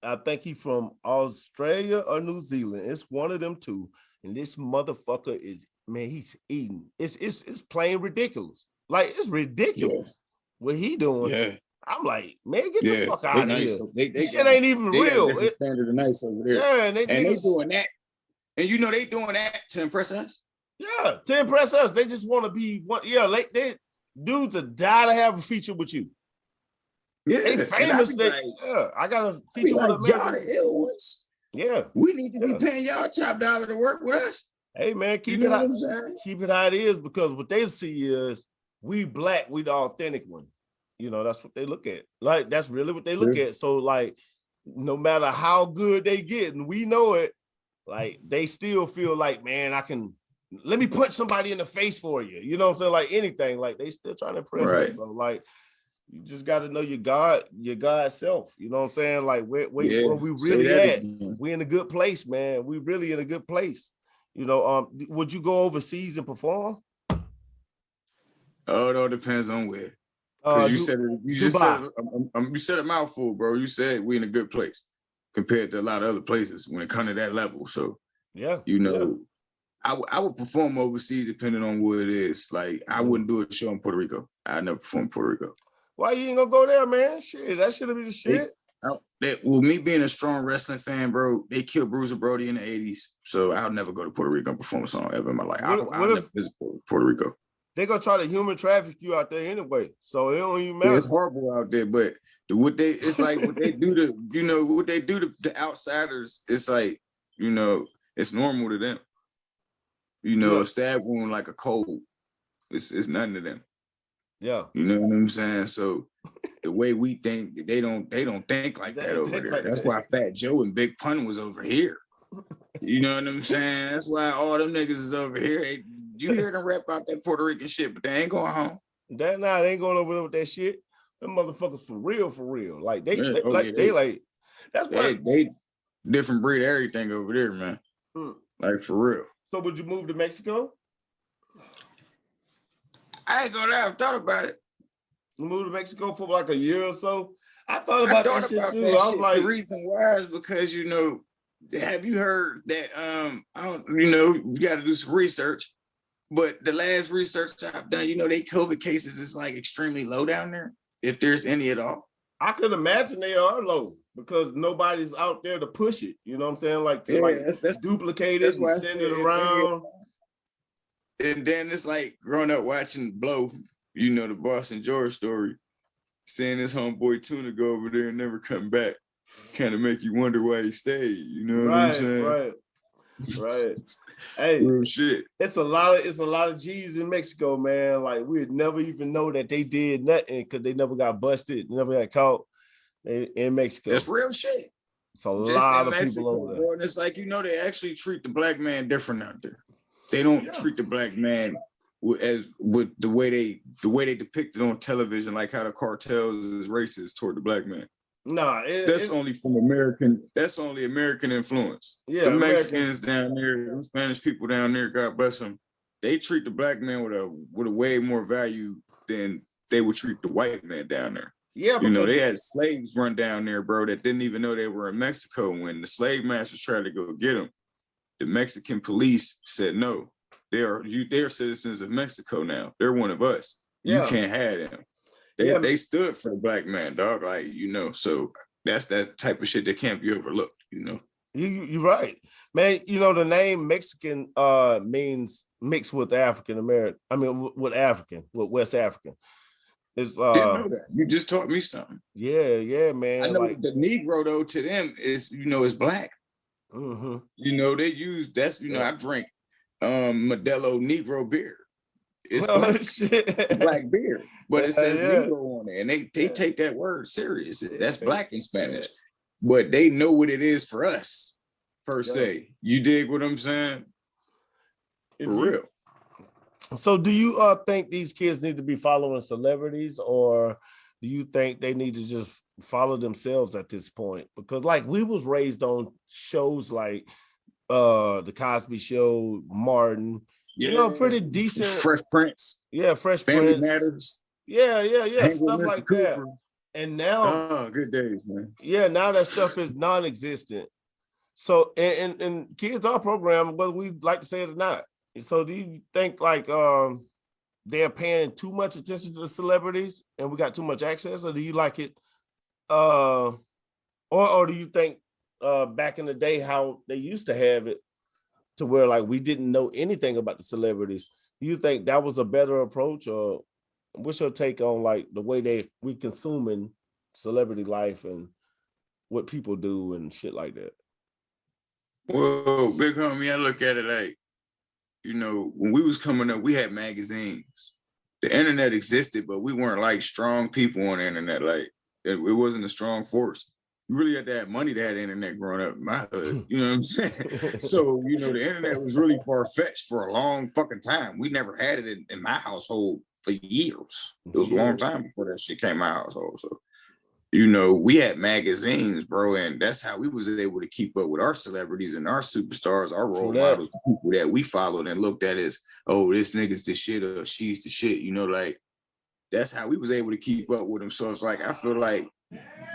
I think he from Australia or New Zealand. It's one of them two. And this motherfucker is, man, he's eating. It's plain ridiculous. Like, it's ridiculous what he doing. Yeah. I'm like, man, get the fuck out of nice. here. They shit ain't even they real. Got a different standard of nice over there. Yeah, and they doing that. And you know they doing that to impress us. Yeah, to impress us. They just want to be one. Yeah, like they dudes are die to have a feature with you. Yeah, they famous. I got a feature with like, y'all the ill ones. Yeah, we need to be paying y'all top dollar to work with us. Hey man, keep it how it is, because what they see is we black, we the authentic one. You know, that's what they look at. Like, that's really what they look at. So, like, no matter how good they get, and we know it, like, they still feel like, man, let me punch somebody in the face for you. You know what I'm saying? Like, anything. Like, they still trying to impress us. So, like, you just got to know your God self. You know what I'm saying? Like, where we really at? We in a good place, man. We really in a good place. You know, would you go overseas and perform? Oh, it all depends on where. Because you said a mouthful, bro. You said we in a good place compared to a lot of other places when it comes to that level. So you know, I would perform overseas depending on what it is. Like, I wouldn't do a show in Puerto Rico. I never performed in Puerto Rico. Why you ain't gonna go there, man? Shit, that should be the shit. Well, me being a strong wrestling fan, bro, they killed Bruiser Brody in the 80s. So I'll never go to Puerto Rico and perform a song ever in my life. I'll never visit Puerto Rico. They gonna try to human traffic you out there anyway, so it don't even matter. Yeah, it's horrible out there, but it's like what they do to, you know, what they do to outsiders. It's like, you know, it's normal to them. You know, a stab wound like a cold. It's nothing to them. Yeah, you know what I'm saying. So the way we think, they don't think like that over there. That's why Fat Joe and Big Pun was over here. You know what I'm saying? That's why all them niggas is over here. You hear them rap out that Puerto Rican shit, but they ain't going home. They ain't going over there with that shit. Them motherfuckers for real. Like they that's why they different breed of everything over there, man. Like, for real. So would you move to Mexico? I ain't gonna lie, I've thought about it. You move to Mexico for like a year or so? I thought about that shit too. I was like, the reason why is because, you know, have you heard that you know, you got to do some research. But the last research I've done, you know, they COVID cases is like extremely low down there, if there's any at all. I could imagine they are low because nobody's out there to push it. You know what I'm saying? Like, that's duplicate it and send it around. And then it's like growing up watching Blow, you know, the Boston George story, seeing this homeboy Tuna go over there and never come back, kind of make you wonder why he stayed. You know what I'm saying? Right. Hey, real shit. It's a lot of G's in Mexico, man. Like, we'd never even know that they did nothing because they never got busted, never got caught in Mexico. That's real shit. It's a lot of people over there. And it's like, you know, they actually treat the black man different out there. They don't treat the black man with the way they depict it on television, like how the cartels is racist toward the black man. Nah, that's only American influence. Yeah, the Mexicans down there, the Spanish people down there, God bless them, they treat the black man with a way more value than they would treat the white man down there. Yeah, you know, they had slaves run down there, bro, that didn't even know they were in Mexico. When the slave masters tried to go get them, the Mexican police said, no, they're citizens of Mexico now. They're one of us. You can't have them. They stood for the black man, dog. Like, you know, so that's that type of shit that can't be overlooked, you know. You're right. Man, you know, the name Mexican means mixed with African American. I mean, with West African. It's didn't know that. You just taught me something. Yeah, man. I know the Negro though to them is, you know, is black. Mm-hmm. You know, they use I drink Modelo Negro beer. It's black beer, but it says Negro on it, and they take that word serious. That's black in Spanish, but they know what it is for us, per se. You dig what I'm saying? For real. So do you think these kids need to be following celebrities, or do you think they need to just follow themselves at this point? Because like we was raised on shows like The Cosby Show, Martin. Yeah, You know, pretty decent. Fresh Prince. Yeah, Fresh Family Prince. Matters. Yeah, Hang stuff with Mr. like that. Cooper. And now, oh, good days, man. Yeah, now that stuff is non-existent. So, and kids are programmed, whether we like to say it or not. So, do you think like they're paying too much attention to the celebrities, and we got too much access, or do you like it? Or do you think back in the day how they used to have it, to where like we didn't know anything about the celebrities? Do you think that was a better approach, or what's your take on like the way we consuming celebrity life and what people do and shit like that? Well, big homie, I look at it like, you know, when we was coming up, we had magazines. The internet existed, but we weren't like strong people on the internet. Like it wasn't a strong force. You really had to have money to have the internet growing up in my hood. You know what I'm saying? So, you know, the internet was really far-fetched for a long fucking time. We never had it in my household for years. It was a long time before that shit came in my household. So, you know, we had magazines, bro, and that's how we was able to keep up with our celebrities and our superstars, our role models, the people that we followed and looked at as, oh, this nigga's the shit or she's the shit. You know, like that's how we was able to keep up with them. So it's like I feel like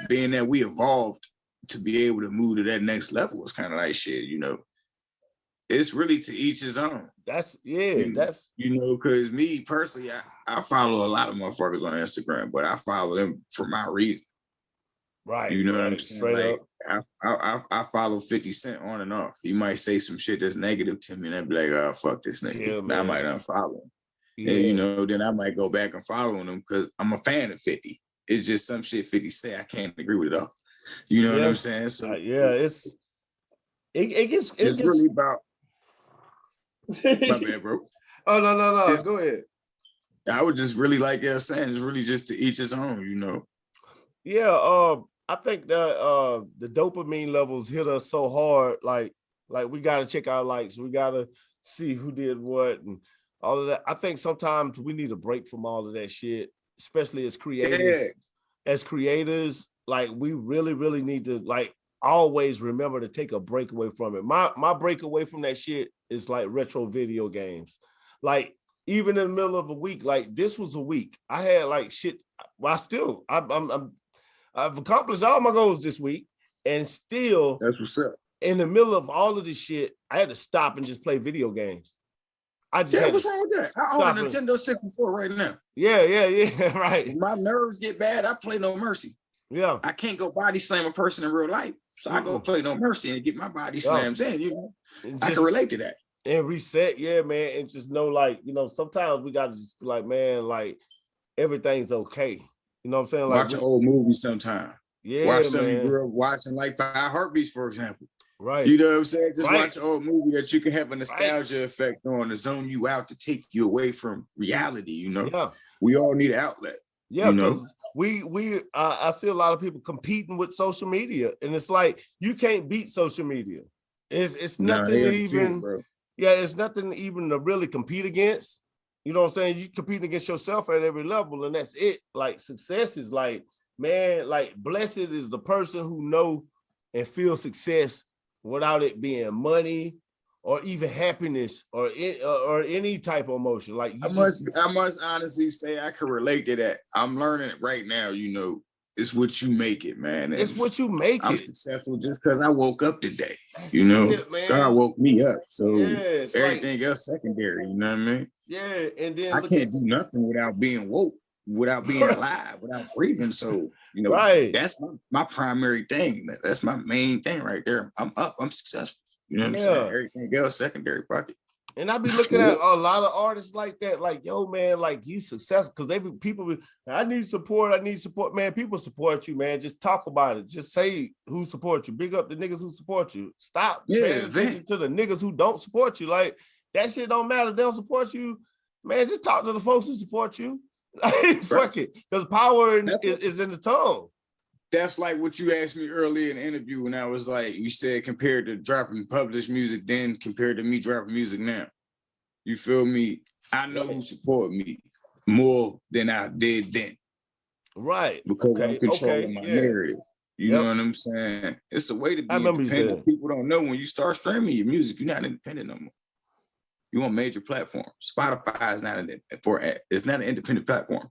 being that we evolved to be able to move to that next level was kind of like shit, you know. It's really to each his own. That's you know, because me personally, I follow a lot of motherfuckers on Instagram, but I follow them for my reason. Right. You know what I'm saying? Straight like I follow 50 Cent on and off. He might say some shit that's negative to me, and I'd be like, oh, fuck this nigga. Yeah, I might unfollow him. Yeah. And you know, then I might go back and follow him because I'm a fan of 50. It's just some shit 50 say I can't agree with it all. You know what I'm saying? So it gets really about my bad, bro. Oh no. Go ahead. I would just really like you're saying, it's really just to each his own, you know. Yeah, I think that the dopamine levels hit us so hard, like we gotta check our likes, we gotta see who did what and all of that. I think sometimes we need a break from all of that shit, especially as creators. Yeah. As creators, like we really need to like always remember to take a break away from it. My break away from that shit is like retro video games. Like even in the middle of a week, like this was a week. I had like shit. Well, I've accomplished all my goals this week, and still that's what's up. In the middle of all of this shit, I had to stop and just play video games. What's wrong with that? I own a Nintendo 64 right now. Yeah, right. When my nerves get bad, I play No Mercy. Yeah. I can't go body slam a person in real life. So I go play No Mercy and get my body slams in, you know. I can relate to that. And reset, yeah, man. And just know, like, you know, sometimes we gotta just be like, man, like everything's okay. You know what I'm saying? Like watch an old movie sometime. Yeah, watch something man. you grew up watching, like 5 Heartbeats, for example. Right. You know what I'm saying? Just watch an old movie that you can have a nostalgia effect on to zone you out, to take you away from reality, you know? Yeah. We all need an outlet. Yeah, you know? I see a lot of people competing with social media, and it's like you can't beat social media. It's nothing to even it's nothing even to really compete against. You know what I'm saying? You compete against yourself at every level, and that's it. Like success is like, man, like blessed is the person who know and feel success without it being money or even happiness or any type of emotion. Like I must honestly say I can relate to that. I'm learning it right now, you know. It's what you make it, man. It's what you make I'm successful just because I woke up today. That's you know, God woke me up. So everything like, else secondary, you know what I mean? Yeah, and then I can't do nothing without being woke, without being alive, without breathing. So, you know, that's my primary thing. That's my main thing right there. I'm up, I'm successful. You know what I'm saying? Everything else secondary, fuck it. And I be looking at a lot of artists like that, like, yo, man, like you successful. Because people, I need support, man. People support you, man. Just talk about it. Just say who support you. Big up the niggas who support you. Stop paying attention to the niggas who don't support you. Like, that shit don't matter. They don't support you. Man, just talk to the folks who support you. Like, fuck it. Because power is in the tongue. That's like what you asked me earlier in the interview when I was like, you said compared to dropping published music then compared to me dropping music now. You feel me? I know who support me more than I did then. Right. Because I'm controlling my narrative. You know what I'm saying? It's a way to be independent. People don't know when you start streaming your music, you're not independent no more. You on major platforms. Spotify is it's not an independent platform.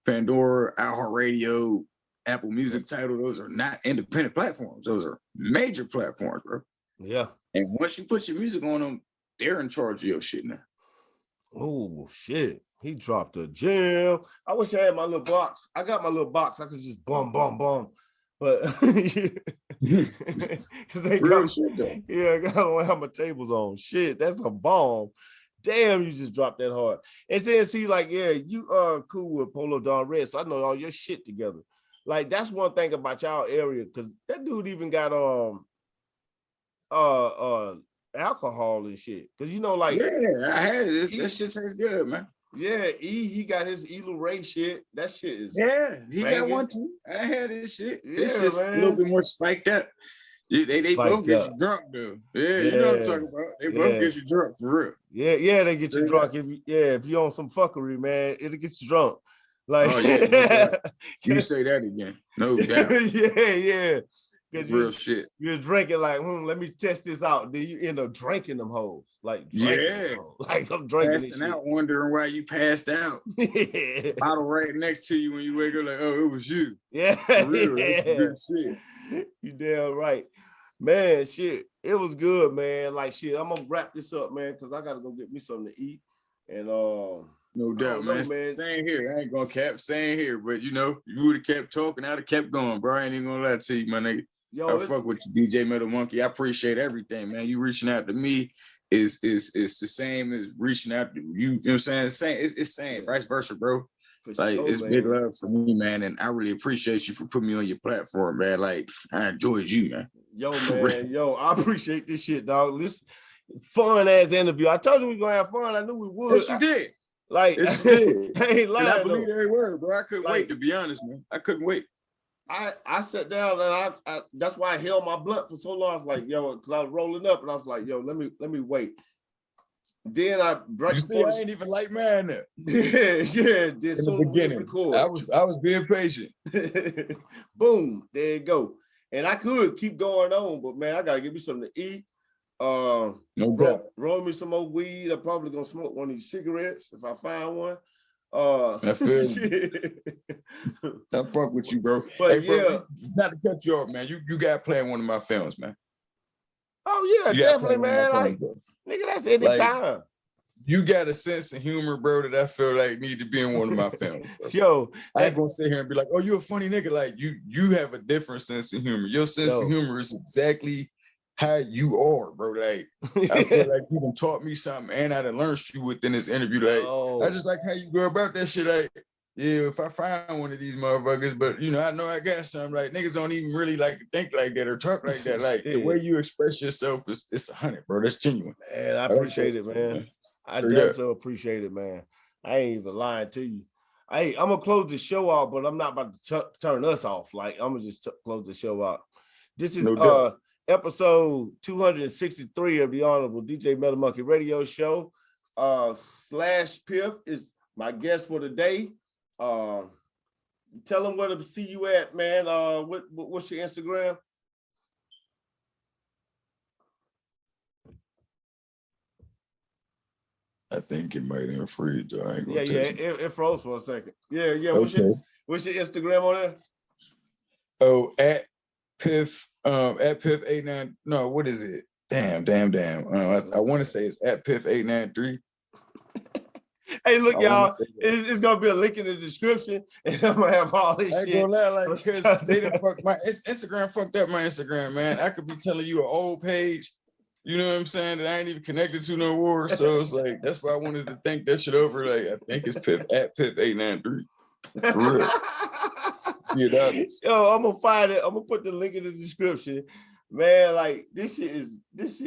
Pandora, iHeartRadio, Apple Music, Tidal, those are not independent platforms. Those are major platforms, bro. Yeah. And once you put your music on them, they're in charge of your shit now. Oh shit. He dropped a gem. I wish I had my little box. I got my little box. I could just boom. But real shit though. Yeah, I don't have my tables on. Shit, that's a bomb. Damn, you just dropped that hard. And then see, like, yeah, you are cool with Polo Don Red, so I know all your shit together. Like, that's one thing about y'all area, because that dude even got alcohol and shit. Because you know, like, yeah, I had it. That shit tastes good, man. Yeah, he got his Elu Ray shit. That shit is he got one too. I had this shit. Yeah, it's just man. a little bit more spiked up. They both get you drunk though. Yeah, you know what I'm talking about. They both get you drunk for real. Yeah, they get you drunk. If you on some fuckery, man, it'll get you drunk. Like, oh yeah, no doubt. You say that again, no doubt. yeah. Real shit. You're drinking like, let me test this out. Then you end up drinking them hoes. Like, like I'm drinking. Passing out, wondering why you passed out. Bottle right next to you when you wake up, like, oh, it was you. Yeah, for real. That's some good shit. You damn right, man. Shit, it was good, man. Like, shit, I'm gonna wrap this up, man, because I gotta go get me something to eat. And no doubt, man. Same here. I ain't gonna cap. Same here, but you know, you would have kept talking. I'd have kept going, bro. I ain't even gonna lie to you, my nigga. I fuck with you, DJ Metal Monkey. I appreciate everything, man. You reaching out to me is the same as reaching out to you. You know what I'm saying? It's same, vice versa, bro. Like, it's big love for me, man, and I really appreciate you for putting me on your platform, man. Like, I enjoyed you, man. Yo, man, I appreciate this shit, dog. This fun ass interview. I told you we were gonna have fun. I knew we would. Yes, you did. Like, yes, you did. I ain't lying. And I believe every word, bro. I couldn't wait, to be honest, man. I couldn't wait. I sat down and I that's why I held my blunt for so long. I was like, yo, because I was rolling up and I was like, yo, let me wait. Then I you see, I ain't even like man there. yeah. Then in the beginning, I was being patient. Boom, there you go. And I could keep going on, but man, I gotta give me something to eat. No doubt. Roll me some more weed. I'm probably gonna smoke one of these cigarettes if I find one. I feel I fuck with you, bro. But hey, bro, not to cut you off, man. You got to play in one of my films, man. Oh yeah, definitely, man. Like, nigga, that's any time. You got a sense of humor, bro, that I feel like need to be in one of my films. Yo, I ain't gonna sit here and be like, oh, you a funny nigga. Like, you have a different sense of humor. Your sense of humor is exactly how you are, bro. Like, I feel like you done taught me something and I done learned you within this interview. Like, I just like how you go about that shit. Like, yeah, if I find one of these motherfuckers, but you know I got something. Like, niggas don't even really like think like that or talk like that. Like, the way you express yourself it's 100, bro. That's genuine. Man, I appreciate it, man. I definitely appreciate it, man. I ain't even lying to you. I'm gonna close the show out, but I'm not about to turn us off. Like, I'm gonna just close the show out. This is episode 263 of the Honorable DJ Metal Monkey Radio Show. Slash Piff is my guest for the day. Tell them where to see you at, man. What's your Instagram? I think it might have freeze. It froze for a second. Yeah. What's your Instagram on there? Oh, at Piff, at Piff89. No, what is it? Damn. I want to say it's at Piff893. Hey, look, y'all, it's gonna be a link in the description, and I'm gonna have all this shit. I ain't gonna lie, like, because they done fucked my Instagram fucked up my Instagram, man. I could be telling you an old page, you know what I'm saying, that I ain't even connected to no more. So it's like, that's why I wanted to think that shit over. Like, I think it's Piff at Piff893. For real. Yo, I'm gonna find it. I'm gonna put the link in the description. Man, like, this shit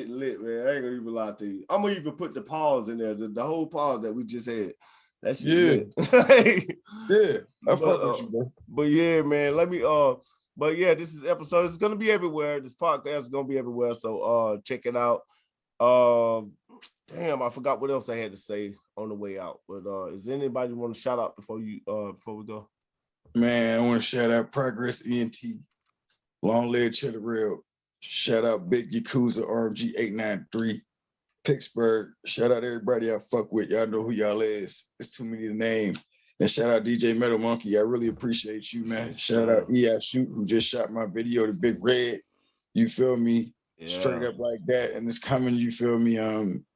lit, man. I ain't gonna even lie to you. I'm gonna even put the pause in there, the whole pause that we just had. That shit lit. I fuck with you, bro. But yeah, man, but yeah, this is episode. It's gonna be everywhere. This podcast is gonna be everywhere. So check it out. Damn, I forgot what else I had to say on the way out. But is anybody want to shout out before we go? Man, I want to shout out Progress ENT. Long live Cheddar Real. Shout out Big Yakuza RMG 893. Pittsburgh. Shout out everybody I fuck with. Y'all know who y'all is. It's too many to name. And shout out DJ Metal Monkey. I really appreciate you, man. Shout out E.I. Shoot, who just shot my video, The Big Red. You feel me? Yeah. Straight up like that. And it's coming, you feel me?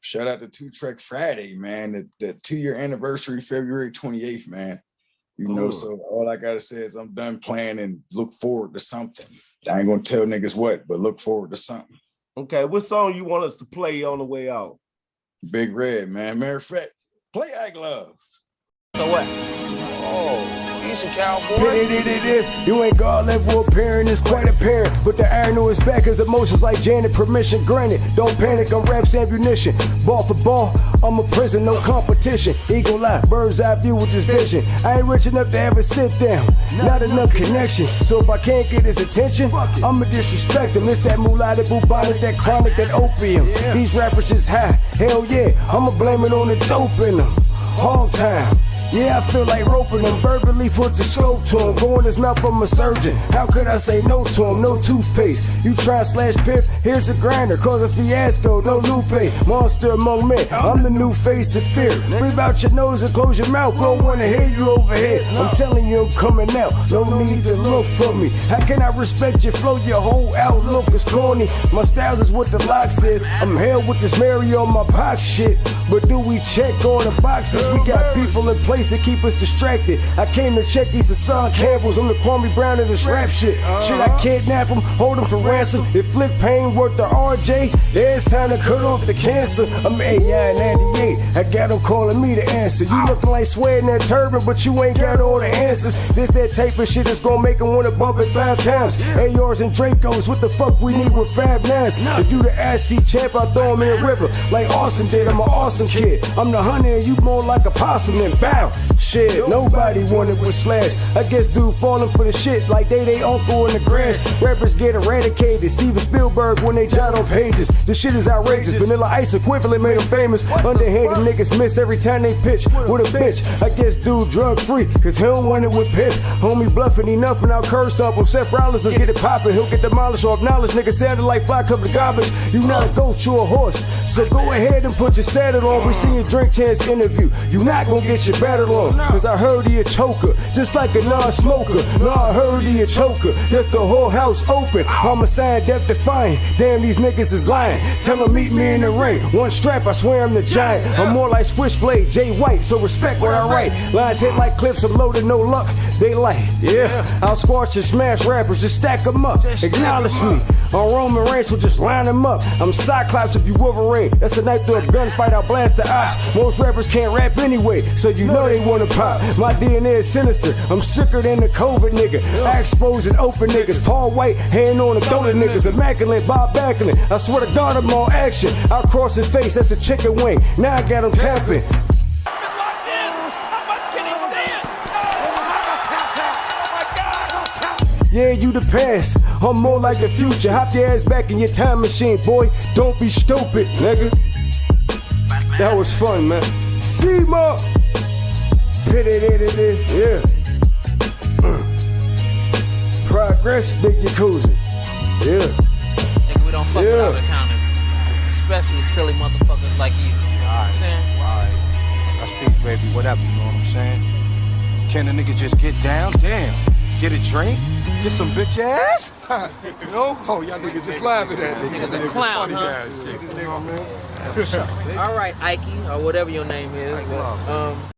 Shout out to Two-Track Friday, man. The 2-year anniversary, February 28th, man. You know, so all I gotta say is I'm done playing and look forward to something. I ain't gonna tell niggas what, but look forward to something. Okay, what song you want us to play on the way out? Big Red, man. Matter of fact, play I Glove. So what? Oh, he's a cowboy. If you ain't God level appearing, it's quite apparent. But the iron on his back is emotions like Janet, permission granted. Don't panic, I'm raps ammunition. Ball for ball, I'm a prison, no competition. Eagle eye, bird's eye view with this vision. I ain't rich enough to ever sit down. Not enough connections. So if I can't get his attention, I'ma disrespect him. It's that mullah, that bubonic, that chronic, that opium. These rappers just high. Hell yeah, I'ma blame it on the dope in them. Hog time. Yeah, I feel like roping him, verbally put the scope to him. Go in his mouth, I'm a surgeon. How could I say no to him? No toothpaste. You try Slash Piff, here's a grinder. Cause a fiasco, no Lupe. Monster among men, I'm the new face of fear. Breathe out your nose and close your mouth. Don't wanna hear you over here. I'm telling you I'm coming out, no need to look for me. How can I respect your flow? Your whole outlook is corny. My styles is what the lock says. I'm hell with this Mary on my box shit. But do we check all the boxes? We got people in place to keep us distracted. I came to check these Hassan Campbells. I'm the Kwame Brown of this rap shit. Should I kidnap him, hold him for ransom? If Flick Payne worth the RJ, yeah, it's time to cut off the cancer. I'm AI 98, I got him calling me the answer. You looking like sweating that turban, but you ain't got all the answers. This that type of shit that's gonna make him wanna bump it 5 times. ARs and Dracos, what the fuck we need with 5 9s? If you the SC champ, I throw him in a river like Austin did. I'm an awesome kid. I'm the honey and you more like a possum and bow. Shit, nobody wanted with Slash. I guess dude falling for the shit like they uncle in the grass. Rappers get eradicated. Steven Spielberg when they jot on pages. This shit is outrageous. Vanilla Ice equivalent made them famous. Underhanded niggas miss every time they pitch with a bitch. I guess dude drug free, cause he don't want it with Piff. Homie bluffing enough and I'll curse up him. Seth Rollins, let's get it poppin'. He'll get demolished off knowledge. Nigga sounded like fly covered garbage. You not a goat, you a horse. So go ahead and put your saddle on. We see your drink chance interview. You not gonna get your battle on. Cause I heard he a choker, just like a non-smoker. No, I heard he a choker, that's the whole house open. Homicide, death defying, damn these niggas is lying. Tell them meet me in the ring, one strap, I swear I'm the giant. I'm more like Switchblade, Jay White, so respect what I write. Lines hit like clips, I'm loaded, no luck, they like, yeah. I'll squash and smash rappers, just stack them up, acknowledge me. On Roman Reigns, so just line them up. I'm Cyclops if you Wolverine, that's a knife through a gunfight, I'll blast the ops. Most rappers can't rap anyway, so you know they wanna pop. My DNA is sinister, I'm sicker than the COVID nigga. I expose and open niggas. Paul White, hand on the throat of niggas. Immaculate, Bob Backlund. I swear to God I'm on action. I'll cross his face, that's a chicken wing. Now I got him tapping. Yeah, you the past, I'm more like the future. Hop your ass back in your time machine, boy. Don't be stupid, nigga. That was fun, man. C-Mo. Yeah. Progress, big Yakuza. Yeah. Nigga, we don't fuck with out of counter. Especially silly motherfuckers like you. Alright. I speak, baby, whatever, you know what I'm saying? Can a nigga just get down? Damn. Get a drink? Get some bitch ass? You know? Oh, y'all niggas just laughing at me. Nigga, the clown, huh? Alright, Ike, or whatever your name is.